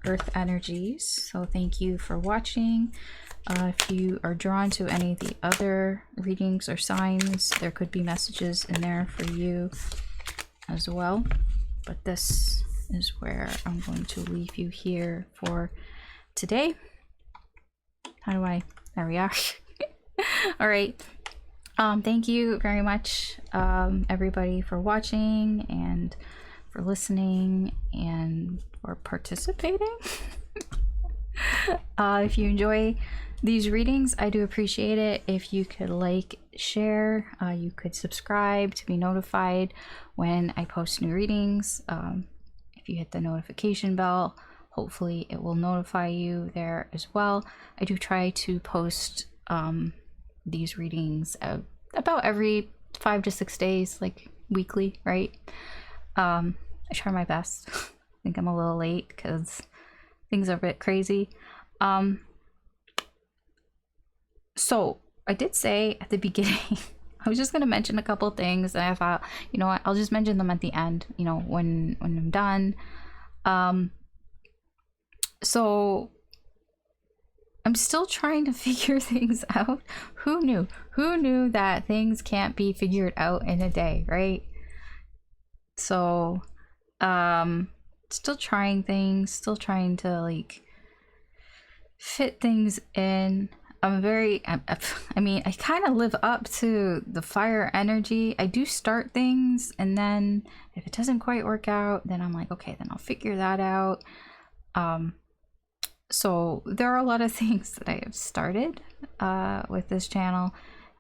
Speaker 1: Earth energies. So thank you for watching. If you are drawn to any of the other readings or signs, there could be messages in there for you as well. But this is where I'm going to leave you here for today. How do I? There we are. All right. Thank you very much, everybody, for watching and for listening and for participating. If you enjoy these readings, I do appreciate it if you could like, share, you could subscribe to be notified when I post new readings. If you hit the notification bell, hopefully it will notify you there as well. I do try to post these readings about every 5 to 6 days, like weekly, right? I try my best. I think I'm a little late because things are a bit crazy. So I did say at the beginning, I was just going to mention a couple things, and I thought, you know what, I'll just mention them at the end, you know, when I'm done. So I'm still trying to figure things out. Who knew that things can't be figured out in a day, right? So still trying things, still trying to like fit things in. I mean, I kind of live up to the fire energy. I do start things, and then if it doesn't quite work out, then I'm like, okay, then I'll figure that out. So there are a lot of things that I have started with this channel.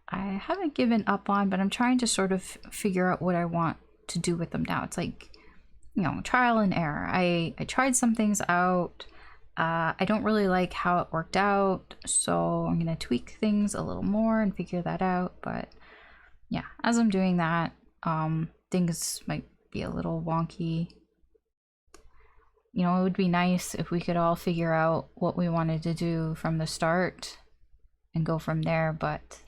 Speaker 1: I haven't given up on, but I'm trying to sort of figure out what I want to do with them now. It's like, you know, trial and error. I tried some things out. I don't really like how it worked out, so I'm gonna tweak things a little more and figure that out. But yeah, as I'm doing that, things might be a little wonky. You know, it would be nice if we could all figure out what we wanted to do from the start and go from there, but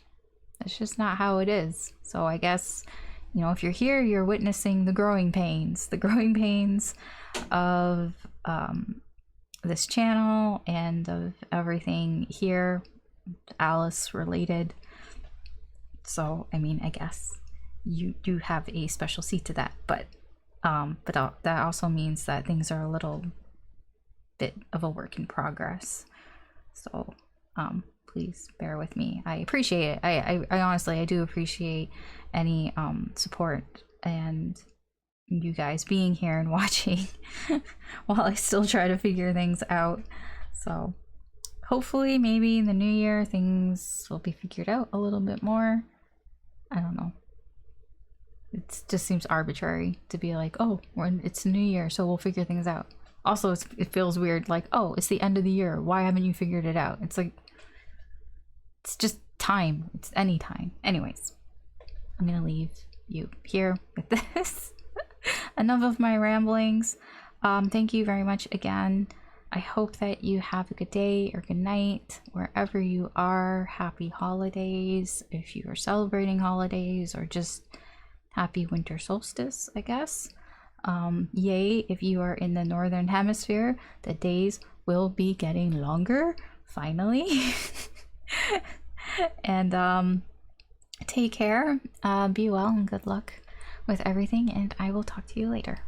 Speaker 1: that's just not how it is. So I guess, you know, if you're here, you're witnessing the growing pains of this channel and of everything here, Alice related. So, I mean, I guess you do have a special seat to that, but that also means that things are a little bit of a work in progress. So please bear with me. I appreciate it. I honestly, I do appreciate any support and you guys being here and watching while I still try to figure things out. So hopefully maybe in the new year things will be figured out a little bit more. I don't know. It just seems arbitrary to be like, oh, it's New Year, so we'll figure things out. Also, it feels weird, like, oh, it's the end of the year. Why haven't you figured it out? It's like, it's just time. It's any time. Anyways, I'm gonna leave you here with this. Enough of my ramblings. Thank you very much again. I hope that you have a good day or good night wherever you are. Happy holidays if you are celebrating holidays, or just happy winter solstice, I guess. Yay, if you are in the northern hemisphere, the days will be getting longer, finally. And take care, be well, and good luck with everything, and I will talk to you later.